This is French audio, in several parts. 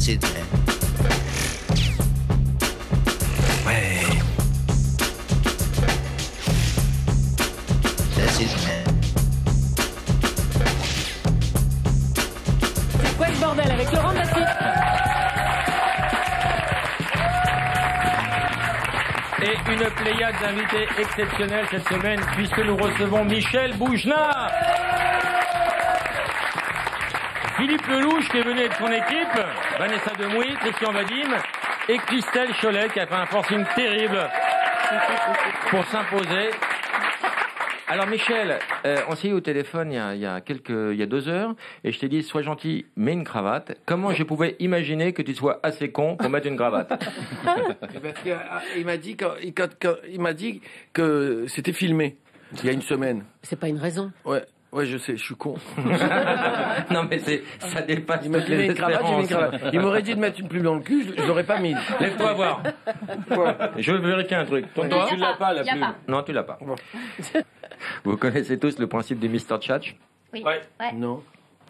That's it, man. Ouais. That's it, man. C'est quoi le bordel avec Laurent Bassi? Et une pléiade d'invités exceptionnels cette semaine, puisque nous recevons Michel Boujna, Philippe Lelouch qui est venu avec son équipe, Vanessa Demouy, Christian Vadim et Christelle Cholet qui a fait un forcing terrible pour s'imposer. Alors Michel, on s'est eu au téléphone il y a 2 heures et je t'ai dit sois gentil, mets une cravate. Comment je pouvais imaginer que tu sois assez con pour mettre une cravate? Parce qu'il m'a dit il m'a dit que c'était filmé il y a une semaine. C'est pas une raison. Ouais, je sais, je suis con. Non mais ça dépasse. Il m'a dit une cravate. Il m'aurait dit de mettre une plume dans le cul, je l'aurais pas mis. Lève-toi voir. Je veux vérifier un truc. Toi, tu l'as pas la plume. Non, tu l'as pas. Bon. Vous connaissez tous le principe du Mr. Tchatch? Oui. Ouais. Non.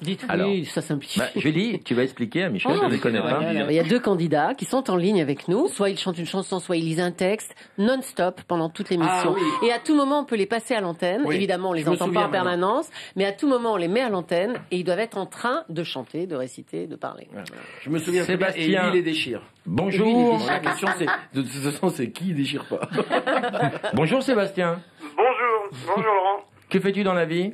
Dites Alors, oui, ça simplifie. Julie, tu vas expliquer à Michel, je ne les connais pas. Alors, il y a 2 candidats qui sont en ligne avec nous. Soit ils chantent une chanson, soit ils lisent un texte non-stop pendant toute l'émission. Ah, oui. Et à tout moment, on peut les passer à l'antenne. Oui. Évidemment, on les Je me entend pas souviens en permanence. Mais à tout moment, on les met à l'antenne et ils doivent être en train de chanter, de réciter, de parler. Voilà. Je me souviens Sébastien. et lui, il les déchire. Bonjour. La question, c'est, de toute façon, c'est qui il déchire pas. Bonjour Sébastien. Bonjour Laurent. Que fais-tu dans la vie?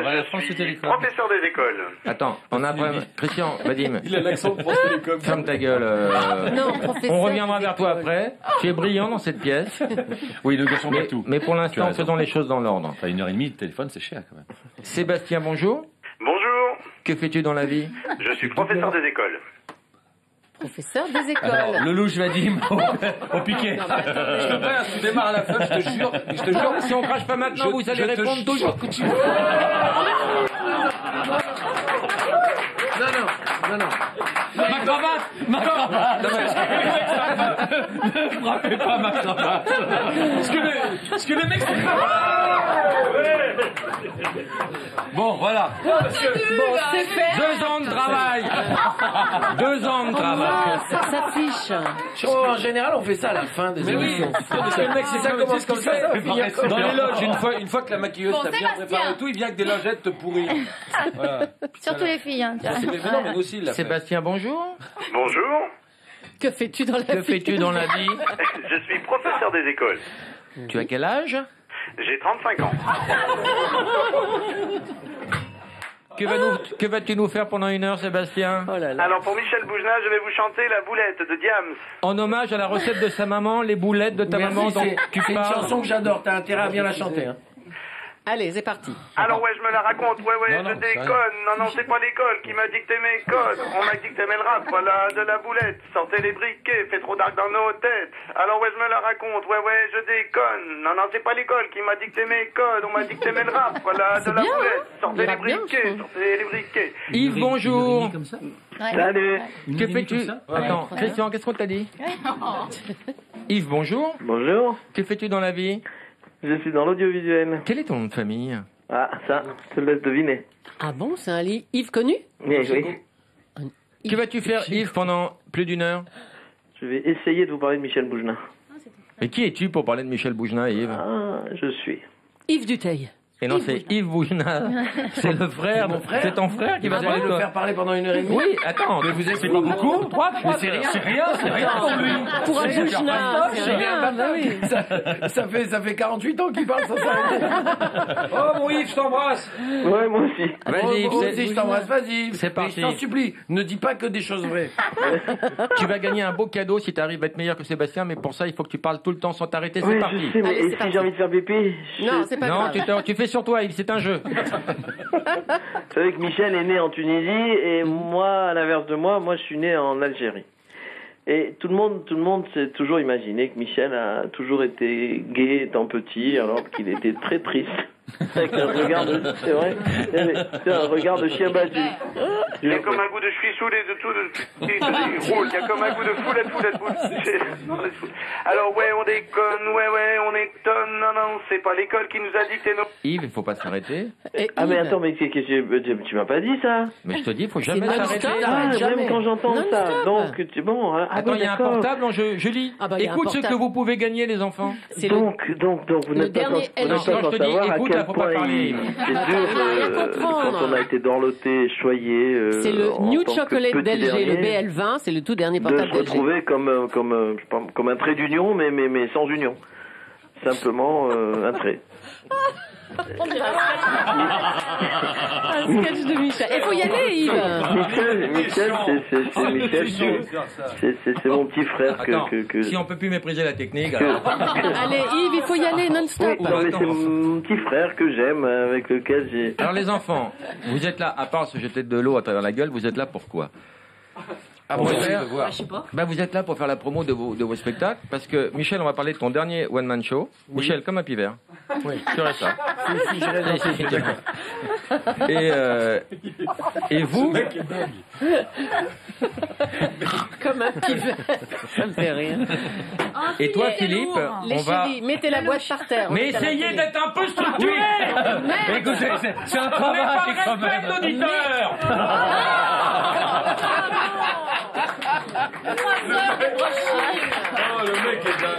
Je suis professeur des écoles. Attends, on a un problème. Christian, Vadim. Il a l'accent de France Télécom. Ferme ta gueule. Non, professeur. On reviendra vers toi après. Tu es brillant dans cette pièce. Oui, ne gâchons pas tout. Mais pour l'instant, raison. faisons les choses dans l'ordre. Enfin, 1h30 de téléphone, c'est cher quand même. Sébastien, bonjour. Bonjour. Que fais-tu dans la vie? Je suis professeur des écoles. Professeur des écoles. Alors, Lelouch Vadim au piquet. Non, mais attendez. Je te prends, tu démarres à la fin, je te jure. Si on crache pas maintenant, vous allez répondre toujours. Non. Ma cravate. Ne frappez pas ma cravate. Parce que le mec c'est Bon, voilà. Bon, c'est fait. 2 ans de travail. 2 ans de travail. Ça s'affiche. En général, on fait ça à la fin des émissions. Parce que le mec, c'est ça commence comme ça. Dans les loges, une fois que la maquilleuse t'a bien préparé et tout, il vient avec des lingettes te pourrir. Voilà. Surtout les filles. Hein, Mais non, mais nous aussi, il l'a fait. Sébastien, bonjour. Bonjour. Que fais-tu dans la Que vie? fais-tu dans la vie? Je suis professeur des écoles. Tu as quel âge? J'ai 35 ans. Que vas-tu nous faire pendant 1 heure, Sébastien? Oh là là. Alors pour Michel Boujna, je vais vous chanter la boulette de Diams. En hommage à la recette de sa maman, les boulettes de ta maman dont tu C'est une parles. chanson que j'adore, t'as intérêt à bien la chanter. Hein. Allez, c'est parti. Alors ouais, je me la raconte, ouais, Non, je déconne. Non, c'est pas l'école qui m'a dicté mes codes. On m'a dit que t'aimais le rap, voilà, de la boulette. Sortez les briquets, fait trop dark dans nos têtes. Alors ouais, je me la raconte, ouais, je déconne. Non, c'est pas l'école qui m'a dicté mes codes. On m'a dit que t'aimais le rap, voilà, de la bien, boulette. hein. Sortez Il les rappe bien, je briquets, trouve. sortez les briquets. Yves, bonjour. Salut. Que fais-tu? Attends, Christian, qu'est-ce qu'on t'a dit? Yves, bonjour. Bonjour, Que fais-tu dans la vie? je suis dans l'audiovisuel. Quel est ton nom de famille? Ah, ça, je te laisse deviner. Ah bon, c'est un lit Yves connu? Oui, oui. Que vas-tu faire, Yves, pendant plus d'1 heure? Je vais essayer de vous parler de Michel Boujna. Et qui es-tu pour parler de Michel Boujna, Yves? Ah, je suis. Yves Duteil. Et non, c'est Yves Boujna. C'est le frère. Mon frère. C'est ton frère qui va Vous allez parler de le toi. faire parler pendant 1h30. Oui, attends. Mais vous êtes C'est pas beaucoup. 3 c'est rien pour lui. Pour un Boujna, c'est C'est rien, bah oui. Ça fait 48 ans qu'il parle sans s'arrêter. Oh mon Yves, je t'embrasse. Ouais, moi aussi. Vas-y, Yves, Moi aussi, je t'embrasse, vas-y. C'est parti. Mais je t'en supplie, ne dis pas que des choses vraies. tu vas gagner un beau cadeau si tu arrives à être meilleur que Sébastien, mais pour ça, il faut que tu parles tout le temps sans t'arrêter. C'est Oui, parti. je sais, mais Allez, et c'est si parti. j'ai envie de faire pipi Non, c'est pas Non, grave. tu fais sur toi, Yves, c'est un jeu. Vous savez que Michel est né en Tunisie et moi, à l'inverse de moi, je suis né en Algérie. Et tout le monde s'est toujours imaginé que Michel a toujours été gay étant petit, alors qu'il était très triste. Avec un regard de... C'est vrai. C'est un regard de chien battu. Il y a comme un goût de je suis saoulé de tout, il roule, il y a comme un goût de foulette. Alors ouais, on déconne, ouais, on étonne, non, c'est pas l'école qui nous a dicté nos... Yves, il faut pas s'arrêter. Ah mais attends, mais tu m'as pas dit ça. Mais je te dis, il faut jamais non-stop. s'arrêter. Ah, jamais. même quand j'entends ça. Non-stop. Donc, tu bon. Ah, Attends, bon, il y a un d'accord. portable, je lis. Ah bah, il y a un Écoute ce portable. que vous pouvez gagner, les enfants. C'est Donc, vous n'êtes pas dernier sans LG. savoir Non, je te dis, à écoute, quel là, faut pas point parler. c'est dur rien comprendre. quand on a été dorloté, choyé. C'est le en New tant que Chocolate petit d'LG, le dernier, BL20, c'est le tout dernier de portable se d'LG. retrouver comme un trait d'union, mais sans union. Simplement un trait. Un sketch de Michel. Il faut y aller, Yves. Michel, c'est mon petit frère Attends, que... si on peut plus mépriser la technique, alors... Allez, Yves, il faut y aller non-stop. Oui, non, mais c'est mon petit frère que j'aime, avec lequel j'ai... Alors les enfants, vous êtes là, à part se jeter de l'eau à travers la gueule, vous êtes là pourquoi? Pour faire- Je sais pas. vous êtes là pour faire la promo de vos spectacles, parce que Michel, on va parler de ton dernier one-man show. Michel, comme un pivert. Oui. Tu restes là. Et vous, Comme un petit verre. Ça me fait rire. et toi Philippe, Les on va... chéris, mettez la boîte par terre. Mais essayez d'être un peu structuré. Écoutez, c'est un On n'est travail pas quand respect même. d'auditeur. Oh, le mec est dingue.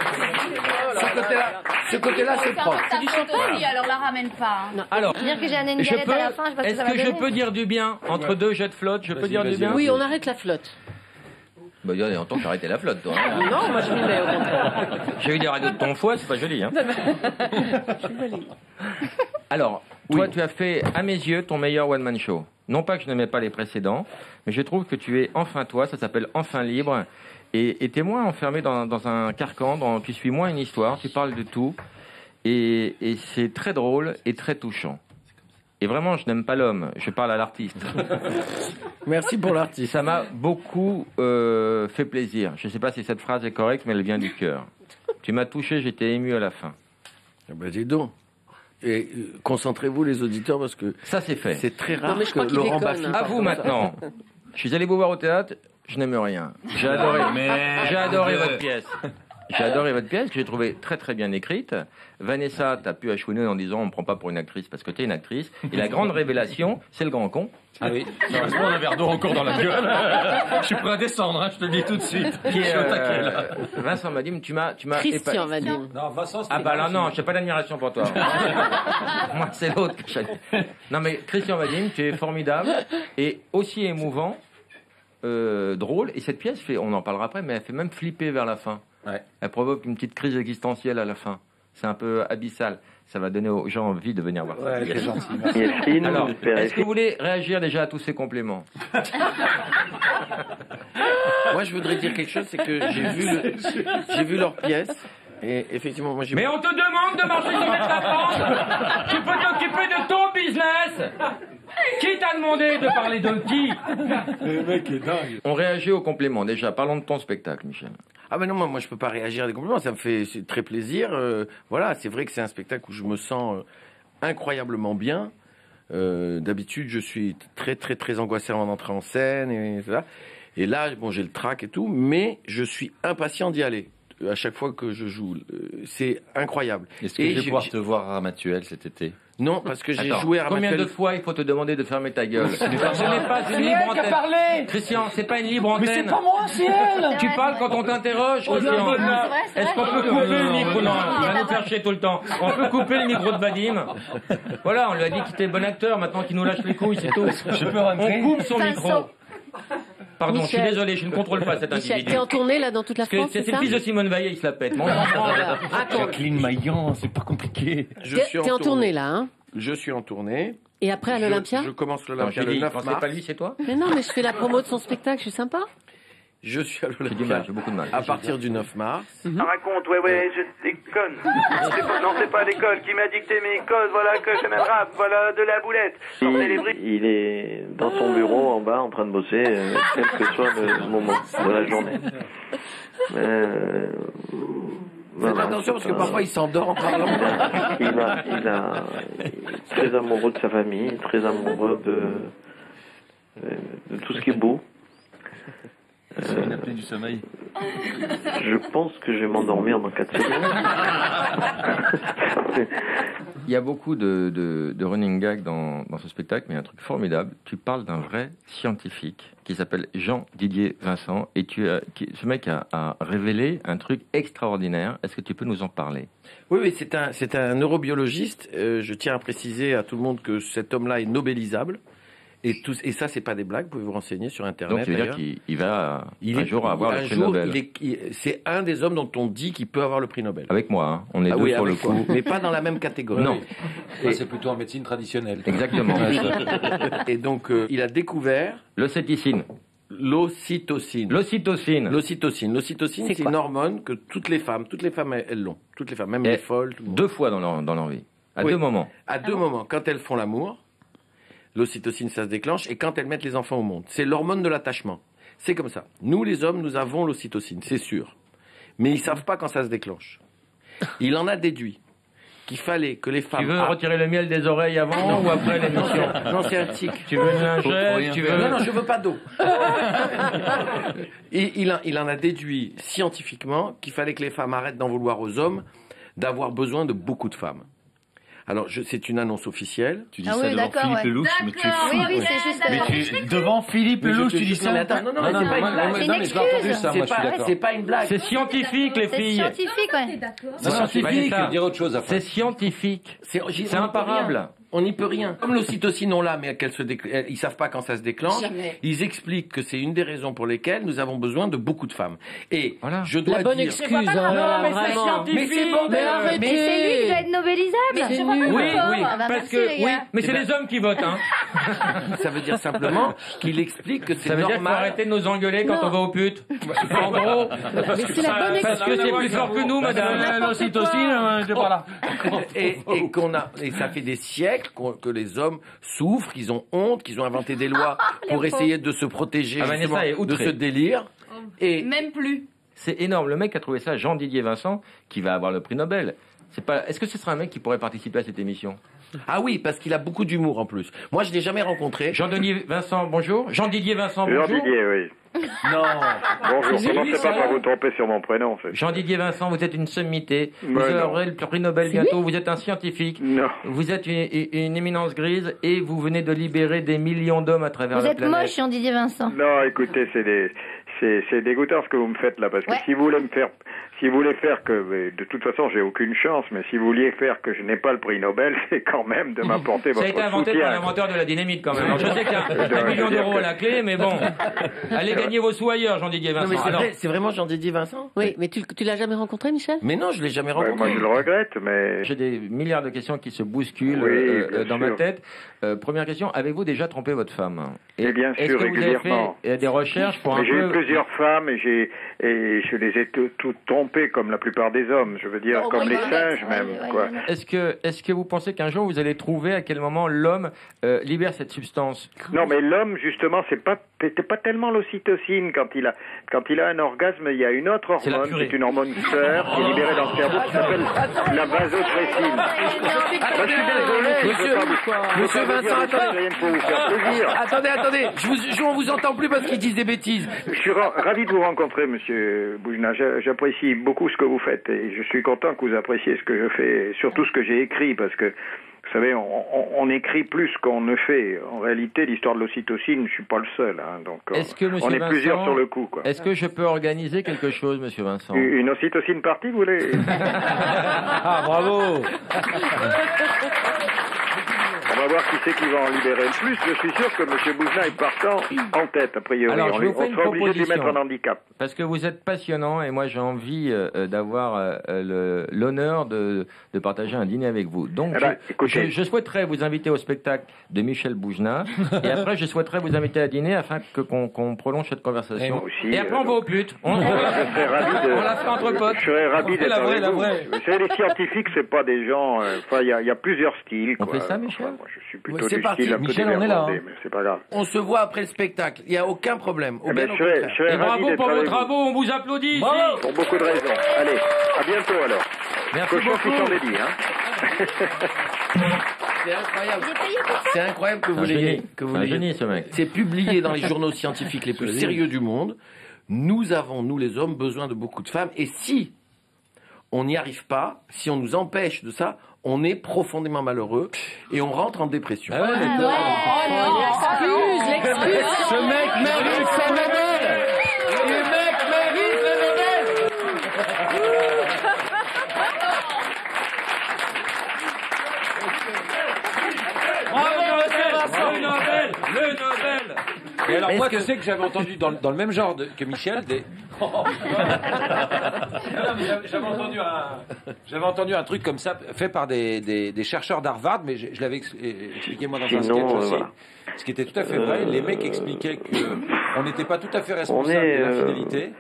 Ce côté-là, c'est propre. C'est du champagne, alors la ramène pas. Hein. Alors, Dire que j'ai amené une je galette peux, à la fin, je sais pas ce que est-ce ça va que je donner. peux dire du bien entre deux jets de flotte? Je peux dire du bien? Oui, on arrête la flotte. Bah, il y a longtemps qu'arrêter la flotte, toi. hein. Non, moi je m'y mets au contraire. J'ai eu des radios de ton foie, c'est pas joli. Hein. Alors, toi, tu as fait, à mes yeux, ton meilleur one-man show. Non pas que je n'aimais pas les précédents, mais je trouve que tu es enfin toi, ça s'appelle Enfin Libre. Et t'es moins enfermé dans un carcan, tu suis moins une histoire, tu parles de tout. Et c'est très drôle et très touchant. Et vraiment, je n'aime pas l'homme, je parle à l'artiste. Merci pour l'artiste. Ça m'a beaucoup fait plaisir. Je ne sais pas si cette phrase est correcte, mais elle vient du cœur. Tu m'as touché, j'étais ému à la fin. Ah ben, dis donc. Et concentrez-vous les auditeurs parce que Ça, c'est fait. c'est très rare Non, mais je crois que qu'il Laurent déconne, Baffy hein. À vous maintenant. Je suis allé vous voir au théâtre, je n'aime rien. J'ai adoré votre pièce. J'ai adoré votre pièce, que j'ai trouvée très très bien écrite. Vanessa, t'as pu achouiner en disant on me prend pas pour une actrice parce que t'es une actrice. Et la grande révélation, c'est le grand con. Ah oui, ça va se prendre un verre d'eau encore dans la gueule. Je suis prêt à descendre, hein, je te le dis tout de suite. Qui Je est, suis au taquet, là. Vincent Vadim, tu m'as Christian épaté. Vadim. Non, Vincent, Ah bah là non, j'ai pas d'admiration pour toi. Moi c'est l'autre que j'aime. Non mais Christian Vadim, tu es formidable et aussi émouvant, drôle. Et cette pièce fait, on en parlera après, mais elle fait même flipper vers la fin. Ouais. Elle provoque une petite crise existentielle à la fin. C'est un peu abyssal. Ça va donner aux gens envie de venir voir ça. Ouais, c'est gentil. Yasmine, Alors, j'espère. est-ce que vous voulez réagir déjà à tous ces compléments? Moi, je voudrais dire quelque chose, c'est que j'ai vu leur pièce. Et effectivement, moi j'ai. Mais on te demande de marcher sur les plates-bandes. Tu peux t'occuper de ton business. Qui t'a demandé de parler de qui? Le mec est dingue. On réagit aux compléments. Déjà, parlons de ton spectacle, Michel. Ah ben non, moi je peux pas réagir à des compliments, ça me fait c'est très plaisir. Voilà, c'est vrai que c'est un spectacle où je me sens incroyablement bien. D'habitude, je suis très très très angoissé en entrant en scène et ça. Et là, bon, j'ai le trac et tout, mais je suis impatient d'y aller. À chaque fois que je joue, c'est incroyable. Est-ce que Et je vais j'ai- pouvoir te voir à Ramatuel cet été? Non, parce que j'ai Attends, joué à combien Ramatuel. de fois il faut te demander de fermer ta gueule? Ce n'est pas une libre antenne. Christian, c'est pas une libre antenne. Mais c'est pas moi, c'est elle. Tu parles quand on t'interroge, Christian. Est-ce qu'on peut couper le micro? Non, il va nous faire chier tout le temps. On peut couper le micro de Vadim. Voilà, on lui a dit qu'il était bon acteur, maintenant qu'il nous lâche les couilles, c'est tout. Je peux rentrer? On coupe son micro. Pardon, je suis Michel. désolé, je ne contrôle pas cet Michel, individu. t'es en tournée là dans toute la Parce que France, c'est c'est le ça? fils de Simone Veil, il se la pète. Bon, Voilà. Attends, Jacqueline Maillan, c'est pas compliqué. t'es en tournée là, hein? Je suis en tournée. Et après à l'Olympia? Je commence Attends, l'Olympia j'ai le dit, 9 quand c'est mars. pas lui, c'est toi? Mais non, mais je fais la promo de son spectacle, je suis sympa. Je suis à J'ai du l'Olympia mal, j'ai beaucoup de mal. à partir du 9 mars. Ça raconte, ouais, je déconne. Non, c'est pas l'école qui m'a dicté mes codes, voilà que j'aime le rap, voilà de la boulette. Sortez les briques. Il est dans son bureau en bas en train de bosser, quel que soit le moment de la journée. Faites attention parce que parfois il s'endort en parlant. Il est très amoureux de sa famille, très amoureux de tout ce qui est beau. C'est une apnée du sommeil. Je pense que je vais m'endormir dans 4 secondes. Il y a beaucoup de running gags dans ce spectacle, mais un truc formidable. Tu parles d'un vrai scientifique qui s'appelle Jean-Didier Vincent, et ce mec a révélé un truc extraordinaire. Est-ce que tu peux nous en parler? Oui, c'est un neurobiologiste. Je tiens à préciser à tout le monde que cet homme-là est nobélisable. Et ça, c'est pas des blagues, vous pouvez vous renseigner sur Internet. Donc, il veut dire qu'il va un jour avoir le prix Nobel. C'est un des hommes dont on dit qu'il peut avoir le prix Nobel. Avec moi, hein. On est deux sur le coup. Mais pas dans la même catégorie. Non. C'est plutôt en médecine traditionnelle. Exactement. Et donc, il a découvert... L'ocytocine. L'ocytocine. L'ocytocine, c'est une hormone que toutes les femmes, elles l'ont. Toutes les femmes, même les folles. 2 fois dans leur vie. À 2 moments. À 2 moments. Quand elles font l'amour, l'ocytocine, ça se déclenche, et quand elles mettent les enfants au monde. C'est l'hormone de l'attachement. C'est comme ça. Nous, les hommes, nous avons l'ocytocine, c'est sûr. Mais ils savent pas quand ça se déclenche. Il en a déduit qu'il fallait que les femmes... Tu veux retirer le miel des oreilles avant ou après l'émission? Non, c'est un tic. Tu veux une lingette? Non, je veux pas d'eau. Il en a déduit scientifiquement qu'il fallait que les femmes arrêtent d'en vouloir aux hommes, d'avoir besoin de beaucoup de femmes. Alors, c'est une annonce officielle. Tu dis ça devant Philippe Lelouch, mais tu es fou. Oui, c'est juste... Devant Philippe Lelouch, tu dis ça? Non, c'est pas une blague. C'est une excuse. C'est pas une blague. C'est scientifique, les filles. C'est scientifique, ouais. C'est scientifique, je vais dire autre chose après. C'est scientifique. C'est imparable. On n'y peut rien. Comme l'ocytocine, on l'a, mais ils savent pas quand ça se déclenche. Jamais. Ils expliquent que c'est une des raisons pour lesquelles nous avons besoin de beaucoup de femmes. Et je dois la bonne dire... excuse. Non, mais c'est scientifique. Mais c'est bon. Mais arrêtez. Mais c'est lui qui doit être nobelisable. Oui, mais c'est les hommes qui votent, hein. Ça veut dire simplement qu'il explique que c'est Ça veut normal. dire qu'il faut arrêter de nous engueuler quand on va aux putes. En gros. Mais c'est la bonne Parce que c'est plus fort que nous, madame. L'ocytocine, je sais pas là. Et ça fait des siècles que les hommes souffrent, qu'ils ont honte, qu'ils ont inventé des lois pour essayer de se protéger de ce délire. Et Même plus. C'est énorme. Le mec a trouvé ça, Jean-Didier Vincent, qui va avoir le prix Nobel. Est-ce que ce sera un mec qui pourrait participer à cette émission? Ah oui, parce qu'il a beaucoup d'humour en plus. Moi, je l'ai jamais rencontré. Jean-Didier Vincent, bonjour. Jean-Didier Vincent, bonjour. Jean-Didier, oui. Non. Bonjour, commencez pas par vous tromper sur mon prénom, en fait. Jean-Didier Vincent, vous êtes une sommité. Vous aurez le prix Nobel bientôt. Vous êtes un scientifique. Non. Vous êtes une éminence grise et vous venez de libérer des millions d'hommes à travers la planète. Vous êtes moche, Jean-Didier Vincent. Non, écoutez, c'est dégoûtant ce que vous me faites là, parce que si vous voulez faire que, de toute façon, j'ai aucune chance, mais si vous vouliez faire que je n'ai pas le prix Nobel, c'est quand même de m'apporter votre soutien. Ça a été inventé par l'inventeur de la dynamite quand même. Alors, je sais qu'il y a 1 million d'euros à la clé, mais bon. Allez gagner vos sous ailleurs, Jean-Didier Vincent. Non, mais c'est vraiment Jean-Didier Vincent? Oui, mais tu l'as jamais rencontré, Michel? Mais non, je l'ai jamais rencontré. Moi, je le regrette, mais... J'ai des milliards de questions qui se bousculent dans ma tête. Première question, avez-vous déjà trompé votre femme? Et bien sûr, régulièrement. Est-ce que vous avez fait des recherches pour J'ai eu plusieurs femmes et je les ai toutes trompées comme la plupart des hommes, je veux dire, comme les singes même, quoi. Est-ce que vous pensez qu'un jour vous allez trouver à quel moment l'homme libère cette substance? Non, mais l'homme, justement, c'est pas tellement l'ocytocine. Quand il a un orgasme, il y a une autre hormone, c'est une hormone sœur qui est libérée dans le cerveau qui s'appelle la vasopressine. Je suis désolé, Monsieur Vincent, attendez, on vous entend plus parce qu'ils disent des bêtises. Je suis ravi de vous rencontrer, Monsieur Boujna. J'apprécie beaucoup ce que vous faites et je suis content que vous appréciez ce que je fais, surtout ce que j'ai écrit, parce que vous savez, on écrit plus qu'on ne fait. En réalité, l'histoire de l'ocytocine, je suis pas le seul, hein, donc on est plusieurs sur le coup, quoi. Est-ce que je peux organiser quelque chose, Monsieur Vincent? Une ocytocine party, vous voulez? Ah, bravo. On va voir qui c'est qui va en libérer le plus. Je suis sûr que M. Boujna est partant en tête, a priori. Alors, on sera obligé de lui mettre un handicap. Parce que vous êtes passionnant et moi j'ai envie d'avoir l'honneur de partager un dîner avec vous. Donc je souhaiterais vous inviter au spectacle de Michel Boujna et après je souhaiterais vous inviter à dîner afin qu'on prolonge cette conversation. Et après on va aux putes. On la fait entre potes. Je serais ravi d'être avec vous. Vous savez, les scientifiques, c'est pas des gens... Enfin, il y a plusieurs styles. On fait ça, Michel? Moi, je suis plutôt c'est du parti. style un peu Michel, on est là, dévergondé, hein. mais c'est pas grave. On se voit après le spectacle. Il n'y a aucun problème. Eh ben, je serais Et ravi bravo d'être pour avec vos vous. travaux, on vous applaudit. Bravo. ici. Pour beaucoup de raisons. Allez, à bientôt alors. Merci Cochon qui beaucoup. s'en est dit, hein. C'est incroyable. Il est payé pour ça. C'est incroyable que vous Un l'ayez. génie. Que vous Un l'ayez. génie, ce mec. C'est publié dans les journaux scientifiques les plus sérieux du monde. Nous avons, nous les hommes, besoin de beaucoup de femmes. Et si on n'y arrive pas, si on nous empêche de ça, on est profondément malheureux et on rentre en dépression. Ah ouais, mais toi- L'excuse. Ce mec mérite sa Nobel. Le mec mérite le Nobel. Bravo, le Nobel. Le Nobel. Et alors Est-ce moi, que- tu sais que j'avais entendu dans le même genre que Michel des... Non, mais j'avais entendu un truc comme ça fait par des chercheurs d'Harvard, mais je l'avais expliqué moi dans un Sinon, sketch aussi. voilà. Ce qui était tout à fait vrai. Les mecs expliquaient qu'on n'était pas tout à fait responsable On est, de l'infidélité.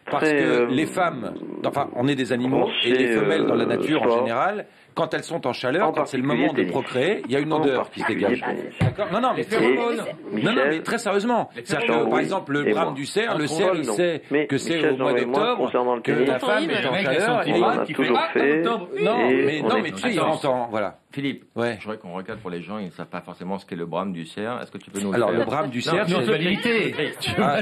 Parce très, que les femmes, enfin, on est des animaux, on et les sait, femelles dans la nature en ça. général, quand elles sont en chaleur, En quand c'est le particulier moment de tennis. procréer, il y a une En odeur qui se particulier dégage. tennis. D'accord. Non, non, mais phéromones. Non, non, Michel, mais très sérieusement. C'est-à-dire que, Jean, par oui. exemple, le Et brame moi. du cerf, Un le cerf, il non. sait Mais que c'est Michel, au mois Jean et moi, d'octobre concernant le que tennis, la femme est en mec, elles chaleur. sont Et on pas- en a qui toujours fait fait. non, et mais on non, est- mais tu sais, il Attends. entend, voilà. Philippe, Ouais. je voudrais qu'on regarde pour les gens, ils ne savent pas forcément ce qu'est le brame du cerf. Est-ce que tu peux nous Alors, le le faire brame du Non, cerf, non, c'est- tu vas l'imiter. Ah,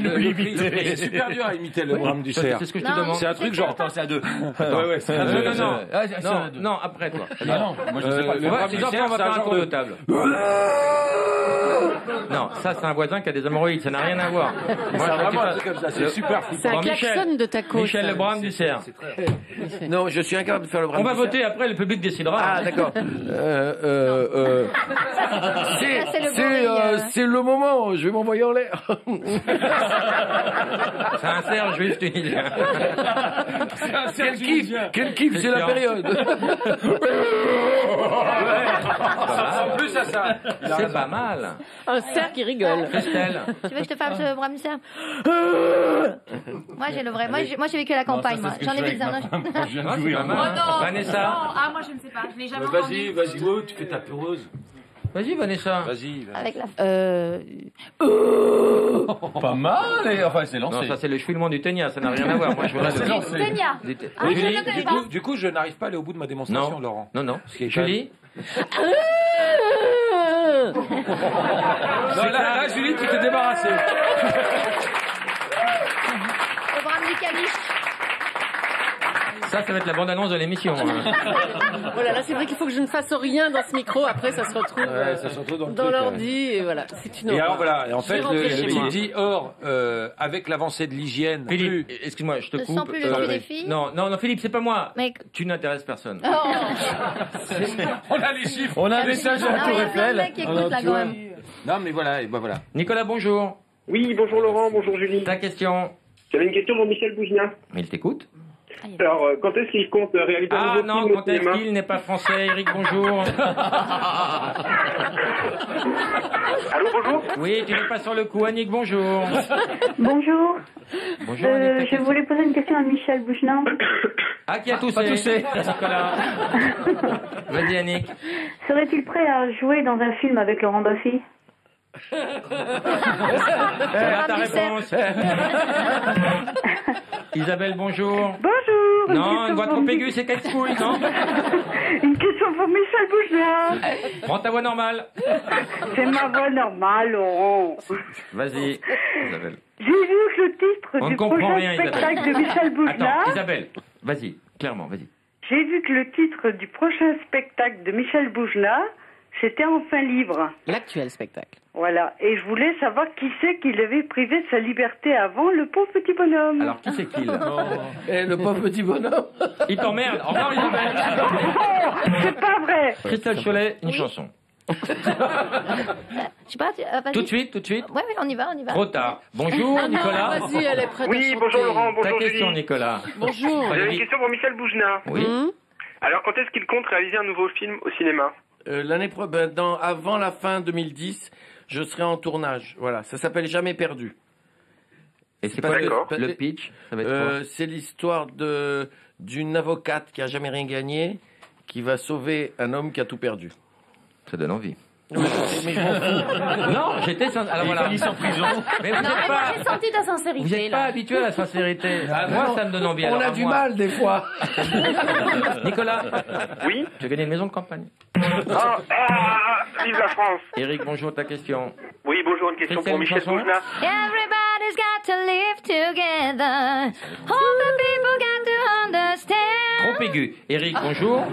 c'est super dur à imiter le brame du cerf. C'est ce que je Non, te demande. C'est un truc genre. Attends, c'est à deux. Ouais, ouais, c'est un truc- Non, non, Ah, c'est non, à deux. non, après toi. Ah non, moi je sais pas. le Ouais, brame tu du sors, cerf, on va c'est faire un un genre tour de de table. Non, ça c'est un voisin qui a des hémorroïdes, ça n'a rien à voir. Moi, C'est je vraiment fais un pas- truc comme ça, c'est super. C'est un Bon, Michel. klaxon de ta côte. Michel, le brame du cerf. Non, je suis incapable de faire le bras. On va voter après, le public décidera. Ah, d'accord. c'est le gorille, C'est le moment. Je vais m'envoyer en l'air. C'est un cerf juif tunisien. Quel kiff, c'est la période. En plus, ça. C'est pas mal. Un cerf qui rigole. Christelle. Tu veux que je te fasse le brame cerf? Moi, j'ai le vrai. Moi, j'ai vécu à la campagne, moi. J'en ai vécu un. Ah, c'est pas mal. non. Vanessa. Ah, moi je ne sais pas, je l'ai jamais entendu. Vas-y, oh, tu fais ta peureuse. Vas-y, Vanessa. Vas-y. Avec la. Pas mal, et enfin c'est Non, lancé. ça c'est le chouinement du ténia, ça n'a rien à voir. Moi, je voudrais C'est lancé. Ténia. Ah, Julie. je ne connais pas. Du coup, je n'arrive pas à aller au bout de ma démonstration, Non, Laurent. non, non. Ce qui est Julie. Non, là, Julie, tu t'es débarrassée. Le brame du caniche. Ça va être la bande-annonce de l'émission. hein. Oh là là, c'est vrai qu'il faut que je ne fasse rien dans ce micro. Après, ça se retrouve Ouais, ça se retrouve dans le dans truc, l'ordi. Et voilà, c'est une Et horreur. alors voilà, et en Je vais fait, rentrer le chez moi. type dit, or, avec l'avancée de l'hygiène, Philippe, excuse-moi, je te Ne coupe. sens plus le cul des filles. Non, non, non, Philippe, c'est pas moi. Mec. Tu n'intéresses personne. Oh. on a les chiffres. On a un message à la Ah, Tour il y a plein de Eiffel. mecs qui écoutent là quand même. Non, mais voilà, et ben voilà. Nicolas, bonjour. Oui, bonjour Laurent, bonjour Julie. Ta question. J'avais une question pour Michel Boujna. Mais il t'écoute. Alors, quand est-ce qu'il compte réaliser un Ah nouveau non, film au quand est-ce cinéma qu'il n'est pas français, Eric, bonjour. Allô, bonjour. Oui, tu n'es pas sur le coup, Annick, bonjour. Bonjour. Bonjour, Annick, ta Je question. voulais poser une question à Michel Bouchenin. Ah, qui a toussé. Nicolas. Vas-y, Annick. Serait-il prêt à jouer dans un film avec Laurent Baffy? Voilà ta réponse. Isabelle, bonjour. Bonjour. Non, une voix trop aiguë, c'est qu'elle couille, non? Une question pour Michel Bouchenin. Prends ta voix normale. C'est ma voix normale, Laurent. Vas-y, Isabelle. J'ai vu que le titre On ne du comprend prochain rien, spectacle Isabelle. de Michel Bouchenin. Attends, Isabelle, vas-y, clairement, vas-y. J'ai vu que le titre du prochain spectacle de Michel Bouchenin, c'était Enfin libre. L'actuel spectacle. Voilà. Et je voulais savoir qui c'est qui l'avait privé de sa liberté avant, le pauvre petit bonhomme. Alors, qui c'est qu'il? Le pauvre petit bonhomme. Il t'emmerde. Au revoir, Isabelle. Oh, c'est pas vrai. Christelle Cholet, une chanson. Je sais pas, vas-y. Tout de suite, tout de suite. Ouais, on y va, on y va. Trop tard. Bonjour, Ah non, Nicolas. vas-y, elle est prête à Oui, chanter. bonjour Laurent, Ta bonjour question, Julie. Nicolas. Bonjour. J'avais une Valérie. question pour Michel Boujna. Oui. Alors, quand est-ce qu'il compte réaliser un nouveau film au cinéma L'année prochaine, avant la fin 2010, je serai en tournage. Voilà, ça s'appelle Jamais perdu. Et c'est quoi D'accord. le pitch? Ça va être quoi? C'est l'histoire d'une avocate qui a jamais rien gagné, qui va sauver un homme qui a tout perdu. Ça donne envie. Mais je m'en fous. Non, j'étais sans... Alors voilà. en prison. Mais Non, mais moi j'ai senti ta sincérité. Vous n'êtes pas habitué à la sincérité. Moi, ça me donne envie. On Alors, a du moi- mal des fois. Nicolas, Oui. tu as gagné une maison de campagne. Vive la France. Eric, bonjour, ta question. Oui, bonjour, une question Christelle, pour une Michel chanson Boujna. Everybody's got to live together. All the people got to understand. Trop aigu. Eric, bonjour.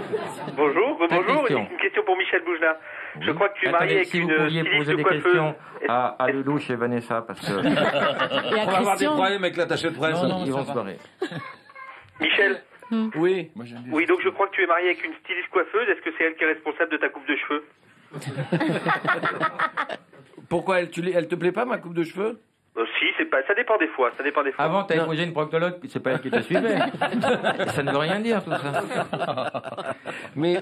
Bonjour, Ta bonjour, question. une question pour Michel Boujna. Je crois que tu es marié Attendez, avec si une vous pouviez styliste poser de des coiffeuse. questions à Lelouch et Vanessa, parce que Et à On va avoir des Christian. problèmes avec l'attaché de presse. ils vont se barrer. Michel, Oui. oui, donc je crois que tu es marié avec une styliste coiffeuse. Est-ce que c'est elle qui est responsable de ta coupe de cheveux? Pourquoi elle te plaît pas ma coupe de cheveux? Si, c'est pas, ça dépend des fois, ça dépend des fois. Avant, tu as épousé une proctologue, c'est pas elle qui te suivait. Ça ne veut rien dire, tout ça. Mais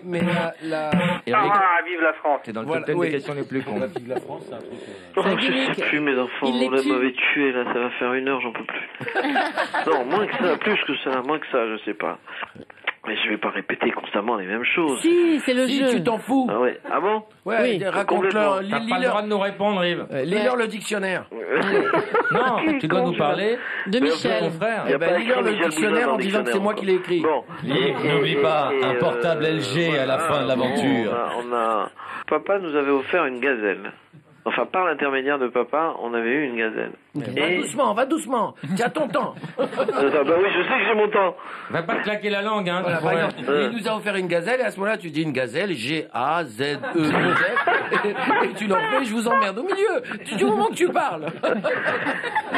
la... Eric, Vive la France. t'es dans le Voilà, top 10 oui. des questions les plus cons. La France, c'est un truc. Oh, je sais plus, mes enfants, Il les vous tue. m'avez tué, là, ça va faire 1 heure, j'en peux plus. Non, moins que ça, plus que ça, moins que ça, je sais pas. Mais je vais pas répéter constamment les mêmes choses. Si, c'est le Si, jeu. tu t'en fous. Ah ouais, ah bon? Ouais, Oui. raconte-leur. T'as pas le droit de nous répondre, Yves. Lis-leur le dictionnaire. Non, tu dois nous parler De ton Michel. frère. Y a Eh ben, pas lis-leur écrit le Michel dictionnaire Boujna en dans disant que c'est le moi qui l'ai écrit. Bon. N'oublie pas, un portable LG à la fin de l'aventure. Papa nous avait offert une gazelle. Enfin, par l'intermédiaire de papa, on avait eu une gazelle. Va doucement. Tiens ton temps. Bah oui, je sais que j'ai mon temps. Va pas te claquer la langue, hein. Voilà, tu par pourrais- exemple, il nous a offert une gazelle et à ce moment-là, tu dis une gazelle, G-A-Z-E-Z, et tu leur fais, je vous emmerde au milieu, du moment que tu parles.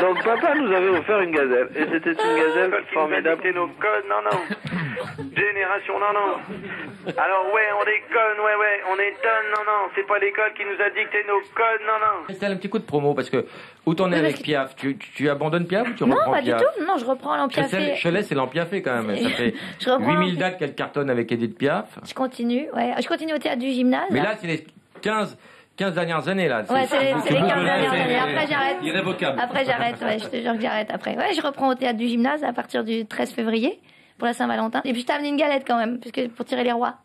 Donc papa nous avait offert une gazelle. Et c'était une gazelle L'école qui nous a formidable. dicté nos codes, non. Génération, non. Alors ouais, on déconne, ouais, on étonne, non. C'est pas l'école qui nous a dicté nos codes, non. Christelle, un petit coup de promo, parce que où t'en es Oui, avec parce que- Piaf? Tu abandonnes Piaf ou tu Non, reprends pas du Piaf? tout. Non, je reprends Christelle, l'empiafé. Cholet, c'est l'empiafé quand même. Ça fait Je reprends 8000 dates qu'elle cartonne avec Edith Piaf. Je continue, ouais. Je continue au théâtre du gymnase. Mais là, c'est les 15 dernières années, là. Ouais, c'est les 15 dernières années. Après, j'arrête. Irrévocable. Après, j'arrête. Ouais, je te jure que j'arrête après. Ouais, je reprends au théâtre du gymnase à partir du 13 février pour la Saint-Valentin. Et puis, je t'ai amené une galette quand même, puisque pour tirer les rois.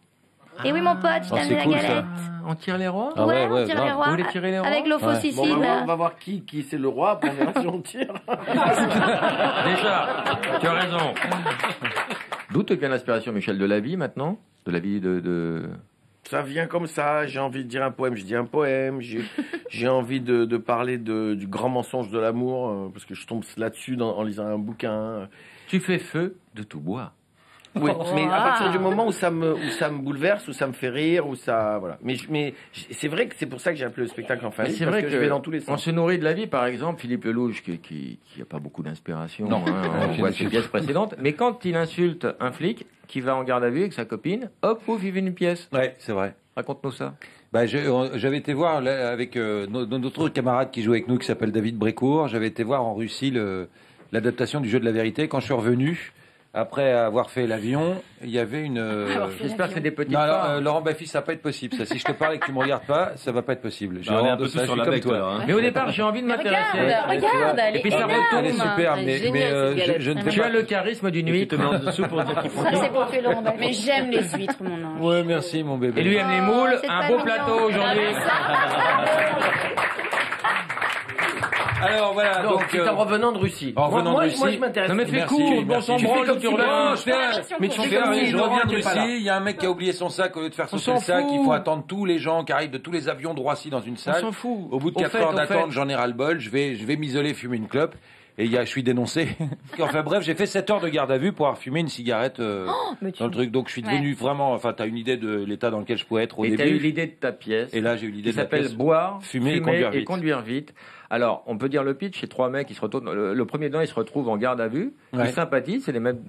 Et oui, mon pote, je t'ai amené la galette. On tire les rois? Ah ouais, on tire les grave. rois. Vous voulez tirer les rois? Avec l'ophocicine. On va voir qui c'est le roi, pour voir si on tire. Déjà, tu as raison. D'où te vient l'inspiration, Michel, de la vie maintenant? De la vie de... Ça vient comme ça, j'ai envie de dire un poème, je dis un poème, j'ai envie de parler du grand mensonge de l'amour, parce que je tombe là-dessus en lisant un bouquin. Tu fais feu de tout bois. Oui, mais à partir du moment où ça me bouleverse, où ça me fait rire, où ça, voilà. Mais c'est vrai que c'est pour ça que j'ai appelé le spectacle enfin. C'est parce vrai que je vais dans tous les on sens. se nourrit de la vie, par exemple, Philippe Lelouch, qui a pas beaucoup d'inspiration, Non. on voit ses pièces précédentes, mais quand il insulte un flic qui va en garde à vue avec sa copine, hop, pouf, il fait une pièce. Ouais, c'est vrai. Raconte-nous ça. Bah, j'avais été voir là, avec notre autre camarade qui joue avec nous, qui s'appelle David Brécourt. J'avais été voir en Russie l'adaptation du jeu de la vérité. Quand je suis revenu, après avoir fait l'avion, il y avait une. J'espère que c'est des petits. Non, alors, Laurent Baffy, ça va pas être possible. Ça, si je te parle et que tu me regardes pas, ça va pas être possible. J'ai on est horreur un peu de tous ça, sur je la suis bec, comme toi. toi, hein. Mais au départ, j'ai envie de m'intéresser. Regarde, elle Et puis est ça énorme. Elle est super, Elle est mais géniale, cette galette. je ne Vraiment. Tu as le charisme d'une Tu huître. te mets en dessous pour dire qu'il faut. Ça, c'est pour tuer Laurent Baffy. Mais j'aime les huîtres, mon ange. Ouais, merci mon bébé. Et lui aime les moules, c'est un pas beau mignon. plateau aujourd'hui. Alors voilà, Donc, donc c'est en revenant de Russie. en revenant de moi, Russie. je m'intéresse. Non mais fais Merci, court, bon merci. sang Tu fais branle, comme tu tu veux. reviens. Non, je fais Mais tu je fais fais comme un- si je Laurent reviens de était pas là. Russie, il y a un mec qui a oublié son sac, au lieu de faire sauter s'en le sac, fout. il faut attendre tous les gens qui arrivent de tous les avions de Roissy dans une salle. s'en fout. Au bout de Au 4 fait, heures au d'attente, fait. j'en ai ras-le-bol, je vais m'isoler, fumer une clope. Et je suis dénoncé. Enfin bref, j'ai fait 7 heures de garde à vue pour avoir fumé une cigarette dans le truc. Donc je suis devenu vraiment, enfin t'as une idée de l'état dans lequel je pouvais être au Et début. t'as eu l'idée de ta pièce. Et là j'ai eu l'idée Qui de la s'appelle pièce. Boire, Fumer fumer et conduire vite. Alors, on peut dire le pitch, c'est 3 mecs qui se retrouvent. Le premier dedans, il se retrouve en garde à vue. Ouais. Ils sympathisent, c'est les mêmes,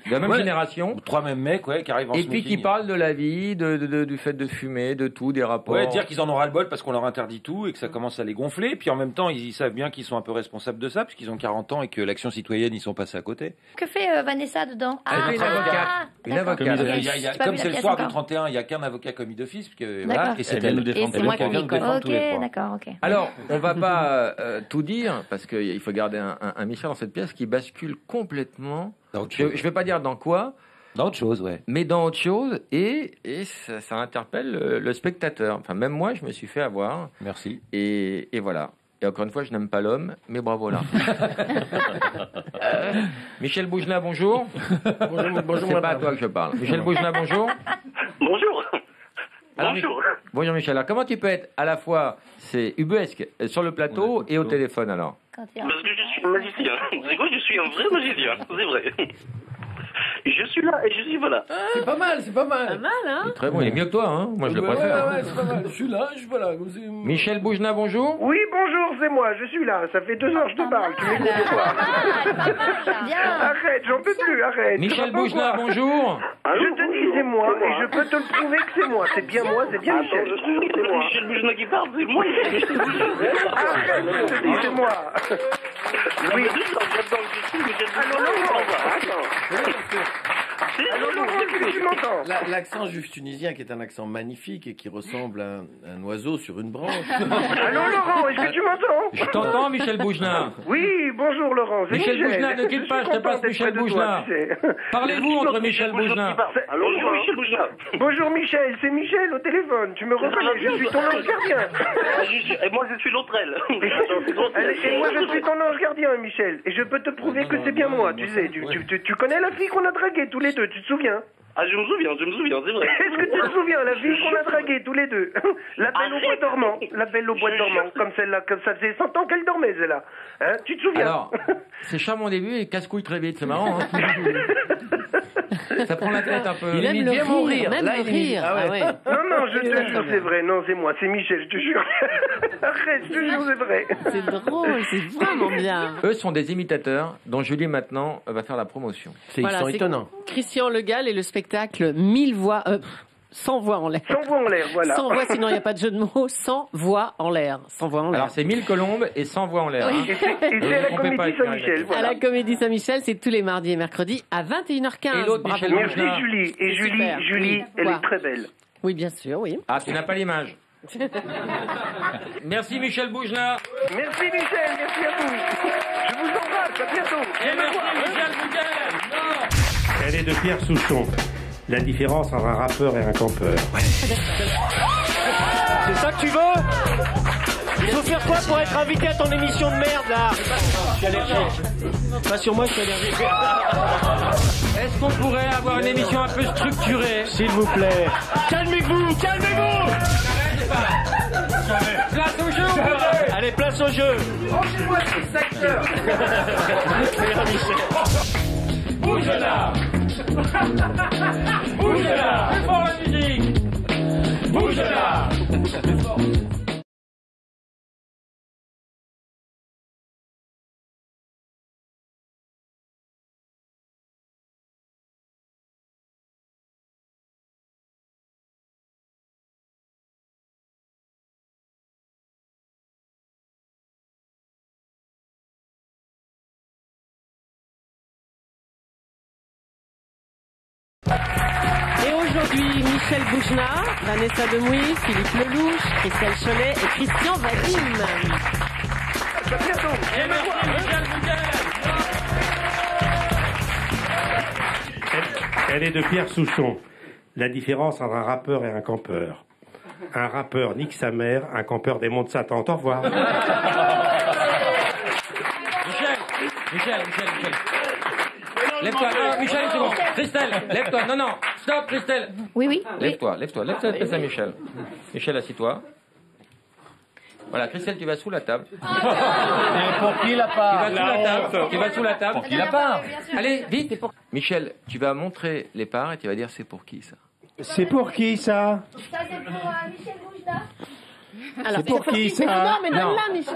de la même Ouais. génération. 3 mêmes mecs, ouais, qui arrivent en Et puis smoking. qui parlent de la vie, du fait de fumer, de tout, des rapports. Ouais, dire qu'ils en ont ras-le-bol parce qu'on leur interdit tout et que ça commence à les gonfler. Puis en même temps, ils savent bien qu'ils sont un peu responsables de ça puisqu'ils ont 40 ans et que l'action citoyenne, ils sont passés à côté. Que fait Vanessa dedans? Elle fait une avocate. Une d'accord. avocate. J'ai pas Comme vu c'est la le pièce soir du encore. 31, il n'y a qu'un avocat commis d'office. Parce que, D'accord. voilà, et c'est Elle vient elle. nous défendre. Et c'est moi qui Elle vient nous défendre Ok, tous les trois. d'accord, ok. Alors, on va pas tout dire, parce qu'il faut garder un mystère dans cette pièce qui bascule complètement. Donc, Je vais pas dire dans quoi, Dans autre chose, ouais. Mais dans autre chose, et ça interpelle le spectateur. Enfin, même moi, je me suis fait avoir. Merci. Et voilà. Et encore une fois, je n'aime pas l'homme, mais bravo là. Michel Boujna, bonjour. Bonjour, c'est pas à toi que je parle. Michel Boujna, bonjour. Bonjour. Alors, Bonjour. Bonjour Michel. Alors, comment tu peux être à la fois, c'est ubuesque, sur le plateau et au téléphone alors? Parce que je suis un magicien. C'est quoi? Je suis un vrai magicien, c'est vrai. Je suis là et je suis voilà. C'est pas mal, c'est pas mal. Pas mal, hein? Très bon, il est mieux que toi, hein. Moi je le préfère. Ouais, c'est pas mal. Je suis là, je suis pas là. Michel Boujna, bonjour. Oui, bonjour, c'est moi, je suis là. Ça fait 2 heures que je te parle. Tu m'écoutes ou quoi? Arrête, j'en peux plus, arrête. Michel Boujna, bonjour. Je te dis c'est moi et je peux te le prouver que c'est moi. C'est bien moi, c'est bien Michel. Je trouve que c'est Michel Boujna qui parle, c'est moi. Arrête, je te dis c'est moi. Oui. Alors Laurent, alors Laurent, est-ce que tu m'entends? L'accent juif tunisien qui est un accent magnifique et qui ressemble à un oiseau sur une branche. Allô Laurent, est-ce que tu m'entends? Je t'entends, Michel Boujna. Oui, bonjour Laurent. Michel Boujna, ne quitte pas, je te passe Michel Boujna. Parlez-vous entre Michel Boujna. Bonjour Michel Boujna. Bonjour Michel, c'est Michel au téléphone. Tu me reconnais, je suis ton ange gardien. Et moi je suis l'autre elle. Et moi je suis ton ange gardien, Michel. Et je peux te prouver que c'est bien moi, tu sais. Tu connais la fille qu'on a draguée tous les deux, tu te souviens? Ah, je me souviens, c'est vrai. Est-ce que tu te souviens, la fille qu'on a draguée tous les deux? La belle au bois dormant. La belle au bois dormant. Comme celle-là, comme ça faisait 100 ans qu'elle dormait, celle-là. Hein, tu te souviens? Alors, c'est charmant au début et casse-couille très vite, c'est marrant. Hein. Ça prend la tête un peu. Il aime le rire, même le rire. Ah ouais. Non, je te jure, c'est vrai. Non, c'est moi, c'est Michel, je te jure. Arrête, je te jure, c'est vrai. C'est drôle, c'est vraiment bien. Eux sont des imitateurs dont Julie maintenant va faire la promotion. Ils sont étonnants. Christian Le Gall et le spectacle 1000 voix, 100 voix en l'air. 100 voix en l'air, voilà. 100 voix, sinon il n'y a pas de jeu de mots. 100 voix en l'air. 100 voix en l'air. Alors c'est 1000 colombes et 100 voix en l'air. Oui. Hein. Et c'est à la Comédie Saint-Michel. À la Comédie Saint-Michel, c'est tous les mardis et mercredis à 21h15. Et l'autre, Michel Merci Julie. Et Julie, elle est très belle. Oui, bien sûr, oui. Ah, tu n'as pas l'image. Merci Michel Boujna. Merci Michel, merci à vous. Je vous embrasse, à bientôt. Et merci Michel Boujna. Elle est de Pierre Souchon. La différence entre un rappeur et un campeur. C'est ça que tu veux? Il faut faire quoi pour être invité à ton émission de merde là? Je suis allergique. Pas sur moi, je suis allergique. Est-ce qu'on pourrait avoir une émission un peu structurée? S'il vous plaît. Calmez-vous, calmez-vous. Place au jeu. Allez, place au jeu. Branchez-moi ces secteurs. Bouge là. Bouge là. Plus fort la musique. Bouge là. Et aujourd'hui, Michel Boujna, Vanessa Demouy, Philippe Lelouch, Christelle Cholet et Christian Vadim. À bientôt. Et merci Michel Boujna. Elle est de Pierre Souchon. La différence entre un rappeur et un campeur. Un rappeur nique sa mère, un campeur démonte Satan. Au revoir. Michel. Lève-toi, non, Michel, c'est bon. Christelle, lève-toi, non, stop, Christelle. Oui. Lève-toi, fais ça, Michel. Michel, assis-toi. Voilà, Christelle, tu vas sous la table. Et pour qui la part? Tu vas sous la table. Pour qui la part? Allez, vite. Michel, tu vas montrer les parts et tu vas dire c'est pour qui ça? C'est pour qui ça? Ça, c'est pour Michel Boujna. C'est pour qui ça? Non, mais donne-la, Michel.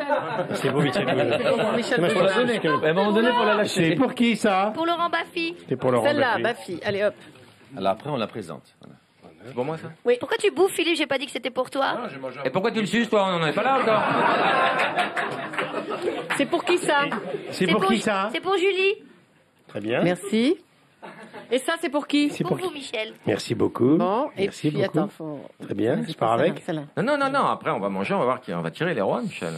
C'est pour Michel. Michel Faut la donner. À un moment donné, faut la lâcher. C'est pour qui ça? Pour Laurent Baffy. C'est pour Laurent Celle-là, Baffy. Baffy. Allez, hop. Alors après, on la présente. Voilà. C'est pour moi ça? Oui. Pourquoi tu bouffes, Philippe? J'ai pas dit que c'était pour toi. Et pourquoi tu le suces, toi? On n'en est pas là encore. C'est pour qui ça? C'est pour qui ça? C'est pour Julie. Très bien. Merci. Et ça, c'est pour qui? C'est Pour vous, Michel. Merci beaucoup. Bon, et Merci puis, beaucoup. attends, faut... Très bien, je pars avec. Non, après on va manger, on va voir qui on va tirer les rois, Michel.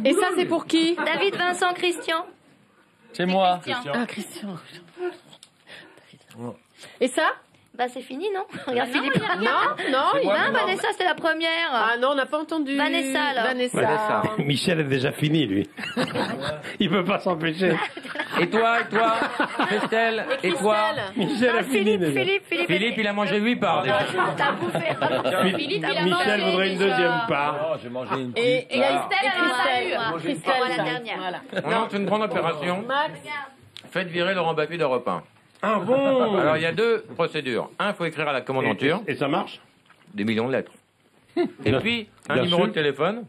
Et ça, c'est pour qui? David, Vincent, Christian. C'est moi. Christian. Ah, Christian. Et ça? Bah c'est fini, non? Regarde non, Philippe. Vanessa, c'était la première. Ah non, on n'a pas entendu. Vanessa, alors. Vanessa. Michel est déjà fini, lui. Il peut pas s'empêcher. Et toi, Christelle, et toi? Michel a fini déjà. Philippe, il a mangé 8 parts déjà. T'as bouffé. Philippe, il a Michel mangé voudrait une deuxième part. Oh, j'ai mangé une Et Christelle, elle en a eu. Christelle, la dernière. Voilà. On lance une grande opération. Max. Faites virer Laurent Baffy d'Europe 1. Ah bon? Alors, il y a 2 procédures. Il faut écrire à la commandanture. Et ça marche? Des millions de lettres. Et puis, un Bien numéro sûr. de téléphone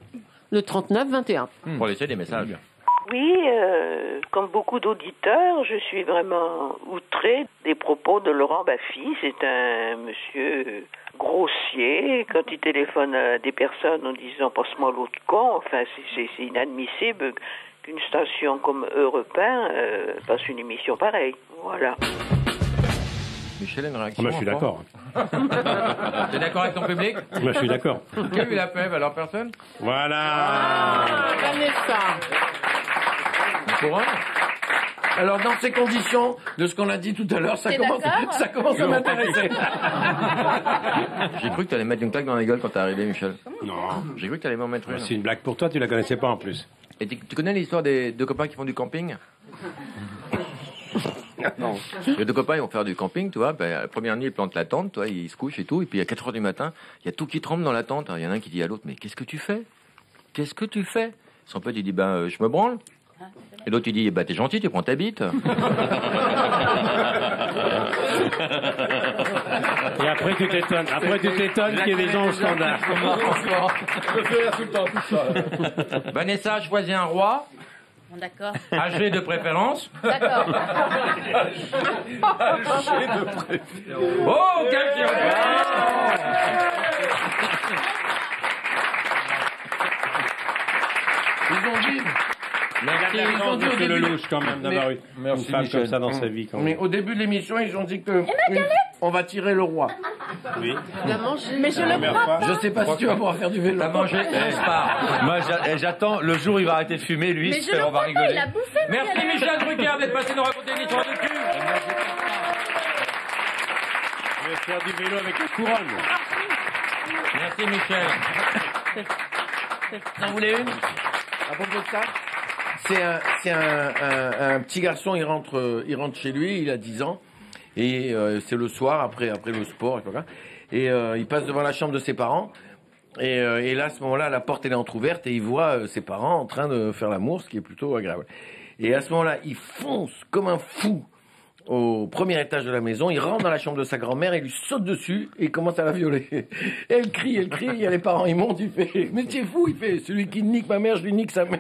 Le 39-21. pour laisser des messages. Oui, comme beaucoup d'auditeurs, je suis vraiment outré des propos de Laurent Baffy. C'est un monsieur grossier. Quand il téléphone à des personnes en disant « passe-moi l'autre con », enfin, c'est inadmissible qu'une station comme Europe 1 fasse une émission pareille. Voilà. Michel a une réaction. Moi, je suis d'accord. T'es d'accord avec ton public? Moi, je suis d'accord. Qui a eu la pève, alors personne? Voilà. Vanessa. Alors, dans ces conditions, de ce qu'on a dit tout à l'heure, ça commence à m'intéresser. J'ai cru que t'allais mettre une claque dans la gueule quand t'es arrivé, Michel. Non. J'ai cru que t'allais m'en mettre une. C'est une blague pour toi, tu la connaissais pas en plus. Et tu connais l'histoire des 2 copains qui font du camping? Non. Les 2 copains, ils vont faire du camping, tu vois. Ben, la première nuit, ils plantent la tente, tu vois, ils se couchent et tout. Et puis, à 4h du matin, il y a tout qui tremble dans la tente. Il y en a un qui dit à l'autre, mais qu'est-ce que tu fais? Qu'est-ce que tu fais? Son pote, il dit, je me branle. Et l'autre, il dit, t'es gentil, tu prends ta bite. Et après, tu t'étonnes. Qu'il y ait des gens au standard. Je fais tout le temps tout ça. Vanessa, choisis un roi. D'accord. Âgé de préférence. D'accord. Âgé de préférence. Oh, quel Ils ont dit... Merci, monsieur Lelouch, quand même, d'avoir eu une femme comme ça dans sa vie. Quand même. Mais au début de l'émission, ils ont dit que on va tirer le roi. Oui. Mais je le crois pas. Je sais pas si tu vas pouvoir faire du vélo. T'as mangé 11 parts. Moi, j'attends le jour où il va arrêter de fumer, lui, Mais je le on va crois pas, rigoler. il a bouffé. Merci Michel Drucker d'être passé nous raconter une histoire de cul. Je vais faire du vélo avec une couronne. Merci Michel. T'en voulais une? À propos de ça? C'est un petit garçon, il rentre chez lui, il a 10 ans, et c'est le soir, après le sport, et il passe devant la chambre de ses parents, et là, à ce moment-là, la porte elle est entrouverte, et il voit ses parents en train de faire l'amour, ce qui est plutôt agréable. Et à ce moment-là, il fonce comme un fou au premier étage de la maison, il rentre dans la chambre de sa grand-mère, il lui saute dessus et il commence à la violer. Et elle crie, il y a les parents, ils montent, il fait, mais tu es fou, il fait, celui qui nique ma mère, je lui nique sa mère.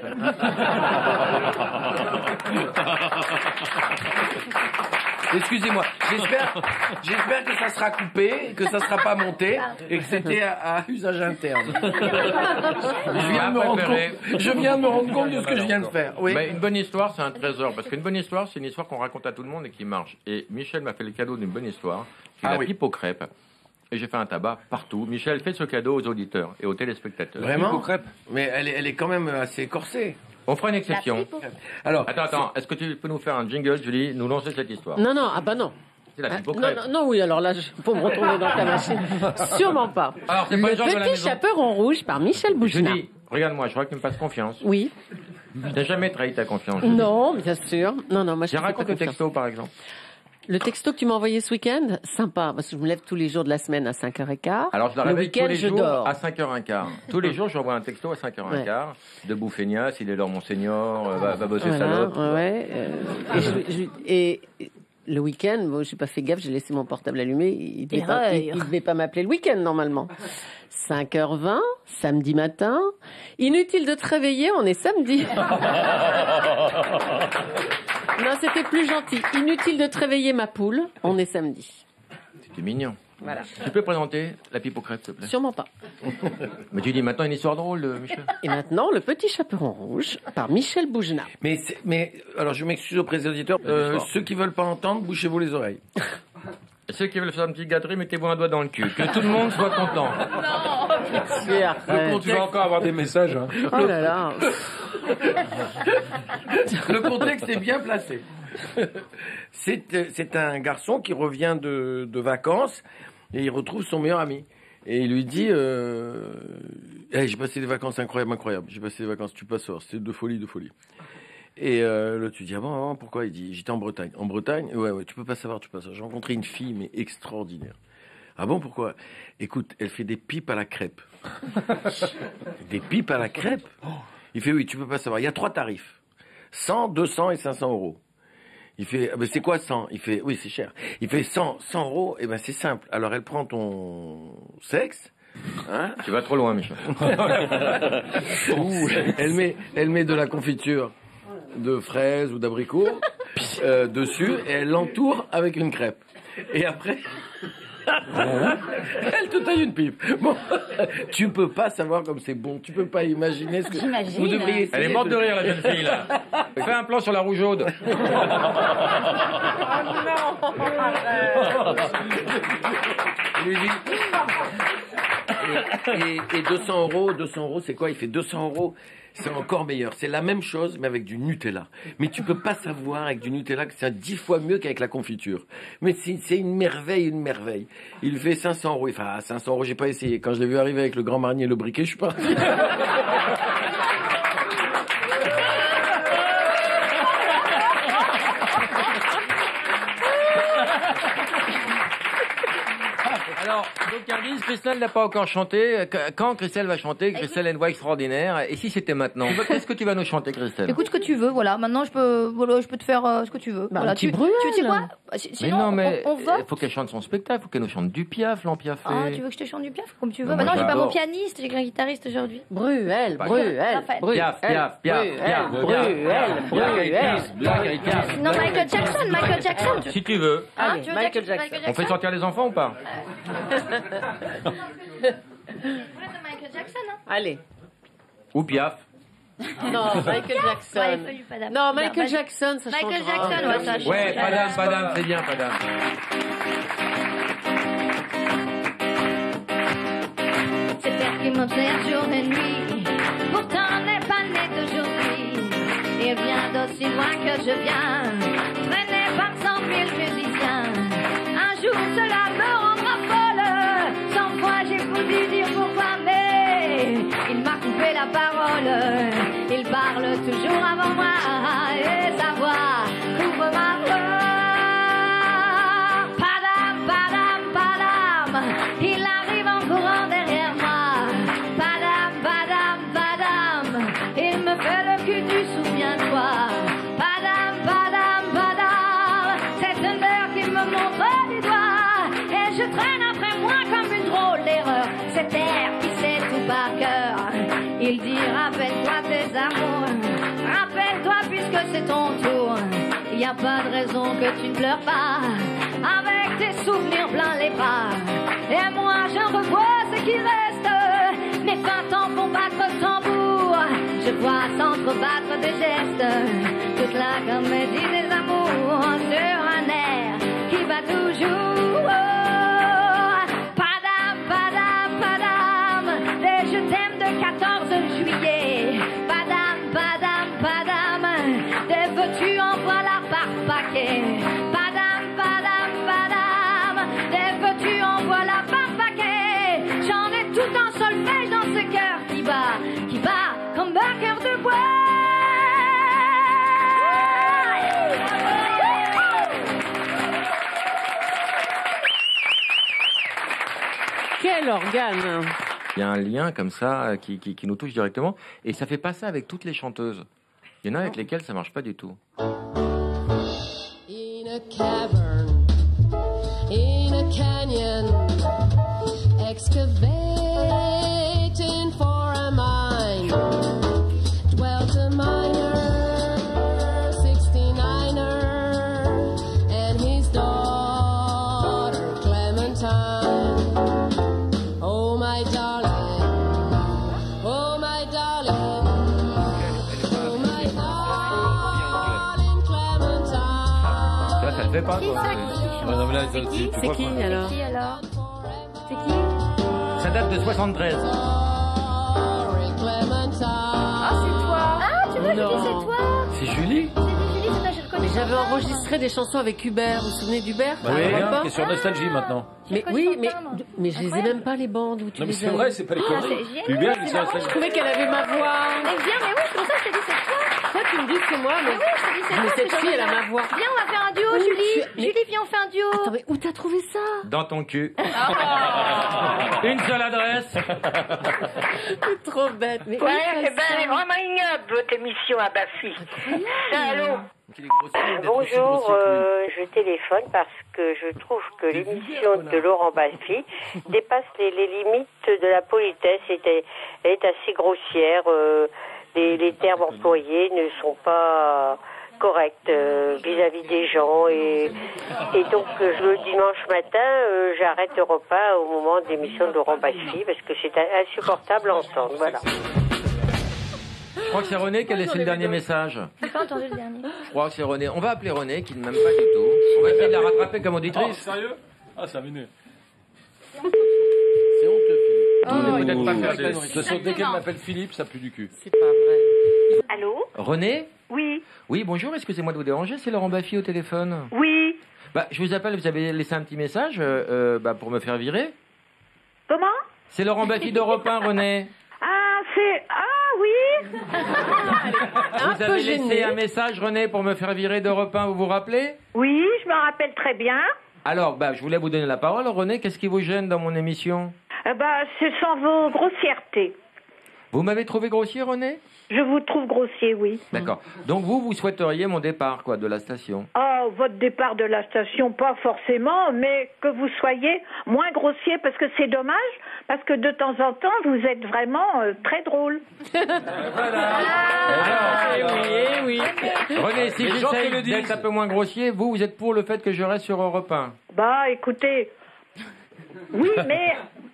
Excusez-moi, j'espère que ça sera coupé, que ça sera pas monté, et que c'était à usage interne. Je viens de me rendre compte de ce que je viens de faire. Oui. Mais une bonne histoire, c'est un trésor, parce qu'une bonne histoire, c'est une histoire qu'on raconte à tout le monde et qui marche. Et Michel m'a fait le cadeau d'une bonne histoire, c'est la pipe aux crêpes. Et j'ai fait un tabac partout. Michel fait ce cadeau aux auditeurs et aux téléspectateurs. Vraiment? Mais elle est quand même assez corsée. On fera une exception. Alors, attends, est-ce que tu peux nous faire un jingle, Julie, nous lancer cette histoire? Non, non. C'est la pipe aux crêpes. Non, oui, alors là, faut me retourner dans ta machine. Sûrement pas. Alors, c'est pas le genre de la Petit maison. chaperon rouge par Michel Boujna. Julie, regarde-moi, je crois que tu me fasses confiance. Oui. T'as jamais trahi ta confiance, Julie. Non, bien sûr. Non, moi je J'ai te fais raconté pas le texto, par exemple. Le texto que tu m'as envoyé ce week-end, sympa, parce que je me lève tous les jours de la semaine à 5h15. Alors, je la le réveille tous week-end, les je jours dors. à 5h15. Tous les jours, j'envoie un texto à 5h15. Debout feignasse, il est l'heure, mon senior, va bosser salope. Ouais. Et le week-end, bon, j'ai pas fait gaffe, j'ai laissé mon portable allumé. Il devait pas m'appeler le week-end, normalement. 5h20, samedi matin. Inutile de te réveiller, on est samedi. Non, c'était plus gentil. Inutile de te réveiller, ma poule, on est samedi. C'était mignon. Voilà. Tu peux présenter la pipe aux crêpes, s'il te plaît? Sûrement pas. Mais tu dis maintenant une histoire drôle, Michel. Et maintenant, le petit chaperon rouge par Michel Boujna. Mais alors, je m'excuse auprès des auditeurs. Ceux qui veulent pas entendre, bouchez-vous les oreilles. Et ceux qui veulent faire une petite gâterie, mettez-vous un doigt dans le cul. Que tout le monde soit content. Tu vas encore avoir des messages. Hein. Oh là là. Le contexte est bien placé. C'est un garçon qui revient de vacances et il retrouve son meilleur ami. Et il lui dit hey, j'ai passé des vacances incroyables. J'ai passé des vacances, tu passes fort, c'était de folie. Et l'autre, tu dis, ah bon, pourquoi? Il dit, j'étais en Bretagne. En Bretagne? Ouais, tu peux pas savoir. J'ai rencontré une fille, mais extraordinaire. Ah bon, pourquoi? Écoute, elle fait des pipes à la crêpe. Des pipes à la crêpe? Il fait, oui, tu peux pas savoir. Il y a 3 tarifs. 100, 200 et 500 euros. Il fait, ah ben c'est quoi 100? Il fait, oui, c'est cher. Il fait 100 euros, et ben c'est simple. Alors elle prend ton sexe. Hein? Tu vas trop loin, Michel. Elle met de la confiture de fraises ou d'abricots dessus et elle l'entoure avec une crêpe. Et après, elle te taille une pipe. Bon, tu peux pas savoir comme c'est bon. Tu peux pas imaginer ce que vous devriez essayer. Elle est morte de rire, la jeune fille, là. Fais un plan sur la rougeaude. Et 200 euros, c'est quoi? Il fait 200 euros. C'est encore meilleur. C'est la même chose, mais avec du Nutella. Mais tu peux pas savoir avec du Nutella que c'est 10 fois mieux qu'avec la confiture. Mais c'est une merveille. Il fait 500 euros. Il fait, 500 euros, j'ai pas essayé. Quand je l'ai vu arriver avec le Grand Marnier et le briquet, je suis parti. Alors, donc Ardis, Christelle n'a pas encore chanté. Quand Christelle va chanter, Christelle a une voix extraordinaire. Et si c'était maintenant? Qu'est-ce que tu vas nous chanter, Christelle? Écoute ce que tu veux, voilà. Maintenant, je peux te faire ce que tu veux. Bah, voilà. Tu sais quoi? Sinon, mais on vote. Il faut qu'elle chante son spectacle. Il faut qu'elle nous chante du Piaf, l'Empiafé. Ah, tu veux que je te chante du Piaf comme tu veux? Maintenant, j'ai pas mon pianiste, j'ai qu'un guitariste aujourd'hui. Bruel. Piaf. Non, Michael Jackson. Si tu veux. Allez, Michael Jackson. On fait sortir les enfants ou pas? Michael Jackson, hein? Allez. Ou Piaf. Non, Michael Jackson. Non, Michael Jackson, ça Michael changera. Jackson, ouais, ça change. Ouais, Padam, c'est bien, Padam. C'est père qui m'observe jour et nuit, pourtant n'est pas né d'aujourd'hui. Il vient d'aussi loin que je viens, traîné par 100 000 musiciens. Un jour cela me rendra folle, 100 fois j'ai voulu dire pourquoi, mais il m'a coupé la parole. Il parle toujours avant moi et sa voix couvre ma voix. Padam, padam, padam, il arrive en courant derrière moi. Padam, padam, padam, il me fait le cul du souviens-toi. Padam, padam, padam, c'est un heure qui me montre du doigt et je traîne après moi comme une drôle d'erreur. Cet air qui sait tout par cœur, il dit rappelle-toi tes amours, rappelle-toi puisque c'est ton tour. Y a pas de raison que tu ne pleures pas, avec tes souvenirs plein les bras. Et moi je revois ce qu'il reste, mes 20 ans font battre tambour. Je vois s'entrebattre des gestes, toute la comédie des amours sur un air qui va toujours. Padam, padam, padam, les je t'aime de 14 juillet. Padam, padam, padam, des veux tu envoies la par paquet. Padam, padam, padam, des veux tu envoies la par paquet. J'en ai tout un solfège dans ce cœur qui bat comme un cœur de bois. Quel organe! Il y a un lien comme ça qui nous touche directement. Et ça fait pas ça avec toutes les chanteuses. Il y en a avec lesquelles ça marche pas du tout. In a cavern, in a canyon, excavating for a mine, dwelt a miner, 69er, and his daughter Clementine. Oh my darling, oh my darling, oh my darling Clementine. Ça le fait pas, toi. C'est qui alors? C'est qui? Ça date de 73. Ah, c'est toi. Ah, tu vois, je dis c'est toi. C'est Julie? C'est Julie, c'est toi, je reconnais. J'avais enregistré des chansons avec Hubert. Vous vous souvenez d'Hubert? Oui, qui est sur Nostalgie maintenant. Mais oui, mais je les ai même pas les bandes où tu Non, mais les c'est as. vrai, c'est pas les conneries. Hubert, il est sur Nostalgie. Je trouvais qu'elle avait ma voix. Mais viens, mais oui, c'est pour ça que je t'ai dit c'est toi. Toi, tu me dis que c'est moi, mais, Mais oui, je t'ai dit c'est mais toi. cette fille, elle a ma voix. Viens, on va faire un duo, Où Julie. tu- mais- Julie, viens, on fait un duo. Attends, mais où t'as trouvé ça? Dans ton cul. Une seule adresse. C'est trop bête. Mais Ouais, eh ben, elle est vraiment ignoble, votre émission à Bafi. Salaud. Bonjour, je téléphone parce que je trouve que l'émission de Laurent Baffy dépasse les limites de la politesse. Elle est assez grossière. Les termes employés ne sont pas corrects vis-à-vis des gens. Et donc, le dimanche matin, j'arrête le repas au moment de l'émission de Laurent Baffy parce que c'est insupportable à entendre. Voilà. Je crois que c'est René qui a laissé le dernier message. J'ai pas entendu le dernier. Je crois que c'est René. On va appeler René qui ne m'aime pas du tout. On va essayer de la rattraper comme auditrice. Sérieux? Ah, 5 minutes. C'est honteux, Philippe. On n'est peut-être pas faire De toute façon, dès qu'elle m'appelle Philippe, ça pue du cul. C'est pas vrai. Allô? René? Oui. Oui, bonjour, excusez-moi de vous déranger, c'est Laurent Baffy au téléphone. Oui. Bah, je vous appelle, vous avez laissé un petit message pour me faire virer. Comment? C'est Laurent Baffy d'Europe 1, René. Ah, c'est... Ah, oui. Vous avez laissé un message, René, pour me faire virer d'Europe 1, vous vous rappelez? Oui, je me rappelle très bien. Alors, je voulais vous donner la parole. René, qu'est-ce qui vous gêne dans mon émission? Ce sont vos grossièretés. Vous m'avez trouvé grossier, René? Je vous trouve grossier, oui. D'accord. Donc vous souhaiteriez mon départ, de la station? Oh, votre départ de la station, pas forcément, mais que vous soyez moins grossier, parce que c'est dommage, parce que de temps en temps, vous êtes vraiment très drôle. Oui. René, si j'essaye d'être un peu moins grossier, vous êtes pour le fait que je reste sur Europe 1? Bah, écoutez, oui, mais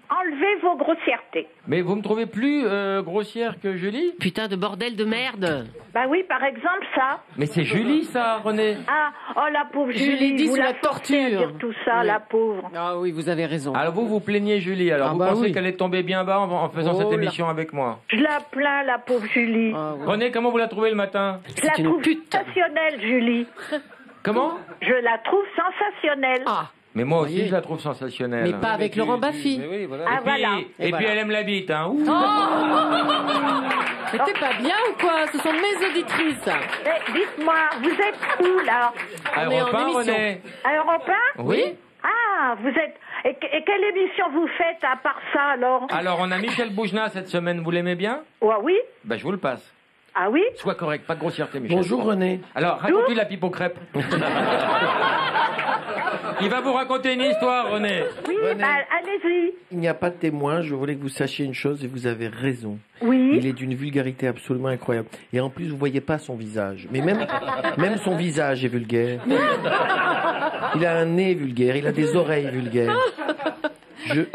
enlevez vos grossièretés. Mais vous me trouvez plus grossière que Julie? Putain de bordel de merde. Bah oui, par exemple, ça. Mais c'est Julie, ça, René. Ah, oh la pauvre Je Julie, l'ai dit vous sous la la forcez à torture. dire tout ça, la pauvre. Ah oui, vous avez raison. Alors vous plaignez Julie, alors Ah vous bah pensez oui. qu'elle est tombée bien bas en faisant Oh cette là. émission avec moi? Je la plains, la pauvre Julie. René, comment vous la trouvez le matin? Je la trouve sensationnelle, Julie. Comment? Je la trouve sensationnelle. Mais moi aussi, je la trouve sensationnelle. Mais pas avec Laurent Baffy. Oui, voilà. Ah, et puis, voilà. et puis elle aime la bite, hein. Ouh. Mais t'es pas bien ou quoi? Ce sont mes auditrices. Mais dites-moi, vous êtes où, là? À On est Europe en 1, émission. René. À Europe 1? Oui. Ah, vous êtes... Et quelle émission vous faites à part ça, alors? Alors, on a Michel Boujna cette semaine, vous l'aimez bien? Ouais, oui. Je vous le passe. Ah oui? Sois correct, pas de grossièreté, Michel. Bonjour, René. Alors, raconte-lui la pipe aux crêpes. Il va vous raconter une histoire, René. Oui, René. allez-y. Il n'y a pas de témoin, je voulais que vous sachiez une chose et vous avez raison. Oui. Il est d'une vulgarité absolument incroyable. Et en plus, vous voyez pas son visage. Mais même son visage est vulgaire. Il a un nez vulgaire, il a des oreilles vulgaires.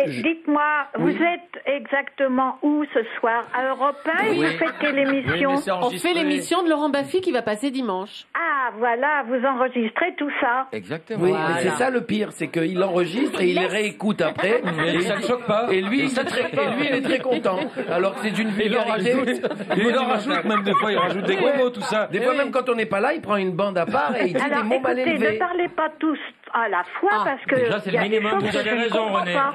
Dites-moi, vous êtes exactement où ce soir? À Europe 1 et vous faites quelle émission? On fait l'émission de Laurent Baffy qui va passer dimanche. Ah, voilà, vous enregistrez tout ça. Exactement. Oui, mais c'est ça le pire, c'est qu'il enregistre et il les réécoute après. Et ça ne choque pas. Et lui, il est très content. Alors que c'est d'une vulgarité. Il en rajoute, même des fois, il rajoute des gros mots, tout ça. Des fois, même quand on n'est pas là, il prend une bande à part et il dit Alors, des mots mal écoutez, élevés. ne parlez pas tous à la fois parce que... Déjà, c'est il y le a minimum. des Vous choses que avez je ne raison, comprends René. pas.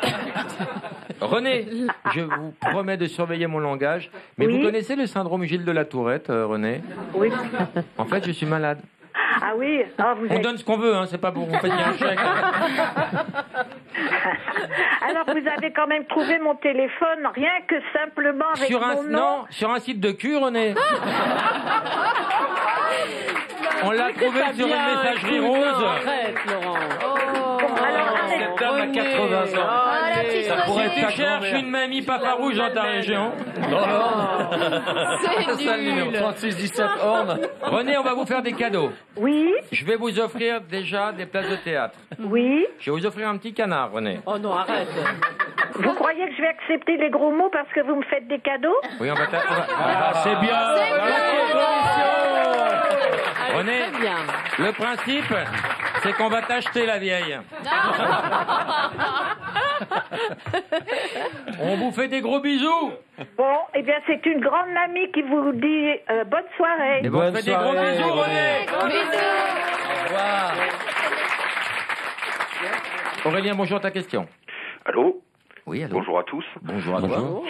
René, je vous promets de surveiller mon langage. Mais Oui. vous connaissez le syndrome Gilles de la Tourette, René? Oui. En fait, je suis malade. Ah oui, ah, vous On êtes... donne ce qu'on veut, hein, c'est pas pour vous payer un chèque. Alors, vous avez quand même trouvé mon téléphone, rien que simplement avec Sur un, mon nom. non, sur un site de cul, René. On l'a trouvé sur une messagerie rose. Arrête, Laurent. Alors, arrête. Cette dame a 80 ans. Allez. Ça pourrait être Tu ta cherches grand-mère. une mamie pas farouche dans ta région. C'est ça le numéro 36 17 Horn. René, on va vous faire des cadeaux. Oui, Je vais vous offrir déjà des places de théâtre. oui. Je vais vous offrir un petit canard, René. Oh non, arrête. Vous croyez que je vais accepter les gros mots parce que vous me faites des cadeaux? Oui, on va C'est bien. René, Très bien. le principe, c'est qu'on va t'acheter la vieille. On vous fait des gros bisous. Bon, eh bien, c'est une grande mamie qui vous dit bonne soirée. Et bon, on fait des gros soirée, bisous, René. René. Bisous. Aurélien, bonjour, ta question. Allô? Oui, allô. Bonjour à tous. Bonjour à toi.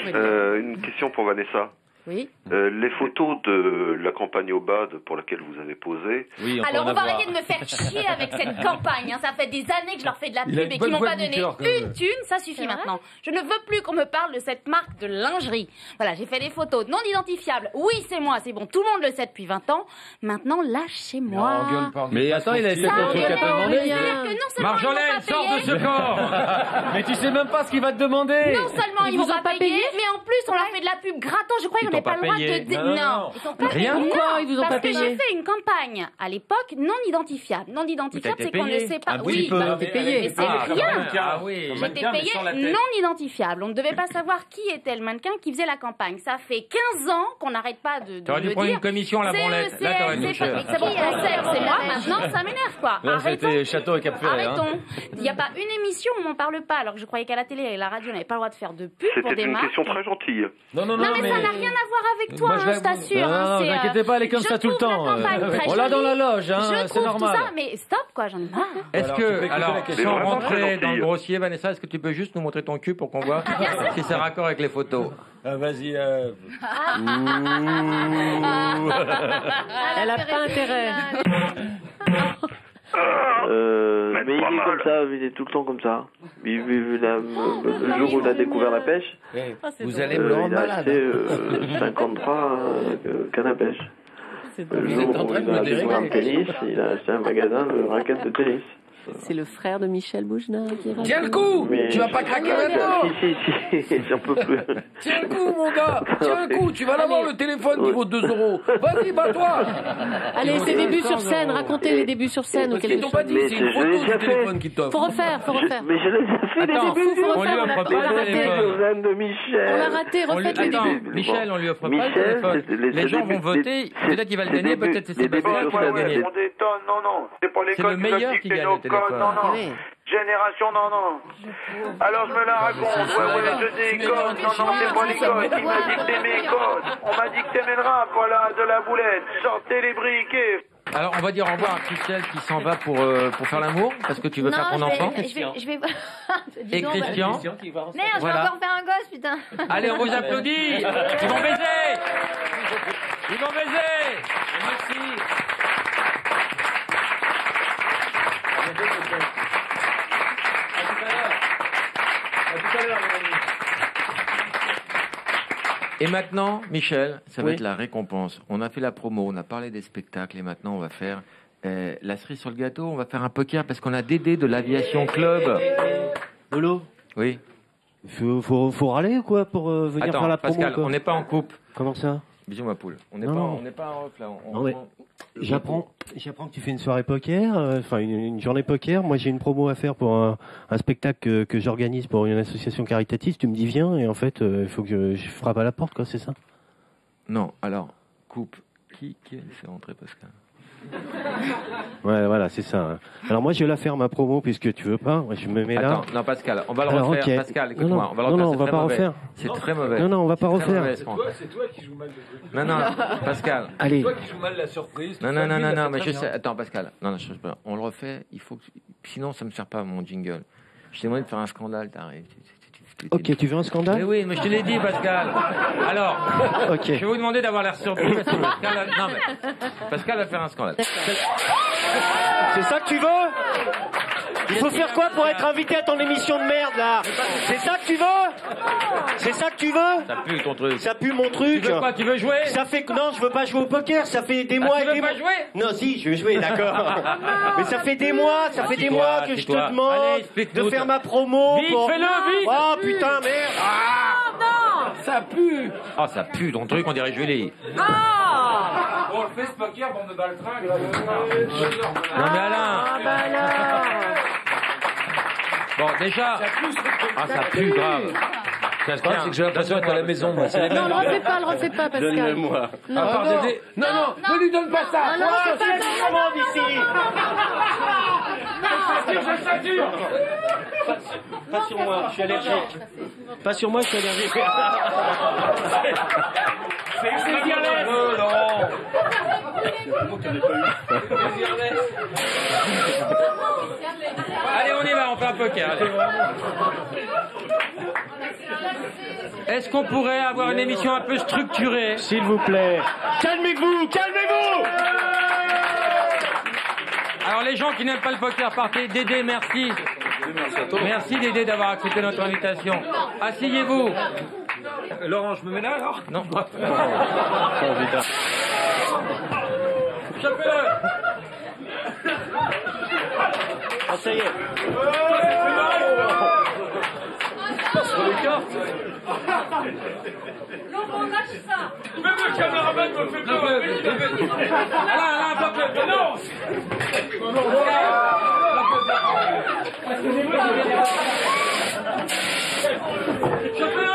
Une question pour Vanessa. Oui. Les photos de la campagne au BAD pour laquelle vous avez posé. Oui, Alors on va arrêter de me faire chier avec cette campagne. Hein. Ça fait des années que je leur fais de la pub et qu'ils m'ont pas donné une thune. Ça suffit maintenant. Je ne veux plus qu'on me parle de cette marque de lingerie. Voilà, j'ai fait des photos non identifiables. Oui, c'est moi, c'est bon. Tout le monde le sait depuis 20 ans. Maintenant, lâchez-moi. Mais attends, il a été ton truc à te demander. Marjolaine, sors de ce corps. Mais tu sais même pas ce qu'il va te demander. Non seulement ils vont pas payer, mais en plus on leur fait de la pub gratos. Je crois qu'on n'a pas le droit de dire non. Ils sont pas Rien payés. de quoi, ils vous ont Parce pas que payé. j'ai fait une campagne à l'époque non identifiable. Non identifiable, Mais t'as c'est qu'on ne été sait pas. payé. Oui, Un petit peu. t'es payé. Mais c'est rien. Ah oui. J'étais payé non identifiable. On ne devait pas savoir qui était le mannequin qui faisait la campagne. Ça fait 15 ans qu'on n'arrête pas de T'aurais dû le prendre dire. une commission à la branlette. Là, t'aurais dû cher. C'est bon, c'est moi. Maintenant, ça m'énerve quoi. Là, Arrêtons. c'était Château et Cap-Ferré. Arrêtons. Il n'y a pas une émission où on m'en parle pas, alors que je croyais qu'à la télé et la radio, on n'avait pas le droit de faire de pub pour C'était des une marques. question très gentille. Non, Non, mais ça n'a rien à voir avec toi, Moi, je hein, vais- je t'assure. Non, hein, non, c'est, t'inquiétez pas, elle est comme je ça tout le trouve temps. la campagne très On l'a dans la jolie. loge, hein, Je c'est trouve normal. tout ça, mais stop quoi, j'en ai marre. Est-ce que, alors, C'est sans vraiment très rentrer dans gentil. le grossier, Vanessa, est-ce que tu peux juste nous montrer ton cul pour qu'on voit si c'est raccord avec les photos? Ah, vas-y. Elle a pas intérêt. Mais il est comme ça, il est tout le temps comme ça. Le jour où il a découvert la pêche, Vous allez me le rendre il a malade. acheté 53 cannes à pêche. Le jour êtes en où train de il me a découvert le dérégler. tennis, il a acheté un magasin de raquettes de tennis. C'est le frère de Michel Boujna qui raconte. Tiens le coup. Mais- Tu vas pas craquer maintenant. Si, j'en peux plus. Tiens le coup, mon gars. Tiens le coup. Tu vas l'avoir le téléphone qui vaut 2 €. Vas-y, bats-toi. Allez, ses débuts sur scène, racontez les débuts sur scène ou Parce qu'ils quelque t'ont pas chose. dit, Mais c'est une je photo l'ai du déjà fait. téléphone qui t'offre. Faut refaire, faut refaire. Mais je les ai fait les Attends, débuts. Faut on lui refaire, offre on pas l'a le raté. téléphone. Josiane de Michel. On l'a raté, On lui- refaites les Attends, débuts. Michel, on lui offre pas Michel, le téléphone. c'est Les gens vont voter, peut-être qu'il va le gagner, peut-être c'est Sébastien qui va le gagner. On détonne, non. C'est pas C'est l'école le qui nous a meilleur qui dicté gagne nos le téléphone. codes, non. Oui. Génération, non. Alors je me la raconte, ouais, je déconne, non, c'est pas l'école qui m'a dicté mes codes. On m'a dicté mes rap, voilà, de la boulette, sortez les briquets. Alors, on va dire au revoir à Christelle qui s'en va pour faire l'amour, parce que tu veux faire ton enfant. Je vais. Dis Et donc, Christian. Merde, je Voilà. vais encore faire un gosse, putain. Allez, on vous applaudit. Ils vont baiser. Ils vont baiser. Merci. Et maintenant, Michel, ça va Oui. être la récompense. On a fait la promo, on a parlé des spectacles et maintenant on va faire la cerise sur le gâteau. On va faire un poker parce qu'on a Dédé de l'Aviation Club. Lolo, Oui. faut râler ou quoi pour venir Attends, faire la promo Pascal, quoi on n'est pas en couple. Comment ça? Bisous ma poule. On n'est Non, pas, non. on n'est pas en off là. Non, mais j'apprends que tu fais une soirée poker, enfin une journée poker. Moi, j'ai une promo à faire pour un spectacle que j'organise pour une association caritative. Tu me dis viens et en fait, il faut que je frappe à la porte, quoi, c'est ça? Non, alors, coupe. Qui a laissé rentrer Pascal? Ouais, voilà, c'est ça. Hein. Alors moi, je vais la faire ma promo puisque tu veux pas. Moi, je me mets là. Attends, non Pascal, on va le Alors, refaire. ok. Pascal, écoute-moi, Non, on va le non, refaire. on c'est va très pas mauvais. refaire. C'est très mauvais. Non, on va pas C'est très refaire. mauvais, ce qu'on- C'est toi qui joues mal le truc. Non, Pascal. Allez. C'est toi qui joues mal la surprise. Non, mais je sais. Attends, Pascal. Non, je sais pas. On le refait. Il faut que... Sinon, ça me sert pas mon jingle. Je t'ai demandé de faire un scandale. T'arrives. Ok, tu veux un scandale? Mais oui, mais je te l'ai dit, Pascal. Alors, Ok. je vais vous demander d'avoir l'air surpris parce que Pascal, non mais Pascal va faire un scandale. C'est ça que tu veux? Il faut faire quoi pour être invité à ton émission de merde là? C'est ça que tu veux? C'est ça que tu veux? Ça pue ton truc. Ça pue mon truc. Tu veux quoi? Tu veux jouer? Ça fait que non, je veux pas jouer au poker. Ça fait des Ah, mois tu et veux des pas mois. jouer? Non, si, je veux jouer, d'accord. Mais ça fait des mois, que je te Tais-toi. demande Allez, explique-nous. de faire ma promo. Vite, fais-le, vite. Oh putain, merde. Ça pue. Oh, ça pue ton truc, on dirait Julie. On le fait ce poker, bande de baltringues. Non mais Alain. Bon, déjà. Ah, ça pue grave. C'est que j'ai l'impression d'être à la maison, moi. C'est les Non, mêmes. le refais pas, Pascal. Donne-le-moi. Non, À part non. Dédé. Non, ne lui donne pas ça. Non, Oh, refais pas, c'est commande ici. Pas sur moi, je suis allergique. Pas sur moi, je suis allergique. C'est extrêmement Laurent. Allez, on y va, on fait un poker. Allez. Est-ce qu'on pourrait avoir une émission un peu structurée? S'il vous plaît. Calmez-vous, calmez-vous. Alors les gens qui n'aiment pas le poker, partez. Dédé, merci. Merci Dédé d'avoir accepté notre invitation. Asseyez-vous. Laurent, je me mets là alors? Non. Chopez-le. Ah, ça y est. Sur les cartes. Laurent, lâche ça. Même le caméraman me fait peur. Alain, bloque-le. Non. Chopez-le.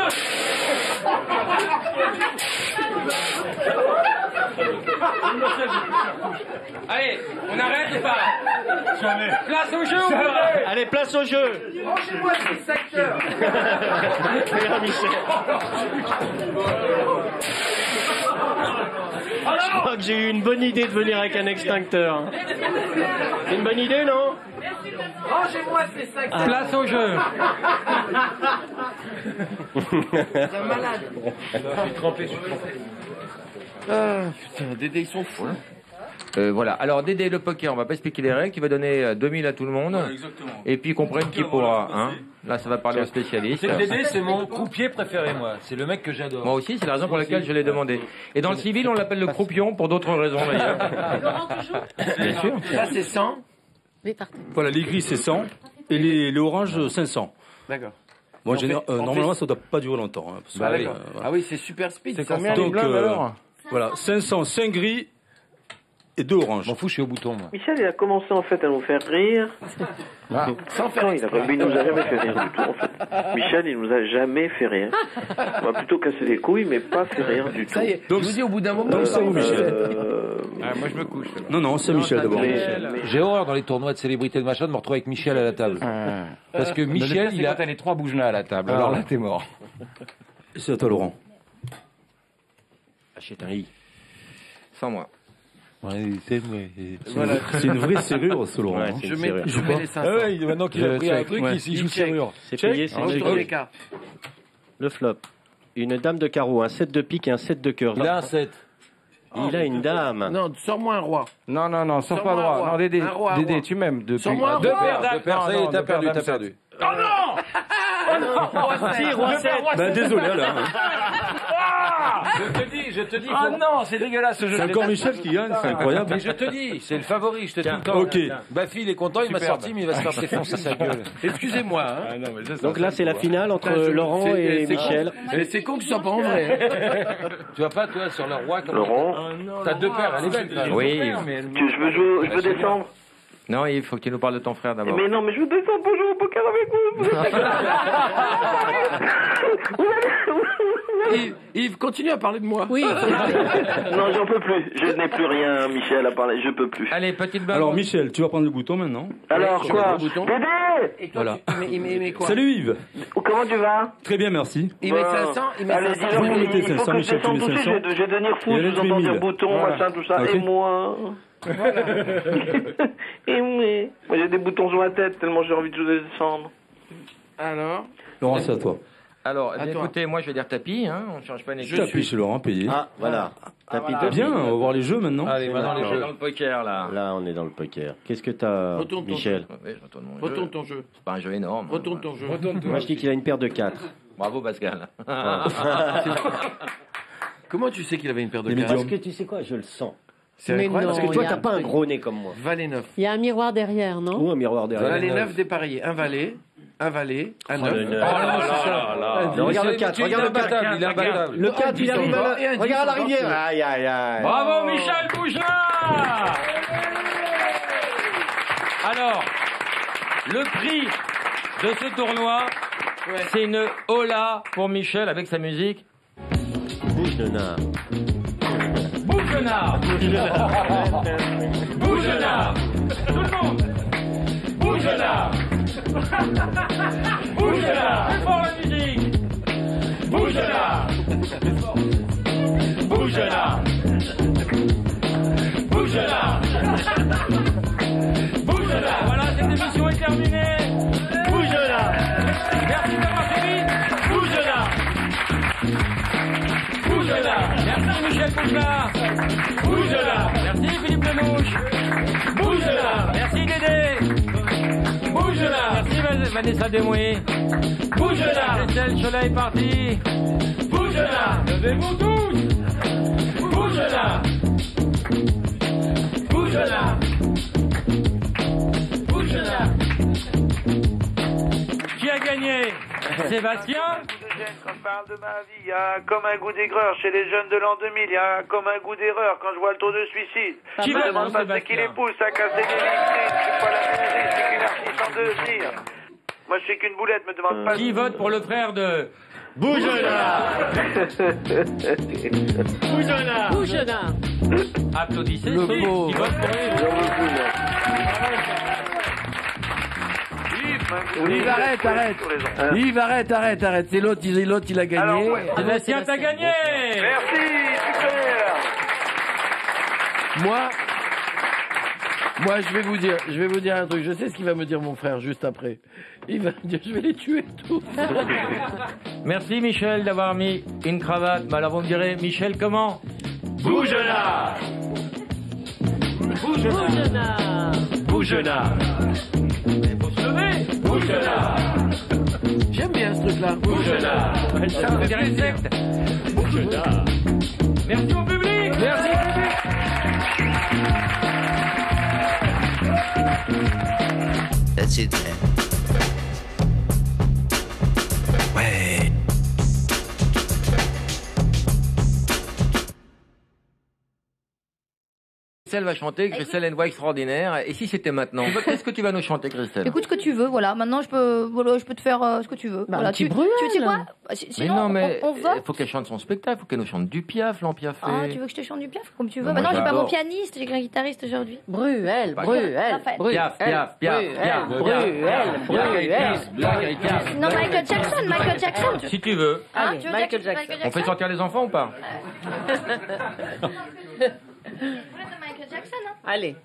Allez, on arrête ou pas? Place au jeu ou pas? Allez, place au jeu. Branchez-moi ces secteurs. Regarde Michel. Je crois que j'ai eu une bonne idée de venir avec un extincteur. C'est une bonne idée, non? Branchez-moi ces secteurs. Place au jeu. C'est un malade. Je suis trempé. Ah, putain, Dédé, ils sont fous. Voilà. Alors, Dédé, le poker, on va pas expliquer les règles. Il va donner 2000 à tout le monde. Ouais, exactement. Et puis, comprenne qui pourra. Hein. Là, ça va parler aux spécialistes. C'est Dédé, c'est mon croupier préféré, moi. C'est le mec que j'adore. Moi aussi, c'est la raison pour laquelle je l'ai demandé. Et dans le civil, on l'appelle le croupion pour d'autres raisons, d'ailleurs. Bien sûr. Là, c'est 100. Voilà, les gris, c'est 100. Et les oranges, 500. D'accord. Moi, normalement, ça ne doit pas durer longtemps. Hein, parce que, ah oui, c'est super speed. C'est ça. combien les blindes alors? Voilà, 500, 5 gris et 2 oranges. Je m'en fous, je suis au bouton, moi. Michel, il a commencé en fait à nous faire rire. Sans faire il nous a jamais fait rire du tout en fait. Michel, il nous a jamais fait rire. On va plutôt casser les couilles, mais pas fait rire du tout. Ça y est, donc, je vous dis au bout d'un moment. Donc c'est où, Michel? Moi, je me couche. Non, c'est Michel d'abord. J'ai horreur dans les tournois de célébrités de machin de me retrouver avec Michel à la table. Parce que Michel, il a les 3 bougenas à la table. Alors là, t'es mort. C'est à toi, Laurent. Achète un i. Sans moi. C'est une vraie serrure, ce Laurent. Je mets les 500. Maintenant qu'il a pris un truc, il joue serrure. C'est payé, c'est checké. Le flop. Une dame de carreau, un 7 de pique et un 7 de cœur. Il a un 7. Il a une dame. Non, sors-moi un roi. Non, sors pas droit. Non, Dédé, tu m'aimes. Sors-moi un Deux roi. paires, ça y est, t'as perdu. Oh non! Si, roi 7. Ben désolé alors. Je te dis. Oh non, c'est dégueulasse ce jeu. C'est encore Michel qui gagne, c'est incroyable. Mais je te dis, c'est le favori, je te dis tout le temps. Ok. Bafi, il est content, il m'a sorti, mais il va se faire défoncer sa gueule. Excusez-moi. Hein. Donc là, c'est la finale entre Laurent et Michel. C'est con que ce soit pas en vrai. Tu vois pas, toi, sur le roi, comme Laurent, t'as 2 paires, elle est belle. Toi. Oui. je veux descendre. Non, il faut que tu nous parles de ton frère d'abord. Mais non, mais je veux descendre pour jouer au poker avec vous. Yves, continue à parler de moi. Oui. Non, j'en peux plus. Je n'ai plus rien, Michel, à parler. Je peux plus. Allez, petite balle. Alors Michel, tu vas prendre le bouton maintenant. Alors quoi? Dédé. Voilà. Il met quoi? Salut Yves. Comment tu vas? Très bien, merci. Il met 500. Allez, dis-leur, Vous mettez il faut 500, que je Michel, tu descende mets tout de suite. 500. Je vais devenir fou, Et je là, vous tu mets entends dire 1000. bouton, Voilà. machin, tout ça. Ok. Et moi? Et moi, j'ai des boutons sur la tête tellement j'ai envie de descendre. Alors Laurent, c'est à toi. Alors, écoutez, moi je vais dire tapis, hein, on ne change pas une équipe. Tapis chez Laurent, payé. Ah, voilà. Tapis de Bien, on va voir les jeux maintenant. Allez, maintenant les jeux dans le poker là. Là, on est dans le poker. Qu'est-ce que t'as, Michel? Oui, je retourne mon Retourne jeu. ton jeu. C'est pas un jeu énorme. Retourne ton jeu. Moi, je dis qu'il a une paire de 4. Bravo Pascal. Comment tu sais qu'il avait une paire de Les cartes? Parce que tu sais quoi, je le sens. C'est Mais incroyable. Parce que toi, t'as pas un gros nez comme moi. Valet 9. Il y a un miroir derrière, non? Ou un miroir derrière. Valet 9 dépareillé. Un valet, un 9. Le 9. Regarde le 4, regarde le 4. Il est imbattable. Le 4, il arrive à la... Regarde la rivière. Aïe, aïe, aïe. Bravo Michel Boujna. Alors, le prix de ce tournoi, c'est une Ola pour Michel avec sa musique. Boujna. Boujna. Boujna. Tout le monde. Boujna. Boujna. Plus fort la musique. Boujna. Boujna. bouge là. Bouge là. Merci Philippe Lelouch. Bouge là. Merci Dédé. Bouge là. Merci Vanessa Demouy. Bouge là. Christelle Cholet est partie. Bouge là. Levez-vous tous. Bouge là. Bouge là. Bouge là. Qui a gagné? Sébastien? Quand je parle de ma vie, il y a comme un goût d'aigreur chez les jeunes de l'an 2000, il y a comme un goût d'erreur quand je vois le taux de suicide. Qui je me demande pas c'est qui les pousse à casser des vitrines, je suis pas la mairie, je suis qu'une artiste en devenir. Moi je suis qu'une boulette, me demande pas... Qui vote pour le frère de... Bougela? Bougela. Bougela. Applaudissez Le ceux beau. qui votent pour lui. Yves, arrête. C'est l'autre, il a gagné. Alors, ouais. Sébastien, t'as gagné. Merci, super. Moi, je vais vous dire un truc. Je sais ce qu'il va me dire mon frère juste après. Il va me dire, je vais les tuer tous. Merci Michel d'avoir mis une cravate. Bah alors vous me direz, Michel comment? Bougela. Bougela. Bougela. Il faut se lever. Bougela. J'aime bien ce truc-là. Bougela. Ça me fait des insectes. Bougela. Merci au public. Merci au public. That's it. Ouais. Christelle va chanter, Christelle a une voix extraordinaire. Et si c'était maintenant? Qu'est-ce que tu vas nous chanter, Christelle? Écoute ce que tu veux, voilà. Maintenant, je peux te faire ce que tu veux. Bah, voilà. un petit Tu sais quoi? Sinon, Mais non, mais on vote. il faut qu'elle chante son spectacle, il faut qu'elle nous chante du Piaf, l'Empiafé. Ah, tu veux que je te chante du Piaf comme tu veux? Non, Maintenant, moi, j'ai pas mon j'adore. pianiste, j'ai qu'un guitariste aujourd'hui. Bruel. Piaf, Piaf, Piaf, Non, Michael Jackson. Si tu veux. Hein, Allez, tu veux Michael Jackson. On fait sortir les enfants ou pas? Michael Jackson, hein? Allez.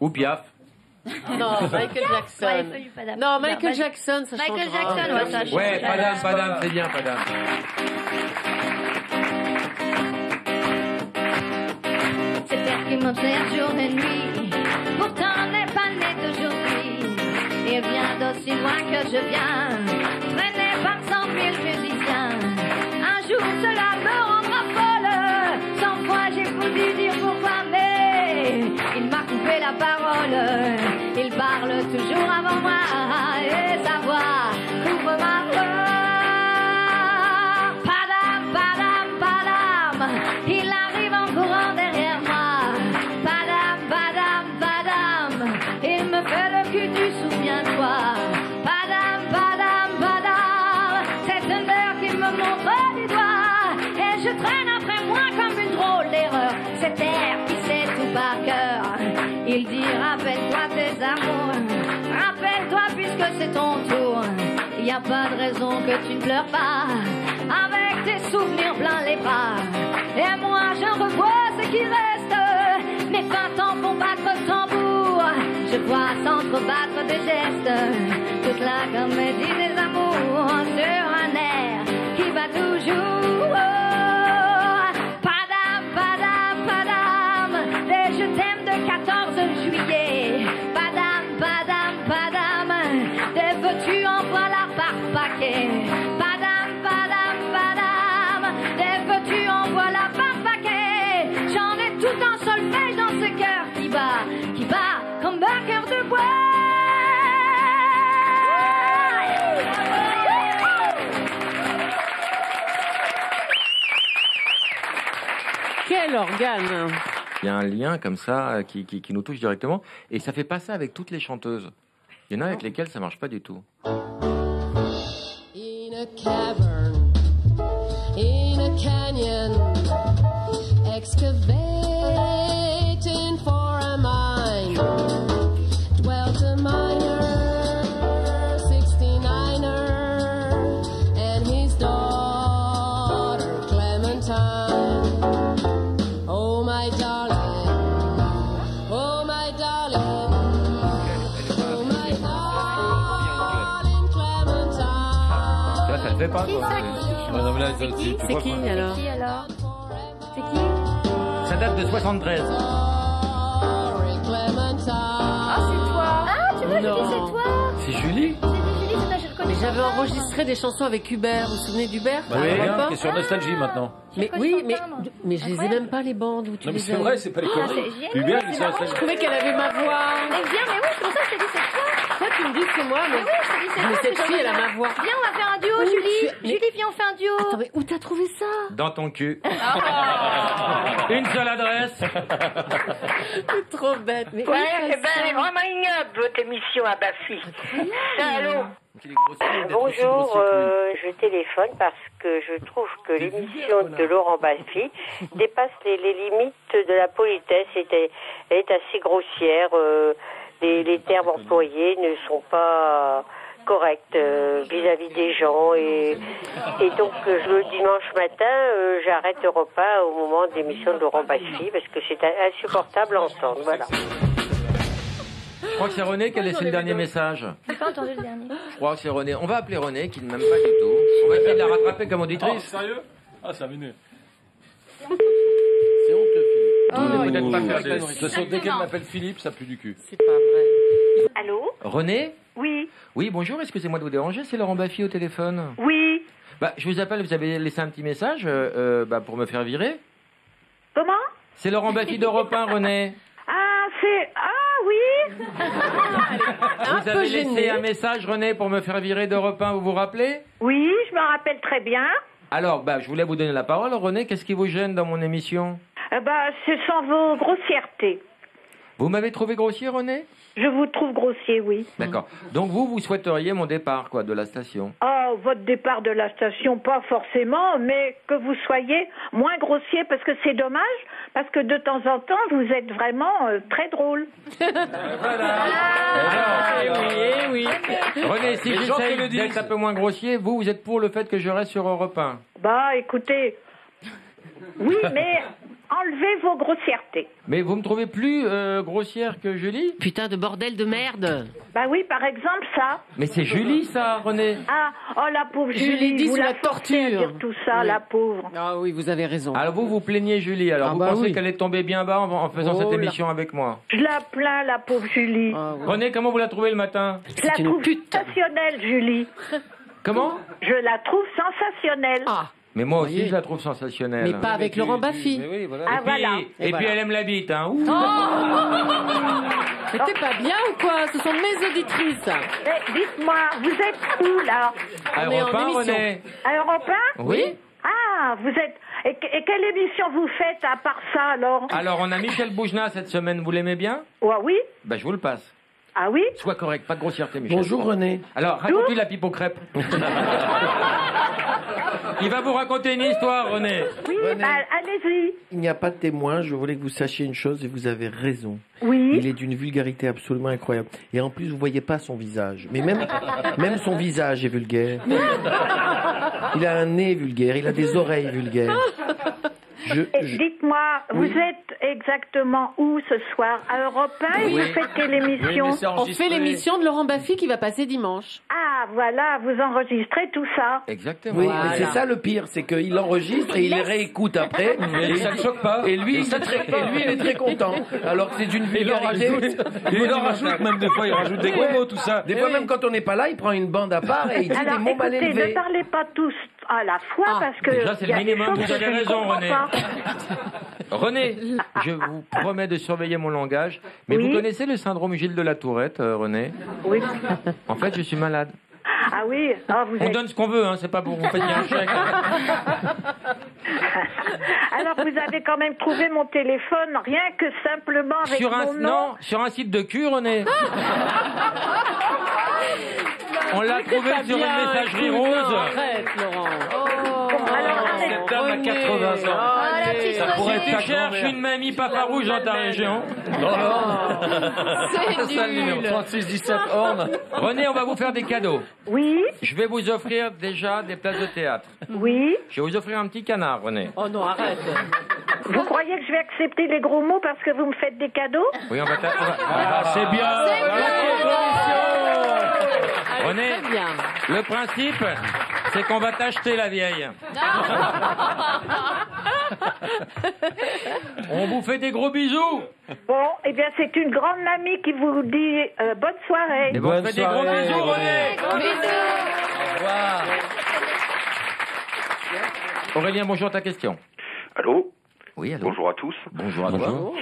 Ou Piaf? Non, Michael Jackson. Ouais, il faut du Padam. Non, Michael Vas-y. Jackson, ça changera. Michael Jackson, ouais, ça change. Ouais, Padam, c'est bien, Padam. C'est terre qui m'observe jour et nuit, pourtant n'est pas né d'aujourd'hui. Il vient d'aussi loin que je viens, traîné par 100 000 musiciens. Un jour cela me rendra folle, 100 fois j'ai voulu dire pourquoi, mais il m'a coupé la parole. Il parle toujours avant moi et sa voix couvre ma voix. Padam, padam, padam, il arrive en courant derrière moi. Padam, padam, padam, il me fait le cul, tu souviens-toi. Padam, padam, padam, c'est une heure qui me montre du doigt. Et je traîne après moi comme une drôle d'erreur. Cet air qui sait tout par cœur. Il dit rappelle-toi tes amours, rappelle-toi puisque c'est ton tour. Y a pas de raison que tu ne pleures pas, avec tes souvenirs plein les bras. Et moi j'en revois ce qui reste, mes 20 ans font battre tambour. Je vois s'entrebattre des gestes, toute la comédie des amours sur un air qui va toujours. Padam, padam, padam, des je t'aime de 14 juillet. Padam, padam, padam, des veux-tu en voilà par paquet. Padam, padam, padam, des veux-tu en voilà par paquet. J'en ai tout en solfège dans ce cœur qui bat comme un cœur de bois. Quel organe! Il y a un lien comme ça qui nous touche directement. Et ça fait pas ça avec toutes les chanteuses. Il y en a avec lesquelles ça marche pas du tout. In a cavern, in a canyon, excavating for a mine, dwelt a miner, 69er, and his daughter Clementine. Oh my darling, oh my darling, oh my darling Clementine. Ça le fait pas, toi. C'est qui alors? C'est qui? Ça date de 73. Ah, c'est toi. Ah, tu vois, Julie, c'est toi. C'est Julie. Mais j'avais enregistré des chansons avec Hubert. Vous vous souvenez d'Hubert? Bah oui, qui est sur Nostalgie maintenant. Mais oui, mais je les ai même pas les bandes où tu Non, mais les c'est as. vrai, c'est pas les conneries. Hubert, il est sur Nostalgie. Je trouvais qu'elle avait ma voix. Mais viens, mais oui, c'est pour ça que je t'ai dit c'est toi. Toi, tu me dis que c'est moi, mais oui, je te dis c'est mais toi. cette fille, elle a ma voix. Viens, on va faire un duo, Oui, Julie. mais- Julie, viens, on fait un duo. Attends, mais où t'as trouvé ça? Dans ton cul. Oh. Une seule adresse. C'est trop bête. Mais Ouais, c'est vraiment ignoble votre émission à Bafi. Allô. Bonjour, je téléphone parce que je trouve que l'émission de Laurent Baffy dépasse les limites de la politesse. Elle est assez grossière. Les termes employés ne sont pas corrects vis-à-vis des gens. Et donc, le dimanche matin, j'arrête le repas au moment de l'émission de Laurent Baffy parce que c'est insupportable à entendre. Voilà. Je crois que c'est René qui a laissé le dernier message. J'ai pas entendu le dernier. Je crois que c'est René. On va appeler René qui ne m'aime pas du tout. On va essayer de la rattraper comme auditrice. Sérieux? Ah, ça m'énerve. C'est honteux, Philippe. Vous n'êtes peut-être pas faire De toute façon, dès qu'elle m'appelle Philippe, ça pue du cul. C'est pas vrai. Allô? René? Oui. Oui, bonjour, excusez-moi de vous déranger, c'est Laurent Baffy au téléphone. Oui. Bah, je vous appelle, vous avez laissé un petit message pour me faire virer. Comment? C'est Laurent Baffy d'Europe 1, René. Ah, c'est... Ah, oui. Vous avez laissé un message, René, pour me faire virer d'Europe 1, vous vous rappelez? Oui, je me rappelle très bien. Alors, je voulais vous donner la parole, René, qu'est-ce qui vous gêne dans mon émission? Ce sont vos grossièretés. Vous m'avez trouvé grossier, René? Je vous trouve grossier, oui. D'accord. Donc vous souhaiteriez mon départ, de la station? Oh, votre départ de la station, pas forcément, mais que vous soyez moins grossier, parce que c'est dommage, parce que de temps en temps, vous êtes vraiment très drôle. Oui. René, si j'essaye d'être un peu moins grossier, vous êtes pour le fait que je reste sur Europe 1? Bah, écoutez, oui, mais enlevez vos grossièretés. Mais vous me trouvez plus grossière que Julie? Putain de bordel de merde. Bah oui, par exemple, ça. Mais c'est Julie, ça, René. Ah, oh la pauvre Je l'ai Julie, dit vous sous la la forcez à torture. dire tout ça, la pauvre. Ah oui, vous avez raison. Alors vous plaignez Julie, alors Ah vous bah pensez oui. qu'elle est tombée bien bas en faisant Oh cette là. émission avec moi? Je la plains, la pauvre Julie. René, comment vous la trouvez le matin? Je la trouve sensationnelle, Julie. Comment? Je la trouve sensationnelle. Mais moi aussi, je la trouve sensationnelle. Mais pas avec Laurent Baffy. Ah, voilà. Et puis elle aime la bite, hein. Ouh. Mais t'es pas bien ou quoi? Ce sont mes auditrices. Mais dites-moi, vous êtes où, là? À On est Europe en 1, émission. René. À Europe 1? Oui. Ah, vous êtes... Et quelle émission vous faites à part ça, alors? Alors, on a Michel Boujna cette semaine, vous l'aimez bien? Ouais, oui. Je vous le passe. Ah oui? Sois correct, pas de grossièreté, Michel. Bonjour, René. Alors, raconte-lui la pipe aux crêpes. Il va vous raconter une histoire, René. Oui, allez-y. Il n'y a pas de témoin, je voulais que vous sachiez une chose et vous avez raison. Oui. Il est d'une vulgarité absolument incroyable. Et en plus, vous voyez pas son visage. Mais même son visage est vulgaire. Il a un nez vulgaire, il a des oreilles vulgaires. Dites-moi, Oui. vous êtes exactement où ce soir? À Europe 1 et Oui. vous faites quelle émission? On fait l'émission de Laurent Baffy qui va passer dimanche. Ah, voilà, vous enregistrez tout ça. Exactement. Oui, mais c'est ça le pire, c'est qu'il enregistre et il les réécoute après. Et ça ne choque pas. Et lui, il est très content. Alors que c'est d'une vulgarité. Il en rajoute même des fois, il rajoute des gros mots, tout ça. Des fois, même quand on n'est pas là, il prend une bande à part et il dit Alors, des mots mal écoutez, élevés. ne parlez pas tous à la fois parce que... Déjà, c'est il y le a des minimum. choses Vous que avez je ne raison, comprends René. pas. René, je vous promets de surveiller mon langage. Mais Oui. vous connaissez le syndrome Gilles de la Tourette, René? Oui. En fait, je suis malade. Ah oui, ah, vous On êtes... donne ce qu'on veut, hein, c'est pas pour vous faire un chèque. Alors, vous avez quand même trouvé mon téléphone, rien que simplement avec mon nom. Non, sur un site de cul, René. On l'a trouvé sur une messagerie rose. Arrête, Laurent. Alors, Cette dame a 80 ans. Ça pourrait Tu être ta cherches grand-mère. une mamie pas farouche dans ta région. C'est ça le numéro 36 17 Horn. René, on va vous faire des cadeaux. Oui, Je vais vous offrir déjà des places de théâtre. oui. Je vais vous offrir un petit canard, René. Oh non, arrête. Vous croyez que je vais accepter les gros mots parce que vous me faites des cadeaux? Oui, on va... C'est bien. René, Très bien. le principe, C'est qu'on va t'acheter la vieille. On vous fait des gros bisous. Bon, eh bien, c'est une grande mamie qui vous dit bonne soirée. Et bonne soirée. Des gros bisous, René. Gros bisous. Au revoir. Aurélien, bonjour, ta question. Allô? Oui, allô. Bonjour à tous. Bonjour à toi.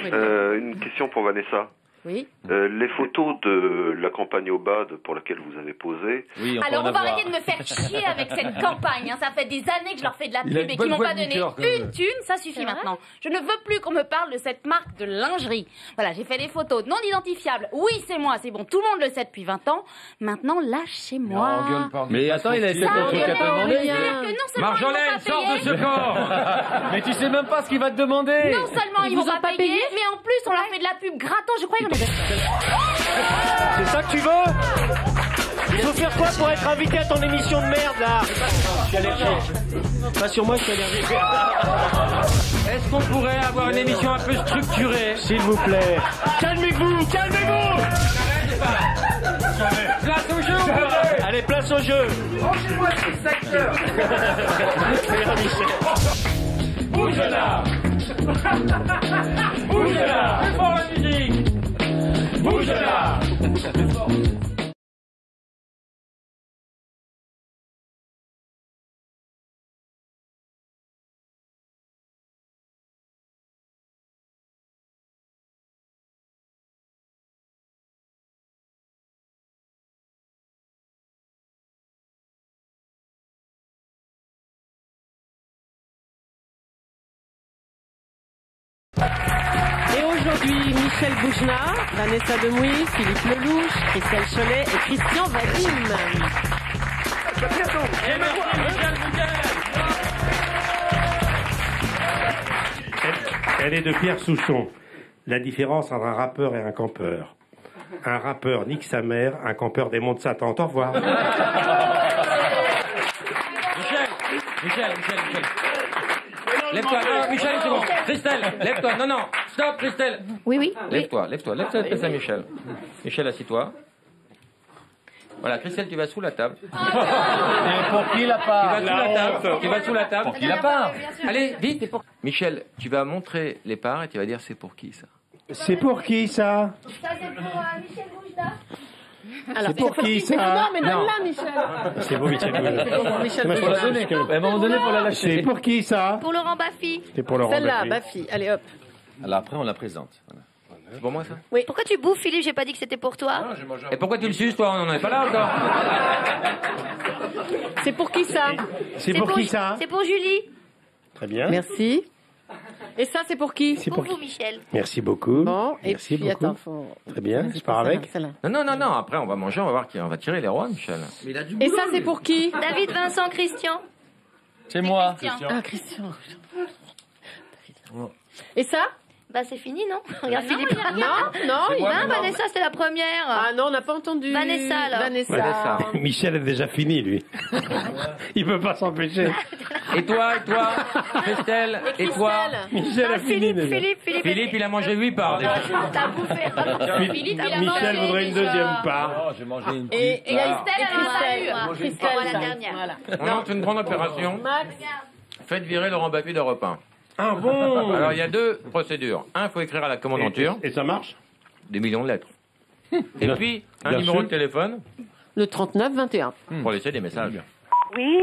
Une question pour Vanessa. Oui. Les photos de la campagne au BAD pour laquelle vous avez posé. Oui, alors on va arrêter de me faire chier avec cette campagne. Hein. Ça fait des années que je leur fais de la pub et qu'ils m'ont pas donné une thune. Ça suffit maintenant. Je ne veux plus qu'on me parle de cette marque de lingerie. Voilà, j'ai fait des photos non identifiables. Oui, c'est moi, c'est bon. Tout le monde le sait depuis 20 ans. Maintenant, lâchez-moi. Mais attends, il a fait un truc à te demander. Marjolaine, sors de ce corps. Mais tu sais même pas ce qu'il va te demander. Non seulement ils vont pas payer, mais en plus on leur fait de la pub gratos. Je croyais qu'on avait... C'est ça que tu veux? Il faut faire quoi pour être invité à ton émission de merde là? Je suis allergique. Pas sur moi, je suis allergique. Est-ce qu'on pourrait avoir une émission un peu structurée? S'il vous plaît. Calmez-vous, calmez-vous. Place au jeu. Allez, place au jeu. Branchez-moi ces secteurs. Bouge là. Bouge là. Plus fort la musique. Bouge là. Et aujourd'hui, Michel Boujna, Vanessa Demouy, Philippe Lelouch, Christelle Cholet et Christian Vadim. Elle est de Pierre Souchon. La différence entre un rappeur et un campeur. Un rappeur nique sa mère, un campeur démonte Satan. Au revoir. Michel. Lève-toi, non, Michel, c'est bon. Christelle, lève-toi, non, stop, Christelle. Oui. Lève-toi, fais ça, Michel. Michel, assis-toi. Voilà, Christelle, tu vas sous la table. Et pour qui la part? Tu vas sous la table. Pour qui la part? Allez, vite. Michel, tu vas montrer les parts et tu vas dire c'est pour qui ça? C'est pour qui ça? Ça c'est pour Michel Boujna. Alors, c'est pour qui ça? Non, mais donne-la, Michel. C'est pour Michel. Michel Faut la donner. À un moment donné, faut la lâcher. C'est pour qui ça? Pour Laurent Baffy. C'est pour Laurent Celle-là, Baffy. Baffy. Allez, hop. Alors après, on la présente. Voilà. C'est pour moi ça? Oui. Pourquoi tu bouffes, Philippe? J'ai pas dit que c'était pour toi. Et pourquoi tu le suces, toi? On n'en est pas là encore. C'est pour qui ça? C'est pour qui ça? C'est pour Julie. Très bien. Merci. Et ça, c'est pour qui? C'est Pour vous, Michel. Merci beaucoup. Bon, et Merci puis beaucoup. attends, faut... Très bien, je pars avec. Non, après on va manger, on va voir qui on va tirer les rois, Michel. Et ça, c'est pour qui? David, Vincent, Christian. C'est moi. Ah, Christian. Et ça? Bah c'est fini, non? Regarde Philippe. Non, Vanessa, c'était la première. Ah non, on n'a pas entendu. Vanessa, alors. Vanessa. Michel est déjà fini, lui. Il peut pas s'empêcher. Et toi, Christelle, et toi? Michel a fini déjà. Philippe, il a mangé 8 parts déjà. T'as bouffé. Philippe, il a mangé. Michel voudrait une deuxième part. J'ai mangé une Et Christelle, Christelle, la dernière. Voilà. On lance une grande opération. Max. Faites virer Laurent Baffy d'Europe 1. Ah bon? Alors il y a 2 procédures. Un, il faut écrire à la commandanture. Et ça marche? Des millions de lettres. Et puis, un numéro de téléphone. Le 39-21. Pour laisser des messages. Oui,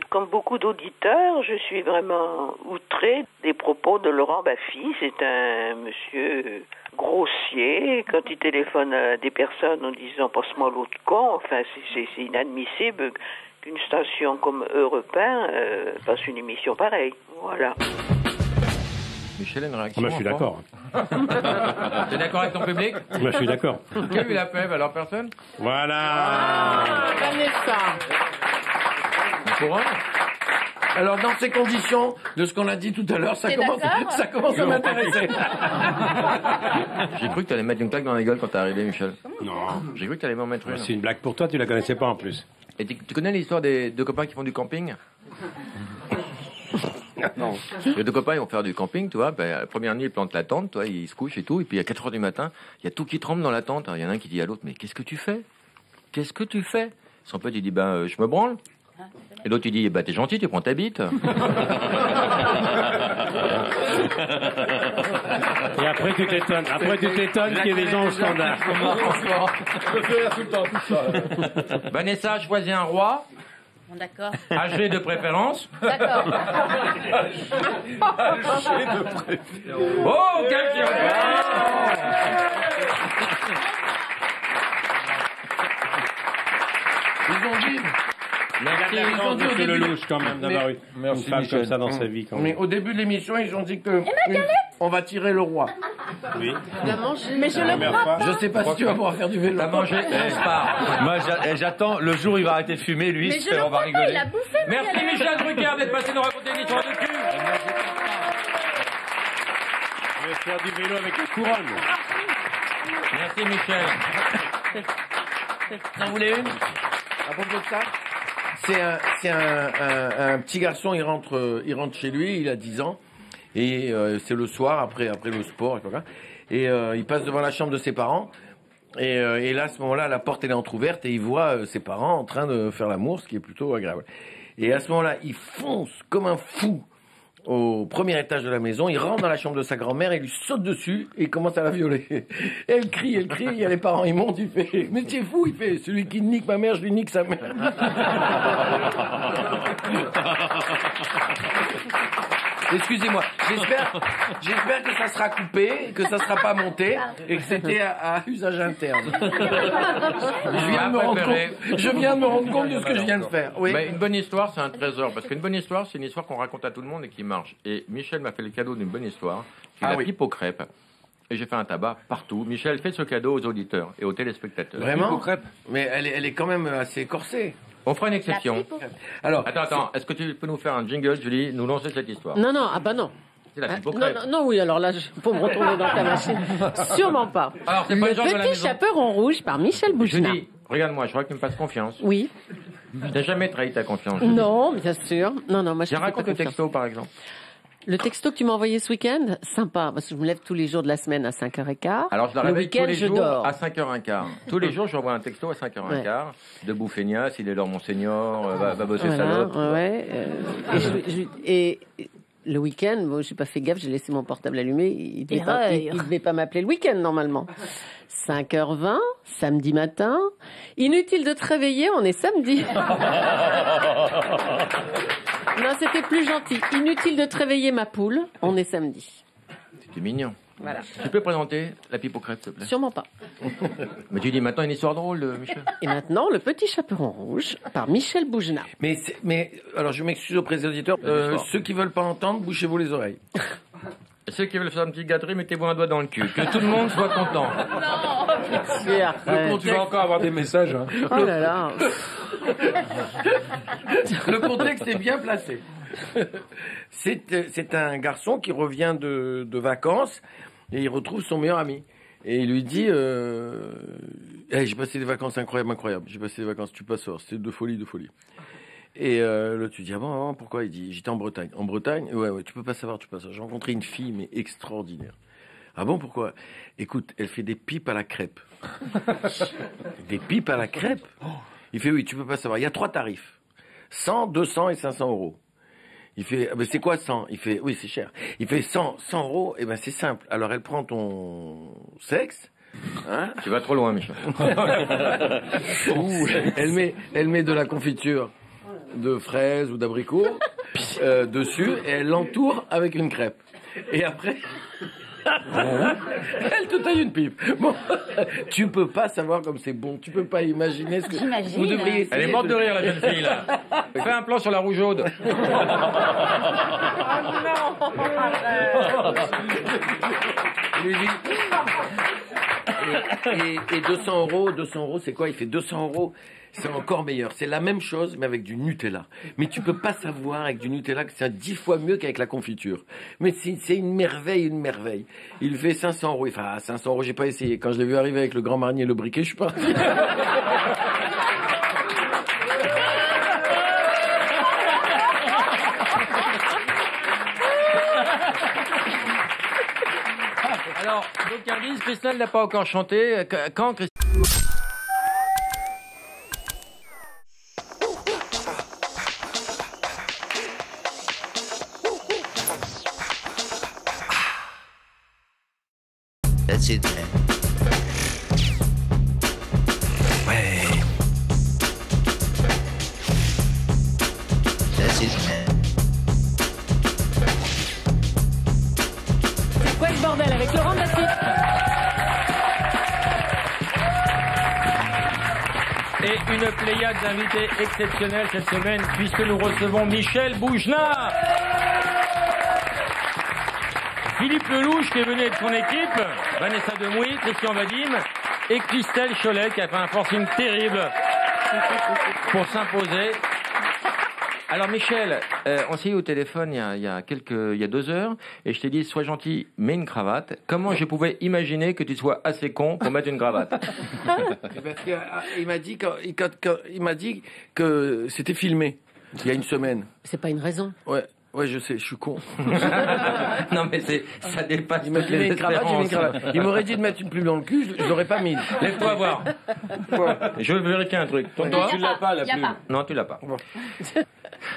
comme beaucoup d'auditeurs, je suis vraiment outré des propos de Laurent Baffy. C'est un monsieur grossier. Quand il téléphone à des personnes en disant « passe-moi l'autre con », enfin, c'est inadmissible qu'une station comme Europe 1 fasse une émission pareille. Voilà. Michel a une réaction. Moi, je suis d'accord. T'es d'accord avec ton public? Moi, je suis d'accord. Qui lui l'a fait? Alors personne? Voilà. Vanessa. Courant. Alors, dans ces conditions, de ce qu'on a dit tout à l'heure, ça commence à m'intéresser. J'ai cru que tu allais mettre une claque dans la gueule quand t'es arrivé, Michel. Non. J'ai cru que tu allais m'en mettre une. C'est une blague pour toi, tu la connaissais pas en plus. Et tu connais l'histoire des 2 copains qui font du camping? Non. Les 2 copains, ils vont faire du camping, tu vois. Ben, la première nuit, ils plantent la tente, toi, ils se couchent et tout. Et puis, à 4h du matin, il y a tout qui tremble dans la tente. Alors, il y en a un qui dit à l'autre, mais qu'est-ce que tu fais? Qu'est-ce que tu fais? Son pote, il dit, je me branle. Et l'autre, il dit, bah, t'es gentil, tu prends ta bite. Et après, tu t'étonnes. Qu'il y ait des gens au standard. Vanessa, choisis un roi. Bon, d'accord. Âgé de préférence. D'accord. Oh, quelqu'un. Ils ont dit. Merci, monsieur Lelouch, quand même, d'avoir eu une femme comme ça dans sa vie. Quand même. Mais au début de l'émission, ils ont dit que on va tirer le roi. Oui. Il a mangé. Mais je le crois pas. Je sais pas si tu vas pouvoir faire du vélo. T'as mangé, pas. Moi, j'attends le jour où il va arrêter de fumer, lui. Mais je le on va crois pas, rigoler. il a bouffé. Merci Michel Drucker d'être passé nous raconter une histoire de cul. Je vais faire du vélo avec une couronne. Merci Michel. Vous en voulez une à propos de ça? C'est un petit garçon, il rentre chez lui, il a 10 ans, et c'est le soir, après le sport, et il passe devant la chambre de ses parents, et là, à ce moment-là, la porte elle est entrouverte, et il voit ses parents en train de faire l'amour, ce qui est plutôt agréable. Et à ce moment-là, il fonce comme un fou au premier étage de la maison, il rentre dans la chambre de sa grand-mère, il lui saute dessus et il commence à la violer. Et elle crie, il y a les parents, ils montent, il fait « Mais tu es fou !» Il fait « Celui qui nique ma mère, je lui nique sa mère. » Excusez-moi, j'espère que ça sera coupé, que ça sera pas monté et que c'était à usage interne. Je viens de me rendre compte de ce que je viens de faire. Oui. Mais une bonne histoire, c'est un trésor. Parce qu'une bonne histoire, c'est une histoire qu'on raconte à tout le monde et qui marche. Et Michel m'a fait le cadeau d'une bonne histoire. C'est la pipe aux crêpes. Et j'ai fait un tabac partout. Michel fait ce cadeau aux auditeurs et aux téléspectateurs. Vraiment? Mais elle est quand même assez corsée. On fera une exception. Alors, attends. Est-ce que tu peux nous faire un jingle, Julie, nous lancer cette histoire? Non, ah bah non. C'est la pipe aux crêpes. Non, oui, alors là, faut me retourner dans ta machine. Sûrement pas. Alors, c'est pas le genre de la Petit maison. Chaperon rouge par Michel Boujna. Julie, regarde-moi, je crois que tu me fasses confiance. Oui. Je n'ai jamais trahi ta confiance. Julie. Non, bien sûr. Non, moi je J'ai raconté le texto, par exemple. Le texto que tu m'as envoyé ce week-end, sympa, parce que je me lève tous les jours de la semaine à 5h15. Alors je la le réveille tous week-end, les je jours dors. à 5h15. Tous les jours, j'envoie un texto à 5h15. Debout feignasse, il est l'heure mon seigneur, va bosser salope. Ouais. Et le week-end, bon, j'ai pas fait gaffe, j'ai laissé mon portable allumé. Il devait pas m'appeler le week-end normalement. 5h20, samedi matin. Inutile de te réveiller, on est samedi. Non, c'était plus gentil. Inutile de te réveiller, ma poule, on est samedi. C'était mignon. Voilà. Tu peux présenter la pipe aux crêpes, s'il te plaît? Sûrement pas. Mais tu dis maintenant une histoire drôle, Michel. Et maintenant, le Petit Chaperon rouge par Michel Boujna. Mais alors je m'excuse auprès des auditeurs. Ceux qui veulent pas entendre, bouchez-vous les oreilles. Ceux qui veulent faire une petite gâterie, mettez-vous un doigt dans le cul. Que tout le monde soit content. Non. Tu vas encore avoir des messages. Hein. Oh là là. Le contexte est bien placé. C'est un garçon qui revient de vacances et il retrouve son meilleur ami. Et il lui dit j'ai passé des vacances incroyables. J'ai passé des vacances, tu passes, c'est de folie. Et là, tu dis, ah bon, pourquoi? Il dit, j'étais en Bretagne. En Bretagne? Ouais, tu peux pas savoir. J'ai rencontré une fille, mais extraordinaire. Ah bon, pourquoi? Écoute, elle fait des pipes à la crêpe. Des pipes à la crêpe? Il fait, oui, tu peux pas savoir. Il y a 3 tarifs. 100, 200 et 500 euros. Il fait, mais c'est quoi 100? Il fait, oui, c'est cher. Il fait 100 euros, et ben c'est simple. Alors elle prend ton sexe. Hein? Tu vas trop loin, Michel. Elle met de la confiture de fraises ou d'abricots dessus et elle l'entoure avec une crêpe. Et après, elle te taille une pipe. Bon, tu peux pas savoir comme c'est bon. Tu peux pas imaginer ce que vous devriez essayer. Elle est morte de rire, la jeune fille, là. Fais un plan sur la rougeaude. Lui dit... Et 200 euros, c'est quoi? Il fait 200 euros. C'est encore meilleur. C'est la même chose, mais avec du Nutella. Mais tu peux pas savoir avec du Nutella que c'est 10 fois mieux qu'avec la confiture. Mais c'est une merveille. Il fait 500 euros. Il fait, 500 euros, j'ai pas essayé. Quand je l'ai vu arriver avec le Grand Marnier et le briquet, je suis parti. Alors, Bocardise, Christelle n'a pas encore chanté. Quand Christelle... That's it, man. Ouais. That's it, man. C'est quoi le bordel avec Laurent Baffy? Et une pléiade d'invités exceptionnels cette semaine, puisque nous recevons Michel Boujna, Philippe Lelouch qui est venu avec son équipe, Vanessa Demouy, Christian Vadim et Christelle Cholet qui a fait un forcing terrible pour s'imposer. Alors Michel, on s'est eu au téléphone il y a 2 heures et je t'ai dit sois gentil, mets une cravate. Comment je pouvais imaginer que tu sois assez con pour mettre une cravate? Parce qu'il m'a dit il m'a dit que c'était filmé il y a une semaine. C'est pas une raison. Ouais, je sais, je suis con. Non mais ça dépasse il m'a toutes les mis une cravate, j'ai mis une cravate. Il m'aurait dit de mettre une plume dans le cul, je l'aurais pas mis. Lève-toi voir. Je veux vérifier un truc. Non, Toi, tu l'as pas, la plume. Non, tu l'as pas.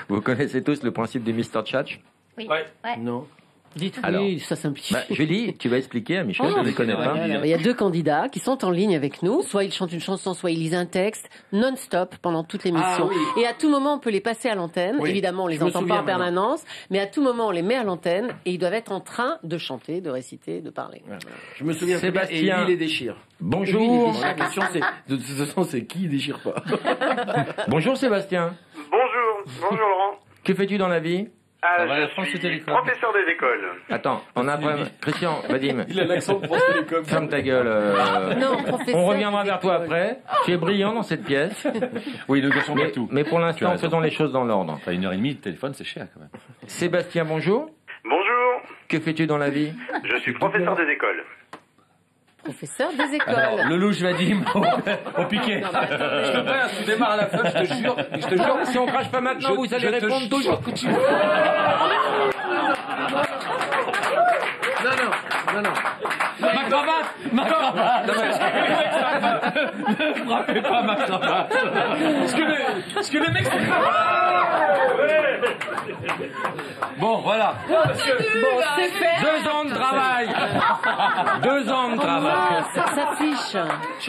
Vous connaissez tous le principe du Mr. Tchatch? Oui. Ouais. Non. Dites Alors, oui, ça simplifie. Julie, tu vas expliquer à Michel, je ne les connais pas. Il y a 2 candidats qui sont en ligne avec nous. Soit ils chantent une chanson, soit ils lisent un texte non-stop pendant toute l'émission. Ah, oui. Et à tout moment, on peut les passer à l'antenne. Oui. Évidemment, on les Je me entend pas souviens en permanence. Mais à tout moment, on les met à l'antenne et ils doivent être en train de chanter, de réciter, de parler. Je me souviens très bien, et Sébastien. lui, il les déchire. Bonjour. La question, c'est, de toute façon, c'est qui déchire pas? Bonjour Sébastien. Bonjour Laurent. Que fais-tu dans la vie? Je suis professeur des écoles. Attends, on a un problème. Christian, Vadim. Il a l'accent de France Télécom. Ferme ta gueule. Non, professeur. On reviendra vers toi après. Tu es brillant dans cette pièce. Oui, nous gâchons pas tout. Mais pour l'instant, faisons les choses dans l'ordre. Enfin, 1h30 de téléphone, c'est cher quand même. Sébastien, bonjour. Bonjour. Que fais-tu dans la vie? Je suis professeur des écoles. Professeur des écoles. Alors, Lelouch Vadim au piquet. Non, mais attendez. Je te prends, tu démarres à la fin, je te jure. Si on crache pas maintenant, vous allez répondre toujours. Non. Ma cravate. Ne frappez pas ma cravate. Parce que le mec c'est Bon, voilà. Bon, c'est fait. 2 ans de travail. 2 ans de travail. Ça s'affiche.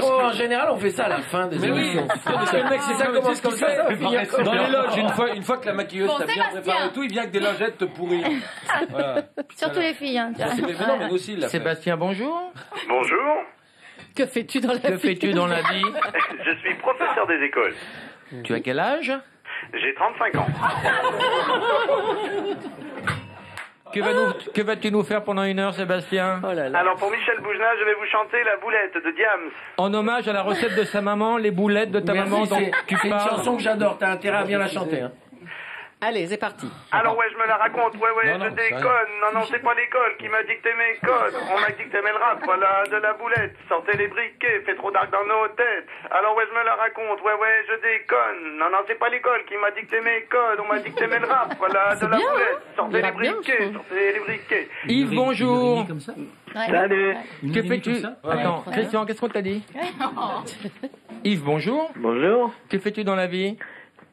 En général, on fait ça à la fin des émissions. Parce que le mec, c'est ça commence comme ça. va finir comme Dans ça. les loges, une fois que la maquilleuse Bon, t'a bien Sébastien. préparé et tout, il vient avec des lingettes te pourrir. Voilà. Surtout les filles. Hein, tu vois. Mais non, mais nous aussi, il l'a fait. Sébastien, bonjour. Bonjour. Que fais-tu dans la vie? Que fais-tu dans la vie? Je suis professeur des écoles. Tu as quel âge? J'ai 35 ans. Que vas-tu nous faire pendant 1 heure, Sébastien? Alors pour Michel Boujna, je vais vous chanter La Boulette de Diams. En hommage à la recette de sa maman, les boulettes de ta maman dont tu C'est une parles. chanson que j'adore, t'as intérêt à bien la chanter. Hein. Allez, c'est parti. Alors je me la raconte, je déconne. Non, c'est pas l'école qui m'a dicté mes codes. On m'a dit que t'aimais le rap, voilà, de la boulette. Sortez les briquets, fait trop dark dans nos têtes. Alors je me la raconte, je déconne. Non, c'est pas l'école qui m'a dicté mes codes. On m'a dit que t'aimais le rap, voilà, de la boulette. Sortez les briquets, sortez les briquets. Yves, bonjour. Salut. Que fais-tu? Attends, Christian, qu'est-ce qu'on t'a dit? Yves, bonjour. Bonjour. Que fais-tu dans la vie?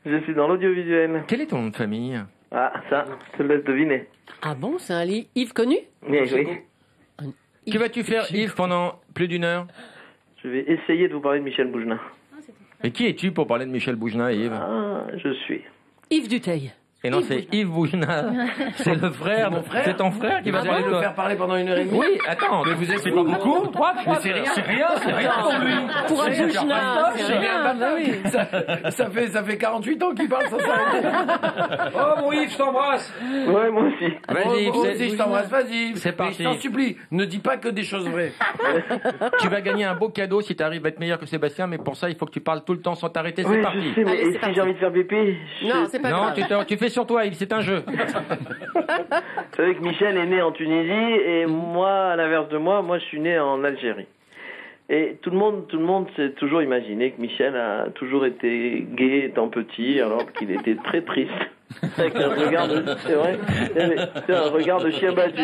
Je suis dans l'audiovisuel. Quel est ton nom de famille? Ah, ça, je te laisse deviner. Ah bon, c'est un lit Yves connu? Oui. Que vas-tu faire, Yves, pendant plus d'1 heure? Je vais essayer de vous parler de Michel Boujna. Mais qui es-tu pour parler de Michel Boujna, Yves? Ah, je suis. Yves Duteil. Et non, c'est Yves Boujna. C'est le frère. C'est ton frère qui va Vous allez le faire parler pendant 1h30. Oui, attends. Mais vous êtes pas beaucoup? 3, Mais c'est rien. C'est rien pour lui. Pour un Boujna, c'est rien. Bah oui. Ça fait 48 ans qu'il parle sans ça. Oh mon Yves, je t'embrasse. Ouais, moi aussi. Vas-y, Yves, Moi aussi, je t'embrasse, vas-y. C'est parti. Je t'en supplie, ne dis pas que des choses vraies. Tu vas gagner un beau cadeau si tu arrives à être meilleur que Sébastien, mais pour ça, il faut que tu parles tout le temps sans t'arrêter. C'est Oui, parti. je sais, mais Allez, c'est si parti. j'ai envie de faire pipi... Non, c'est pas Non, grave. tu fais sur toi, Yves, c'est un jeu. Vous savez que Michel est né en Tunisie et moi, à l'inverse de moi je suis né en Algérie. Et tout le monde s'est toujours imaginé que Michel a toujours été gay étant petit, alors qu'il était très triste. Avec un regard de, c'est vrai, c'est un regard de chien battu.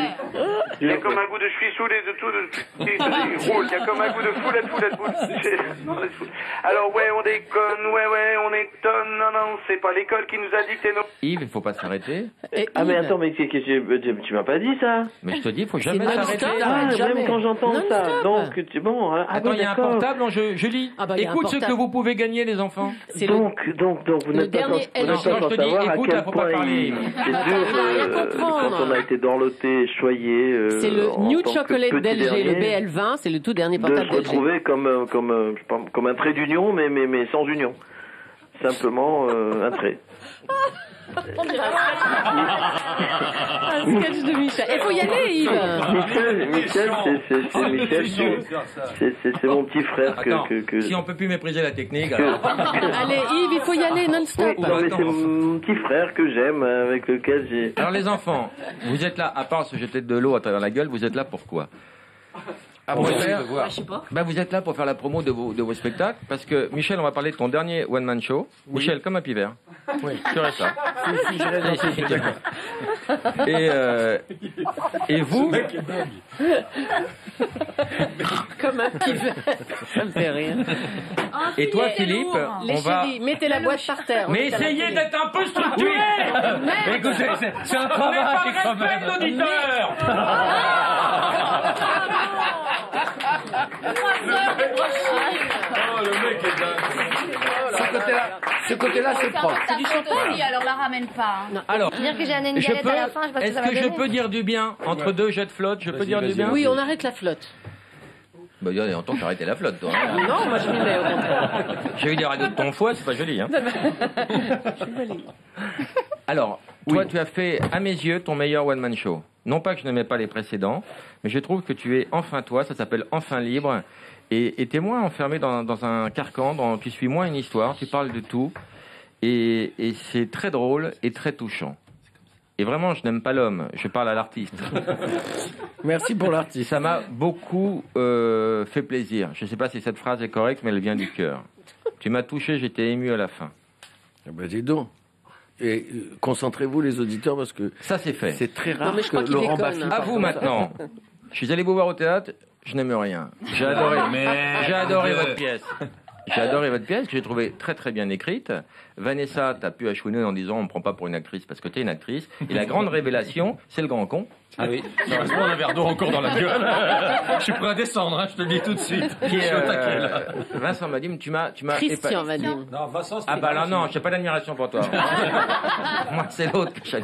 Il y a comme un goût de je suis saoulé de tout, il roule, il y a comme un goût de foulette. Alors ouais, on déconne, ouais, on étonne, non, c'est pas l'école qui nous a dicté nos... Yves, il faut pas s'arrêter. Mais attends, mais tu m'as pas dit ça. Mais je te dis, il faut jamais s'arrêter. Même quand j'entends ça, donc tu bon. Attends, il y a un portable en jeu, Julie. Écoute ce que vous pouvez gagner, les enfants. Donc, vous n'êtes pas sans savoir à quel point c'est dur quand on a été dorloté, choyé. C'est le New Chocolate d'LG, le BL20, c'est le tout dernier portable de se retrouver comme un trait d'union, mais sans union. Simplement un trait. Un sketch de Michel. Il faut y aller, Yves. Michel, c'est mon petit frère que... Si on peut plus mépriser la technique... Allez, Yves, il faut y aller non-stop. Non, mais c'est mon petit frère que j'aime, avec lequel j'ai... Alors les enfants, vous êtes là, à part se jeter de l'eau à travers la gueule, vous êtes là pour quoi? Je sais pas. Vous êtes là pour faire la promo de vos spectacles, parce que Michel, on va parler de ton dernier one-man show. Oui. Michel, comme un pivert. Oui. Tu restes là. Si, je reste d'accord. Et vous? Comme un pivert. Ça me fait rire. Et toi, Philippe, les chéris, mettez la boîte par terre. Mais essayez d'être un peu structuré. Écoutez, c'est un travail quand même. L'auditeur. Oh, le mec est dingue. Ce côté-là, c'est propre. C'est du champagne, alors la ramène pas. Alors, dire que j'ai amené une galette à la fin, je sais pas ce que ça va est-ce que je donner. peux dire du bien entre deux jets de flotte? Je peux dire du bien? Oui, on arrête la flotte. Bah, il y a longtemps que t'arrêtais la flotte, toi. Non, moi je m'y mets au contraire. J'ai eu des radios de ton foie, c'est pas joli, hein. Alors, toi, tu as fait, à mes yeux, ton meilleur one-man show. Non pas que je n'aimais pas les précédents, mais je trouve que tu es enfin toi, ça s'appelle Enfin Libre, et t'es moins enfermé dans un carcan, tu suis moins une histoire, tu parles de tout, et c'est très drôle et très touchant. Et vraiment, je n'aime pas l'homme, je parle à l'artiste. Merci pour l'artiste. Ça m'a beaucoup fait plaisir. Je ne sais pas si cette phrase est correcte, mais elle vient du cœur. Tu m'as touché, j'étais ému à la fin. Ah ben dis donc. Et concentrez-vous les auditeurs parce que ça c'est fait. C'est très rare que Laurent Baffy. À vous maintenant. Je suis allé vous voir au théâtre, je n'aime rien. J'ai adoré votre pièce. J'ai adoré votre pièce, que j'ai trouvé très très bien écrite. Vanessa, t'as pu achouiner en disant on me prend pas pour une actrice parce que t'es une actrice. Et la grande révélation, c'est le grand con. Ah oui, ça reste un verre d'eau encore dans la gueule. Je suis prêt à descendre, hein, je te le dis tout de suite. Qui est, Vincent Vadim, tu m'as Christian Vadim. Non, Vincent, ah bah là non, j'ai pas d'admiration pour toi. Moi c'est l'autre que j'ai.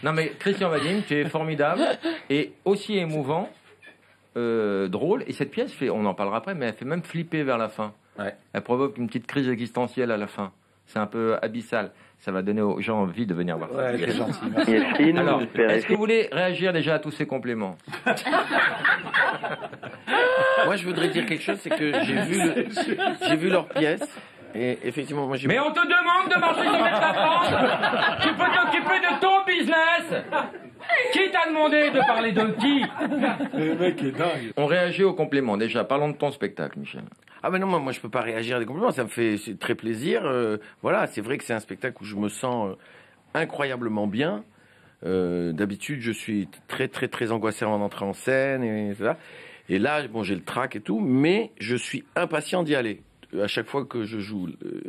Non mais Christian Vadim, tu es formidable et aussi émouvant, drôle. Et cette pièce on en parlera après, mais elle fait même flipper vers la fin. Ouais. Elle provoque une petite crise existentielle à la fin. C'est un peu abyssal. Ça va donner aux gens envie de venir voir ça. C'est gentil. Alors, est-ce que vous voulez réagir déjà à tous ces compléments? Moi, je voudrais dire quelque chose, c'est que j'ai vu leur pièce. Et effectivement, moi j'ai... Mais on te demande de marcher sur ta pente. Tu peux t'occuper de ton business. Qui t'a demandé de parler de qui? Le mec est dingue. On réagit aux compléments. Déjà, parlons de ton spectacle, Michel. Ah ben non, moi je peux pas réagir à des compliments, ça me fait très plaisir. Voilà, c'est vrai que c'est un spectacle où je me sens incroyablement bien. D'habitude, je suis très très très angoissé avant d'entrer en scène et tout ça. Et là, bon, j'ai le trac et tout, mais je suis impatient d'y aller. À chaque fois que je joue,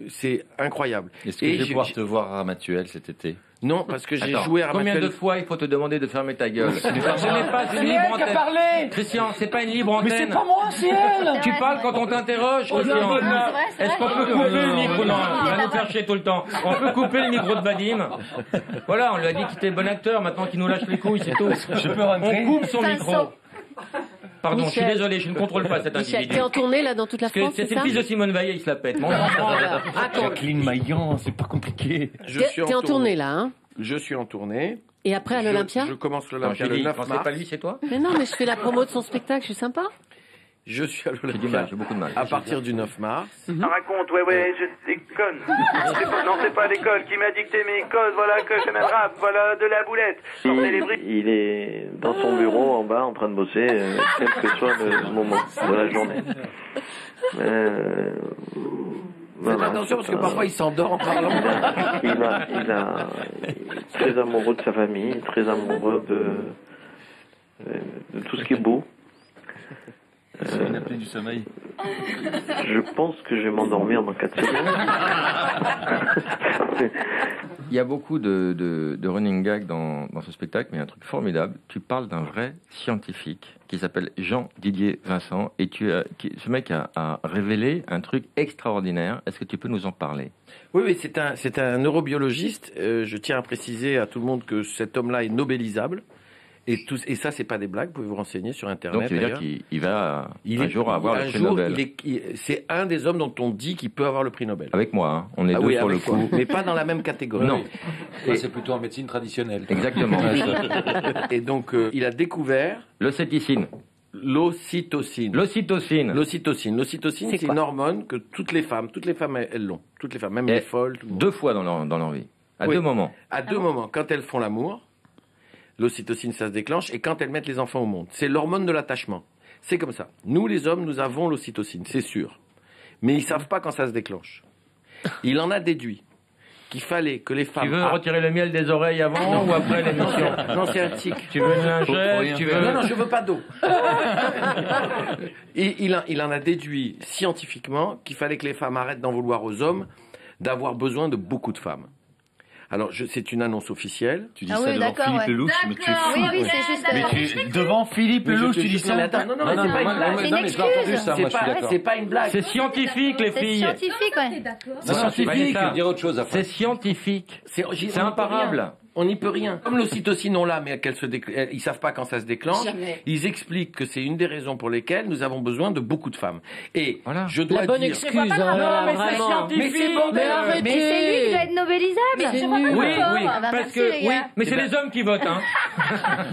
c'est incroyable. Est-ce que je vais pouvoir te voir à Ramatuelle cet été? Non, parce que j'ai joué à Ramatuelle. Combien de fois il faut te demander de fermer ta gueule? Ce n'est pas une libre antenne. Christian, c'est pas une libre antenne. Mais c'est pas moi, c'est elle. Tu parles quand on t'interroge, Christian. Est-ce qu'on peut couper le micro? Non, il va nous faire chier tout le temps. On peut couper le micro de Vadim. Voilà, on lui a dit qu'il était bon acteur, maintenant qu'il nous lâche les couilles, c'est tout. On coupe son micro. Pardon, Michel, je suis désolé, je ne contrôle pas cet individu. T'es en tournée là dans toute la France, c'est le fils de Simone Veil, il se la pète. Jacqueline Maillan, c'est pas compliqué. T'es en tournée là, hein? Je suis en tournée. Et après à l'Olympia? Je commence l'Olympia le 9 mars. C'est pas lui, c'est toi? Mais non, mais je fais la promo de son spectacle, je suis sympa. Je suis à l'Olympia. J'ai beaucoup de mal. À partir du 9 mars. Ça raconte, ouais, je déconne. C'est pas l'école qui m'a dicté mes codes, voilà que je le rap, voilà de la boulette. Il est dans son bureau en bas en train de bosser, quel que soit le moment de la journée. Faites attention parce que parfois il s'endort en parlant. Il est très amoureux de sa famille, très amoureux de tout ce qui est beau. C'est une apnée du sommeil. Je pense que je vais m'endormir dans 4 secondes. Il y a beaucoup de running gags dans ce spectacle, mais il y a un truc formidable. Tu parles d'un vrai scientifique qui s'appelle Jean-Didier Vincent, et ce mec a révélé un truc extraordinaire. Est-ce que tu peux nous en parler? Oui, c'est un neurobiologiste. Je tiens à préciser à tout le monde que cet homme-là est nobélisable. Et ça, c'est pas des blagues, vous pouvez vous renseigner sur Internet. Donc, tu veux dire qu'il va un jour avoir le prix Nobel. C'est un des hommes dont on dit qu'il peut avoir le prix Nobel. Avec moi, hein. On est deux sur le coup. Mais pas dans la même catégorie. Non. Et c'est plutôt en médecine traditionnelle. Exactement. Et donc, il a découvert... L'ocytocine. L'ocytocine. L'ocytocine, c'est une hormone que toutes les femmes, elles l'ont. Toutes les femmes, même les folles. 2 fois dans leur vie. À 2 moments. À 2 moments. Quand elles font l'amour, l'ocytocine, ça se déclenche, et quand elles mettent les enfants au monde. C'est l'hormone de l'attachement. C'est comme ça. Nous, les hommes, nous avons l'ocytocine, c'est sûr. Mais ils savent pas quand ça se déclenche. Il en a déduit qu'il fallait que les femmes... Tu veux retirer le miel des oreilles avant ou après l'émission? Non, c'est un tic. Tu veux une lingette? Non, je veux pas d'eau. Il en a déduit scientifiquement qu'il fallait que les femmes arrêtent d'en vouloir aux hommes, d'avoir besoin de beaucoup de femmes. Alors, c'est une annonce officielle. Tu dis ça devant Philippe Lelouch, mais tu es fou. Oui, c'est juste. Mais devant Philippe Lelouch, tu dis ça? Non, c'est pas une blague. C'est pas une blague. C'est scientifique, les filles. C'est scientifique, ouais. C'est scientifique, je dire autre chose après. C'est scientifique. C'est imparable. On n'y peut rien. Comme l'ocytocine, on l'a, mais ils savent pas quand ça se déclenche. Jamais. Ils expliquent que c'est une des raisons pour lesquelles nous avons besoin de beaucoup de femmes. Et voilà. Je dois la bonne dire... excuse, mais c'est Mais c'est bon, mais c'est lui qui doit être nobelisable. Oui, parce que mais c'est les hommes qui votent, hein.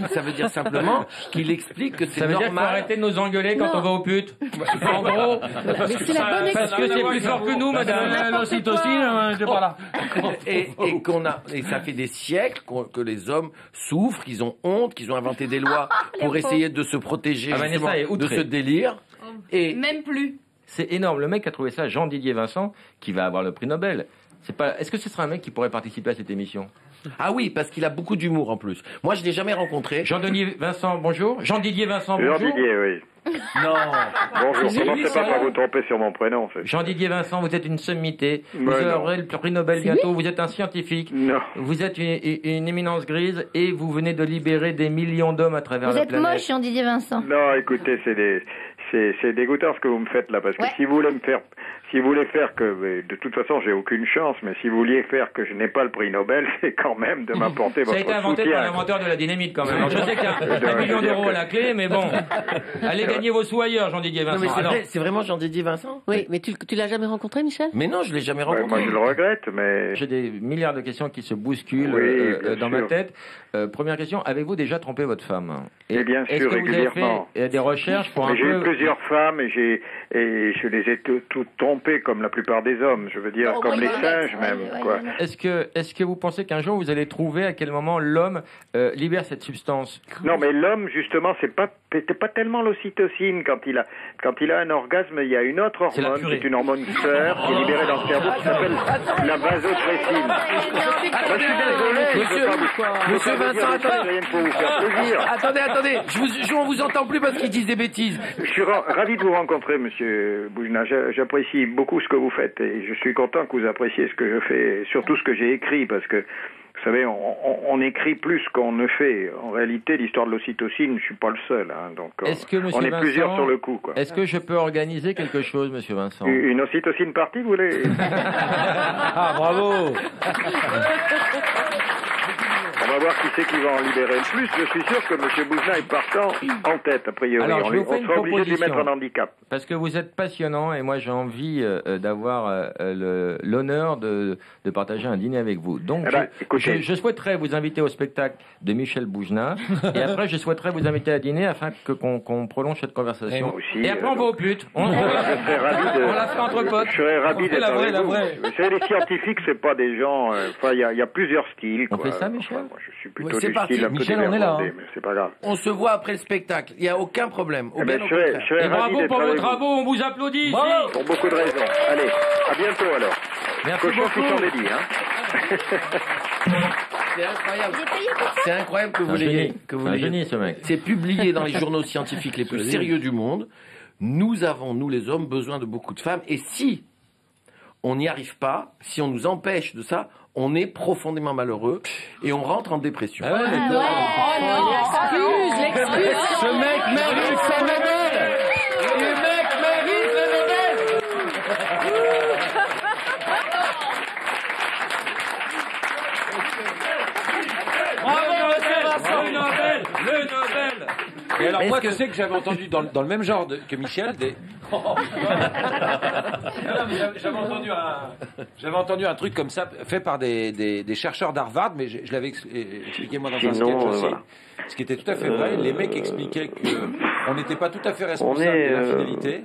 Ça veut dire simplement qu'il explique que c'est normal. Ça veut dire qu'il faut arrêter de nous engueuler quand on va aux putes. En gros, parce que c'est plus fort que nous, madame. L'ocytocine, je pas là. Et ça fait des siècles que les hommes souffrent, qu'ils ont honte, qu'ils ont inventé des lois pour essayer de se protéger de ce délire. Et même plus. C'est énorme. Le mec a trouvé ça, Jean-Didier Vincent, qui va avoir le prix Nobel. Est-ce que ce sera un mec qui pourrait participer à cette émission? Ah oui, parce qu'il a beaucoup d'humour en plus. Moi, je l'ai jamais rencontré. Jean-Didier Vincent, bonjour. Jean-Didier Vincent, bonjour. Jean-Didier, oui. Non. Bonjour, commencez pas par vous tromper sur mon prénom, en fait. Jean-Didier Vincent, vous êtes une sommité. Vous aurez le prix Nobel bientôt. Vous êtes un scientifique. Non. Vous êtes une éminence grise et vous venez de libérer des millions d'hommes à travers la planète. Vous êtes moche, Jean-Didier Vincent. Non, écoutez, c'est dégoûtant ce que vous me faites là, parce que si vous voulez faire que, de toute façon, j'ai aucune chance, mais si vous vouliez faire que je n'ai pas le prix Nobel, c'est quand même de m'apporter votre soutien. Ça a été inventé par l'inventeur de la dynamite quand même. Alors, je sais qu'il y a 1 million d'euros à la clé, mais bon, allez gagner vos sous ailleurs, Jean-Didier Vincent. Non, mais c'est vraiment Jean-Didier Vincent? Oui, mais tu l'as jamais rencontré, Michel? Mais non, je l'ai jamais rencontré. Moi, je le regrette, mais... J'ai des milliards de questions qui se bousculent dans ma tête. Première question, avez-vous déjà trompé votre femme? Et bien sûr, régulièrement. Est-ce que vous avez fait des recherches pour j'ai eu plusieurs femmes et je les ai toutes trompées comme la plupart des hommes, je veux dire, comme les singes même, quoi. Est-ce que vous pensez qu'un jour vous allez trouver à quel moment l'homme libère cette substance? Non, mais l'homme, justement, c'est pas tellement l'ocytocine. Quand il a un orgasme, il y a une autre hormone, c'est une hormone sœur qui est libérée dans le cerveau qui s'appelle la vasopressine. Je suis désolé, Monsieur Vincent, attendez. Pour vous faire plaisir. Attendez, on vous entend plus parce qu'ils disent des bêtises. Je suis ravi de vous rencontrer, monsieur Boujna. J'apprécie beaucoup ce que vous faites et je suis content que vous appréciez ce que je fais, surtout ce que j'ai écrit, parce que vous savez, on écrit plus qu'on ne fait. En réalité, l'histoire de l'ocytocine, je suis pas le seul. Hein, donc, on est plusieurs sur le coup. Quoi. Est-ce que je peux organiser quelque chose, monsieur Vincent? Une ocytocine party, vous voulez? Ah, bravo. On va voir qui c'est qui va en libérer le plus. Je suis sûr que M. Boujna est partant en tête, a priori. Alors, on sera obligé de lui mettre un handicap. Parce que vous êtes passionnant et moi j'ai envie d'avoir l'honneur de partager un dîner avec vous. Donc je souhaiterais vous inviter au spectacle de Michel Boujna et après je souhaiterais vous inviter à dîner afin qu'on prolonge cette conversation. Aussi, et après on va aux putes. On la fait entre potes. Je serais ravi d'être avec vous. Vous savez, les scientifiques, c'est pas des gens... Enfin, il y a plusieurs styles. On fait ça, Michel? Moi, je suis plutôt du style un peu dévergondé, mais c'est pas grave. On se voit après le spectacle. Il n'y a aucun problème. Je serais et bravo pour vos travaux. On vous applaudit. Bravo. Pour beaucoup de raisons. Allez, à bientôt alors. Merci beaucoup. Cochon qui s'en dédie, hein. C'est incroyable. Il est payé pour ça. C'est incroyable que vous l'ayez. C'est un génie, ce mec. C'est publié dans les journaux scientifiques les plus sérieux du monde. Nous avons, nous les hommes, besoin de beaucoup de femmes. Et si on n'y arrive pas, si on nous empêche de ça, on est profondément malheureux et on rentre en dépression. L'excuse. Ce mec mérite sa Nobel. Le mec mérite le Nobel. Le Nobel. Et alors moi, tu sais que j'avais entendu dans le même genre que Michel des... J'avais entendu un truc comme ça fait par des chercheurs d'Harvard, mais je l'avais expliqué moi dans un sketch aussi. Voilà. Ce qui était tout à fait vrai. Les mecs expliquaient qu'on n'était pas tout à fait responsable de l'infidélité.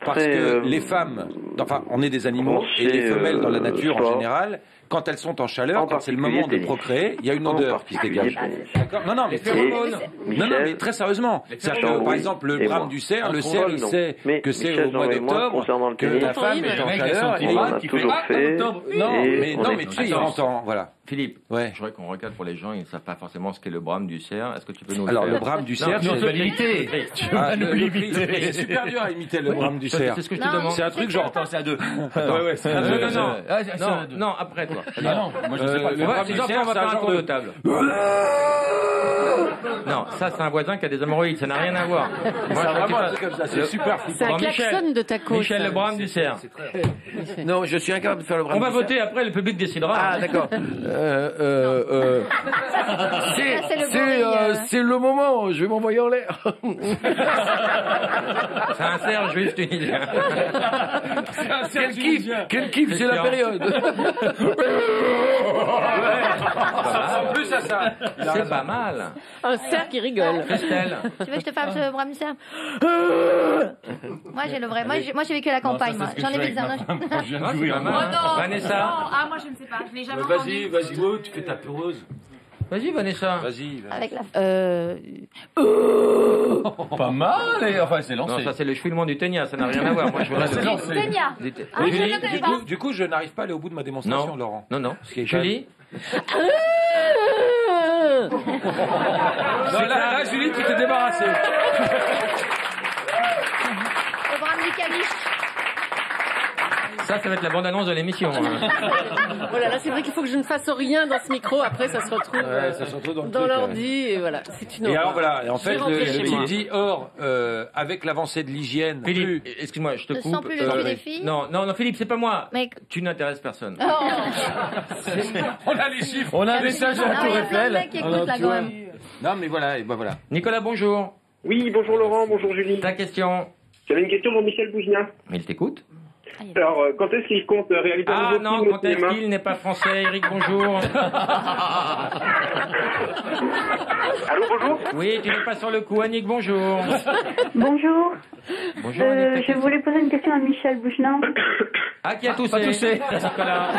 Parce que les femmes, enfin, on est des animaux, et les femelles dans la nature en général, quand elles sont en chaleur, quand c'est le moment de procréer, il y a une odeur qui se dégage. D'accord ? Non, mais phéromones. Non, mais très sérieusement. C'est-à-dire que, par exemple, le brame du cerf, le cerf, il sait que c'est au mois d'octobre que la femme est en chaleur. Il toujours fait. Non, mais tu sais, il entend, voilà. Philippe, je voudrais qu'on regarde pour les gens, ils ne savent pas forcément ce qu'est le brame du cerf. Est-ce que tu peux nous Alors, le brame du cerf, tu vas l'imiter. C'est super dur à imiter le brame du cerf. C'est ce que je te demande. C'est un truc genre. Attends, c'est à deux. Ouais, c'est à deux. Non, après toi. Non, moi je sais pas. Le brame du cerf, on va faire un tour de table. Non, ça c'est un voisin qui a des hémorroïdes, ça n'a rien à voir. Moi, c'est vraiment un truc comme ça, c'est super flippant. C'est un klaxon de ta côte. Michel, le brame du cerf. Non, je suis incapable de faire le brame. On va voter après, le public décidera. Ah, d'accord. C'est le moment, je vais m'envoyer en l'air. C'est un cerf juif tunisien. Quel kiff, c'est la période. En plus à ça. C'est pas mal. Un cerf qui rigole. Christelle. Tu veux que je te fasse le brame du cerf? Moi, j'ai le vrai. Moi, j'ai vécu à la campagne, moi. J'en ai vu des annonces. Vanessa. Ah, moi, je ne sais pas. Je l'ai jamais entendu. Vas-y, tu fais ta peureuse. Vas-y, Vanessa. Vas-y. Avec la. Pas mal, enfin, c'est lancé. Non, ça, c'est le chevaulement du ténia, ça n'a rien à voir. Moi, je voudrais Ténia. Ah, je ne connais pas. Du coup, je n'arrive pas à aller au bout de ma démonstration, Laurent. Non. Julie. Là, Julie, tu t'es débarrassée. Le brame du caniche. Ça va être la bande-annonce de l'émission. Oh là là, c'est vrai qu'il faut que je ne fasse rien dans ce micro. Après, ça se retrouve, dans l'ordi. Et voilà, c'est une Et horreur. alors voilà, et en fait, le il dit, avec l'avancée de l'hygiène... Philippe, excuse-moi, je te coupe. Sens plus le cul des filles. Non, Philippe, c'est pas moi. Mec. Tu n'intéresses personne. Oh. On a les chiffres. On a un message à Tour Eiffel. Mec, écoute là quand même. Non, mais voilà, et ben voilà. Nicolas, bonjour. Oui, bonjour Laurent, bonjour Julie. Ta question. J'avais une question pour Michel Boujna. Il t'écoute. Alors, quand est-ce qu'il compte réaliser un nouveau film au quand est-ce cinéma? qu'il n'est pas français, Eric, bonjour. Allô, bonjour. Oui, tu n'es pas sur le coup, Annick, bonjour. Bonjour. Bonjour, Annick, je voulais poser une question à Michel Boujna. Ah, qui a toussé. Nicolas.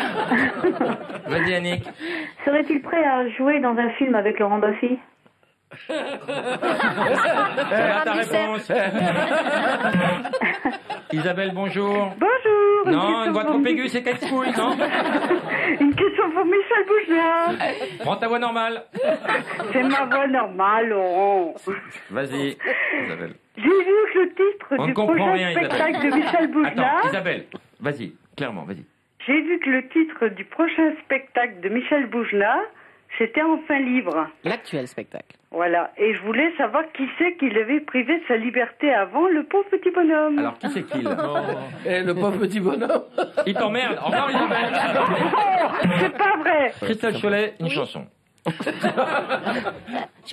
Vas-y, Annick. Serait-il prêt à jouer dans un film avec Laurent Baffy? Voilà ta réponse. Isabelle, bonjour. Bonjour. Non, une voix trop aiguë, c'est qu'elle couille, non? Une question pour Michel Boujna. Prends ta voix normale. C'est ma voix normale, Laurent. Vas-y, Isabelle. J'ai vu que le titre On du ne comprend prochain rien, spectacle Isabelle. de Michel Boujna... Attends, Isabelle, vas-y, clairement, vas-y. J'ai vu que le titre du prochain spectacle de Michel Boujna, c'était Enfin libre. L'actuel spectacle. Voilà. Et je voulais savoir qui c'est qui l'avait privé de sa liberté avant, le pauvre petit bonhomme. Alors, qui c'est qu'il? Le pauvre petit bonhomme. Il t'emmerde. Encore Isabelle. C'est pas vrai. Christelle Cholet, une chanson. Je sais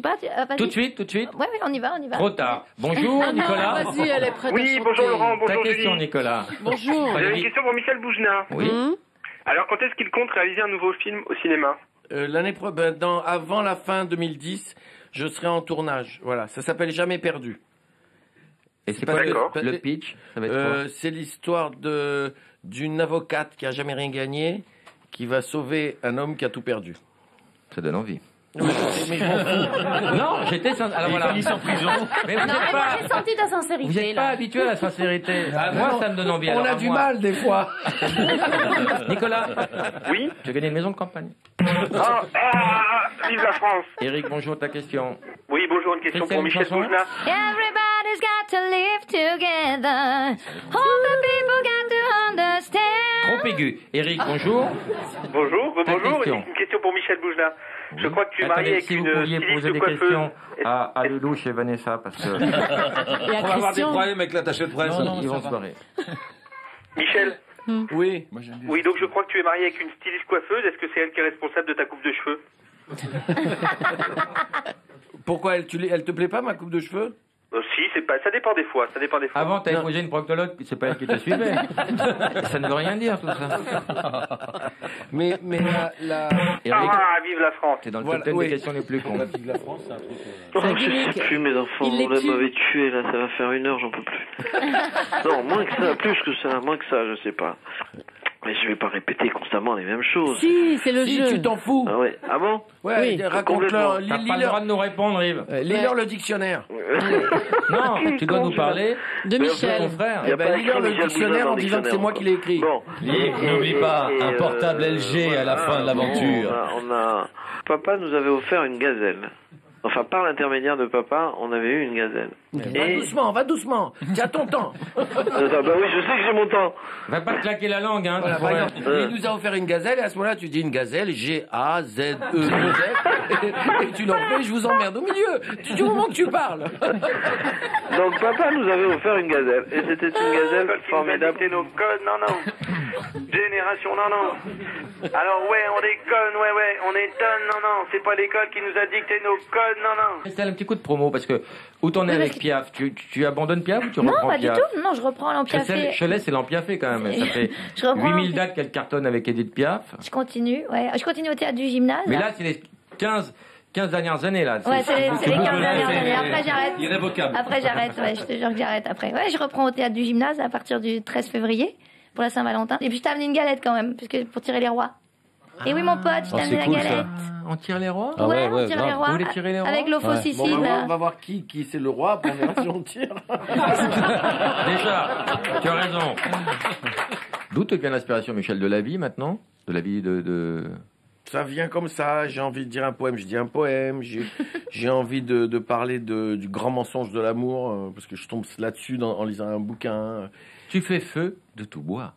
pas, vas-y. Tout de suite. Ouais, on y va. Trop tard. Bonjour, Nicolas. Vas-y, elle est prête. Oui, bonjour Laurent, Ta bonjour question, Julie. Nicolas. Bonjour. J'avais une question pour Michel Boujna. Oui. Alors, quand est-ce qu'il compte réaliser un nouveau film au cinéma? L'année prochaine, avant la fin 2010, je serai en tournage. Voilà, ça s'appelle Jamais perdu. Et c'est pas le pitch, ça va être quoi? C'est l'histoire d'une avocate qui a jamais rien gagné, qui va sauver un homme qui a tout perdu. Ça donne envie. Mais je m'en fous. Non, j'étais alors voilà. Ils en prison. Mais Non, mais moi j'ai senti ta sincérité. Vous n'êtes pas habitué à la sincérité. Moi, ça me donne envie. On a du mal des fois. Nicolas. Oui. Tu as gagné une maison de campagne. Vive la France. Eric, bonjour, ta question. Oui, bonjour, une question pour Michel Boujna. Everybody's got to live together. All the people got to understand. Trop aigu. Eric, bonjour. Bonjour, bonjour. question. Une question pour Michel Boujna. Je crois que tu es marié avec si une vous pouviez styliste poser des coiffeuse. questions à Lelouch et Vanessa, parce que On va avoir des problèmes avec l'attaché de presse. ils vont se barrer. Michel. Oui. Oui, donc je crois que tu es marié avec une styliste coiffeuse. Est-ce que c'est elle qui est responsable de ta coupe de cheveux? Pourquoi elle te plaît pas ma coupe de cheveux? Si, ça dépend des fois. Avant, t'as épousé une proctologue, c'est pas elle qui te suivait. Ça ne veut rien dire, tout ça. Mais Eric, vive la France. t'es dans le top 10 des questions les plus cons. Vive la France, c'est un truc. Je sais plus, mes enfants. On m'avait tué, là. Ça va faire 1 heure, j'en peux plus. Non, moins que ça, je sais pas. Mais je vais pas répéter constamment les mêmes choses. Si, c'est le jeu. tu t'en fous. Ah ouais. Ah bon? Ouais, Oui. raconte-leur. T'as pas le droit de nous répondre, Yves. Lis-leur le dictionnaire. Non, tu dois nous parler De Michel. ton frère. Lis-leur le dictionnaire en disant que c'est moi qui l'ai écrit. Bon. N'oublie pas, un portable LG à la fin de l'aventure. Papa nous avait offert une gazelle. Enfin, par l'intermédiaire de papa, on avait eu une gazelle. Va doucement. Tiens ton temps. Bah oui, je sais que j'ai mon temps. Va pas te claquer la langue, hein. Voilà, par exemple, il nous a offert une gazelle et à ce moment-là, tu dis une gazelle, G-A-Z-E-Z, et tu l'en fais, je vous emmerde au milieu. Du moment que tu parles. Donc papa nous avait offert une gazelle et c'était une gazelle formidable. Nos codes, non. Génération, non. Alors ouais, on déconne, ouais, on étonne, non. C'est pas l'école qui nous a dicté nos codes, non. C'est un petit coup de promo parce que où t'en es avec Piaf, tu abandonnes Piaf ou tu Non, reprends pas du Piaf? tout. Non, je reprends l'Ampiafé. Cholet, c'est l'Ampiafé quand même. Ça fait Je reprends 8000 dates qu'elle cartonne avec Edith Piaf. Je continue, ouais. Je continue au théâtre du gymnase. Mais là, c'est les 15 dernières années là. Ouais, c'est les 15 dernières années. Après, j'arrête. Irrévocable. Après, j'arrête. Ouais, je te jure que j'arrête après. Ouais, je reprends au théâtre du gymnase à partir du 13 février pour la Saint-Valentin. Et puis, je t'ai amené une galette quand même, puisque pour tirer les rois. Et oui, mon pote, je t'ai amené la galette. On tire les rois? Ouais, on tire les rois. Vous voulez tirer les rois? Avec l'ophocycine. Bon, on va voir qui c'est le roi pour voir si on tire. Déjà, tu as raison. D'où te vient l'inspiration, Michel, de la vie maintenant? De la vie de... Ça vient comme ça, j'ai envie de dire un poème, je dis un poème, j'ai envie de parler du grand mensonge de l'amour, parce que je tombe là-dessus en lisant un bouquin. Tu fais feu de tout bois.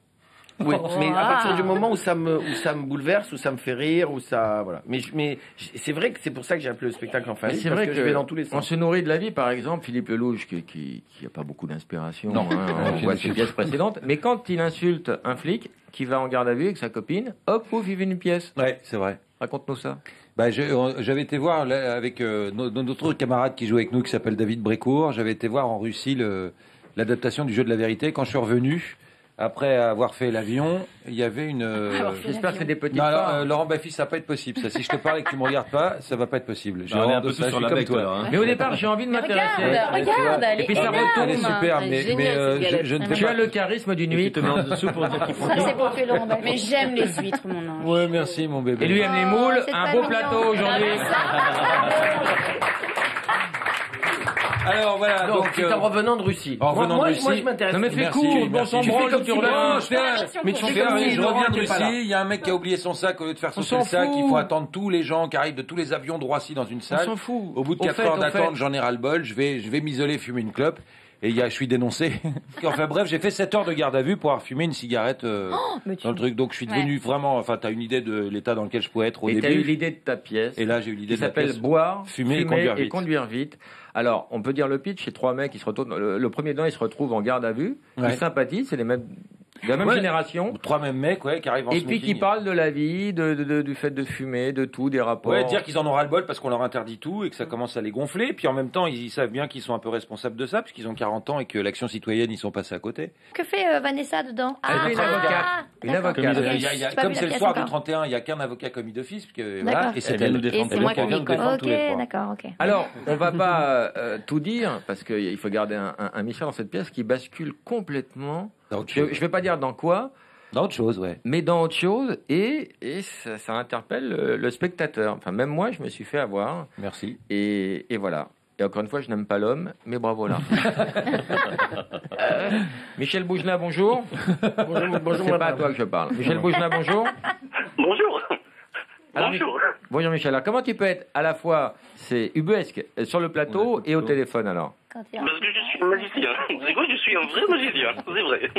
Oui, mais à partir du moment où ça me bouleverse, où ça me fait rire, où ça, voilà. Mais c'est vrai que c'est pour ça que j'ai appelé le spectacle Enfin Libre, parce que je vais dans tous les sens. On se nourrit de la vie, par exemple, Philippe Lelouch, qui a pas beaucoup d'inspiration, Non. on voit ses pièces précédentes, mais quand il insulte un flic qui va en garde à vue avec sa copine, hop, ouf, il fait une pièce. Ouais, c'est vrai. Raconte-nous ça. J'avais été voir là, avec notre camarade qui joue avec nous, qui s'appelle David Brécourt. J'avais été voir en Russie l'adaptation du Jeu de la vérité. Quand je suis revenu, après avoir fait l'avion, il y avait une. J'espère que c'est des petits. Non, alors, Laurent Baffy, ça va pas être possible. Ça, si je te parle et que tu me regardes pas, ça va pas être possible. On est un peu tous sur la bec, toi. Mais au départ, j'ai envie de m'intéresser. Regarde, et puis ça retourne. Elle est super, mais je ne Tu as le charisme d'une huître. Tu te mets en dessous pour dire qu'ils font. Ça, c'est pour tuer Laurent Baffy. Mais j'aime les huîtres, mon ange. Ouais, merci, mon bébé. Et lui aime les moules. c'est Un pas beau mignon. plateau aujourd'hui. Alors voilà, Donc, c'est en revenant de Russie. Moi, je m'intéresse. Non mais fais Merci, court, bon merci. sang Tu fais branle, comme tu si reviens. Mais tu fais Je comme si Laurent reviens de n'était pas là. Russie, il y a un mec qui a oublié son sac, au lieu de faire sauter s'en le sac, fout. il faut attendre tous les gens qui arrivent de tous les avions de Roissy dans une salle. s'en fout. Au bout de Au 4 fait, heures au d'attente, fait. j'en ai ras-le-bol, je vais m'isoler, fumer une clope. Et je suis dénoncé. Enfin bref, j'ai fait 7 heures de garde à vue pour avoir fumé une cigarette dans le truc. Donc je suis devenu vraiment... Enfin, t'as une idée de l'état dans lequel je pouvais être au Et début. t'as eu l'idée de ta pièce. Et là, j'ai eu l'idée qui de la s'appelle pièce. Boire, Fumer fumer et conduire vite. Alors, on peut dire le pitch, c'est 3 mecs qui se retrouvent. Le premier dedans, il se retrouve en garde à vue. Ouais. Ils sympathisent, c'est les mêmes. De la même génération. 3 mêmes mecs, qui arrivent en Et puis smoking. qui parlent de la vie, du fait de fumer, de tout, des rapports. Ouais, dire qu'ils en ont ras-le-bol parce qu'on leur interdit tout et que ça commence à les gonfler. Puis en même temps, ils savent bien qu'ils sont un peu responsables de ça, puisqu'ils ont 40 ans et que l'action citoyenne, ils sont passés à côté. Que fait Vanessa dedans? Elle est une avocate. Une d'accord. avocate. Ok, Il y a- j'ai pas comme vu c'est la le pièce soir du encore. 31, il n'y a qu'un avocat commis d'office. Voilà, D'accord. et c'est Elle vient elle. nous défendre. Et c'est moi qui Elle vient dis nous quoi. défendre tous les Ok, trois. d'accord, ok. Alors, on va pas tout dire, parce qu'il faut garder un Michel dans cette pièce qui bascule complètement. Je vais pas dire dans quoi, Dans autre chose, ouais. Mais dans autre chose, et ça interpelle le spectateur. Enfin, même moi, je me suis fait avoir. Merci. Et voilà. Et encore une fois, je n'aime pas l'homme, mais bravo là. Michel Boujna, bonjour. Bonjour, c'est pas à toi que je parle. Michel Boujna, bonjour. Bonjour. Alors, bonjour Michel. Alors, comment tu peux être à la fois, c'est ubuesque, sur le plateau et au téléphone alors? Parce que je suis un magicien. C'est quoi? Je suis un vrai magicien, c'est vrai.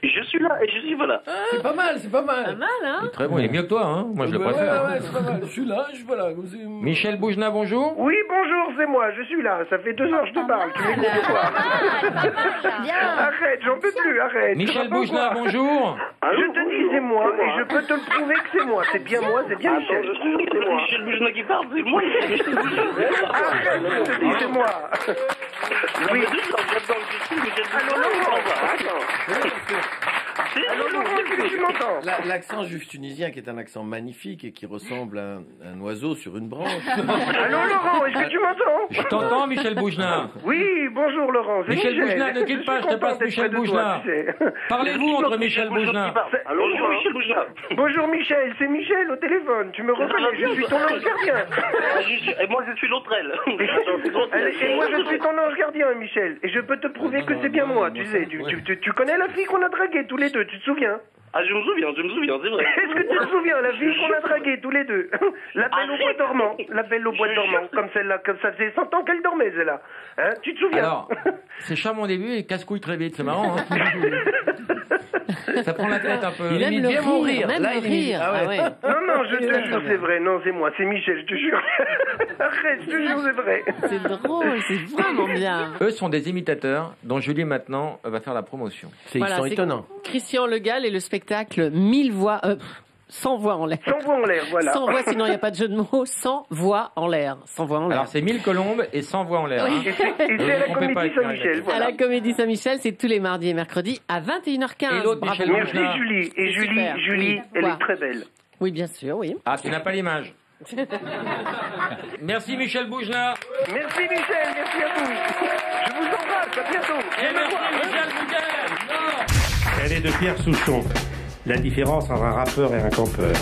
Je suis là et je suis voilà. C'est pas mal, c'est pas mal. Pas mal, hein? Il est très bon, il est mieux que toi, hein. Moi je le préfère. Ouais, c'est pas mal. Je suis là, je suis pas là. Michel Boujna, bonjour. Oui, bonjour, c'est moi, je suis là. Ça fait 2 heures que je te parle. Tu m'écoutes quoi? Arrête, j'en peux plus, arrête. Michel Boujna, bonjour. Je te dis c'est moi et je peux te le prouver que c'est moi. C'est bien moi, c'est bien Michel. C'est moi. Michel Boujna qui parle, c'est moi. Arrête, je te dis c'est moi. Oui. Allô, Laurent. Allô, Laurent, est-ce que tu m'entends? L'accent juif tunisien qui est un accent magnifique et qui ressemble à un oiseau sur une branche. Allô, Laurent, est-ce que tu m'entends? Je t'entends, Michel Boujna. Oui, bonjour, Laurent. Michel Boujna, ne quitte pas, je te passe Michel Boujna. Parlez-vous entre Michel Boujna. Bonjour, Michel Boujna. Bonjour, Michel, c'est Michel au téléphone. Tu me reconnais, je suis ton ange gardien. Et moi, je suis l'autre aile. Et moi, je suis ton ange gardien, Michel. Et je peux te prouver que c'est bien moi, tu sais. Tu connais la fille qu'on a draguée tous les deux, tu te souviens? Ah, je me souviens, c'est vrai. Est-ce que tu te souviens, la fille qu'on a draguée tous les deux? La belle au bois dormant. La belle au bois dormant. Comme celle-là, comme ça faisait 100 ans qu'elle dormait, celle-là. Hein, tu te souviens? Alors, c'est charmant au début et casse-couille très vite, c'est marrant, hein. Ça prend la tête un peu. Il aime le rire, même le rire. Ah ouais. Non, je te jure, c'est vrai. Non, c'est moi, c'est Michel, je te jure. Arrête, je te jure, c'est vrai. C'est drôle, c'est vraiment bien. Eux sont des imitateurs dont Julie maintenant va faire la promotion. Ils sont étonnants. Christian Le Gall et le spectacle 1000 voix. 100 voix en l'air. 100 voix en l'air, voilà. 100 voix, sinon il n'y a pas de jeu de mots. 100 voix en l'air. 100 voix en l'air. Alors c'est 1000 colombes et 100 voix en l'air. Oui. Hein. Et c'est à la Comédie Saint-Michel. Voilà. À la Comédie Saint-Michel, c'est tous les mardis et mercredis à 21h15. Et l'autre, Michel Merci Julie. Et Julie, elle est très belle. Oui, bien sûr, oui. Ah, tu n'as pas l'image. Merci Michel Boujna. Merci Michel, merci à vous. Je vous embrasse, à bientôt. Et merci Michel Boujna. Elle est de Pierre Souchon. La différence entre un rappeur et un campeur.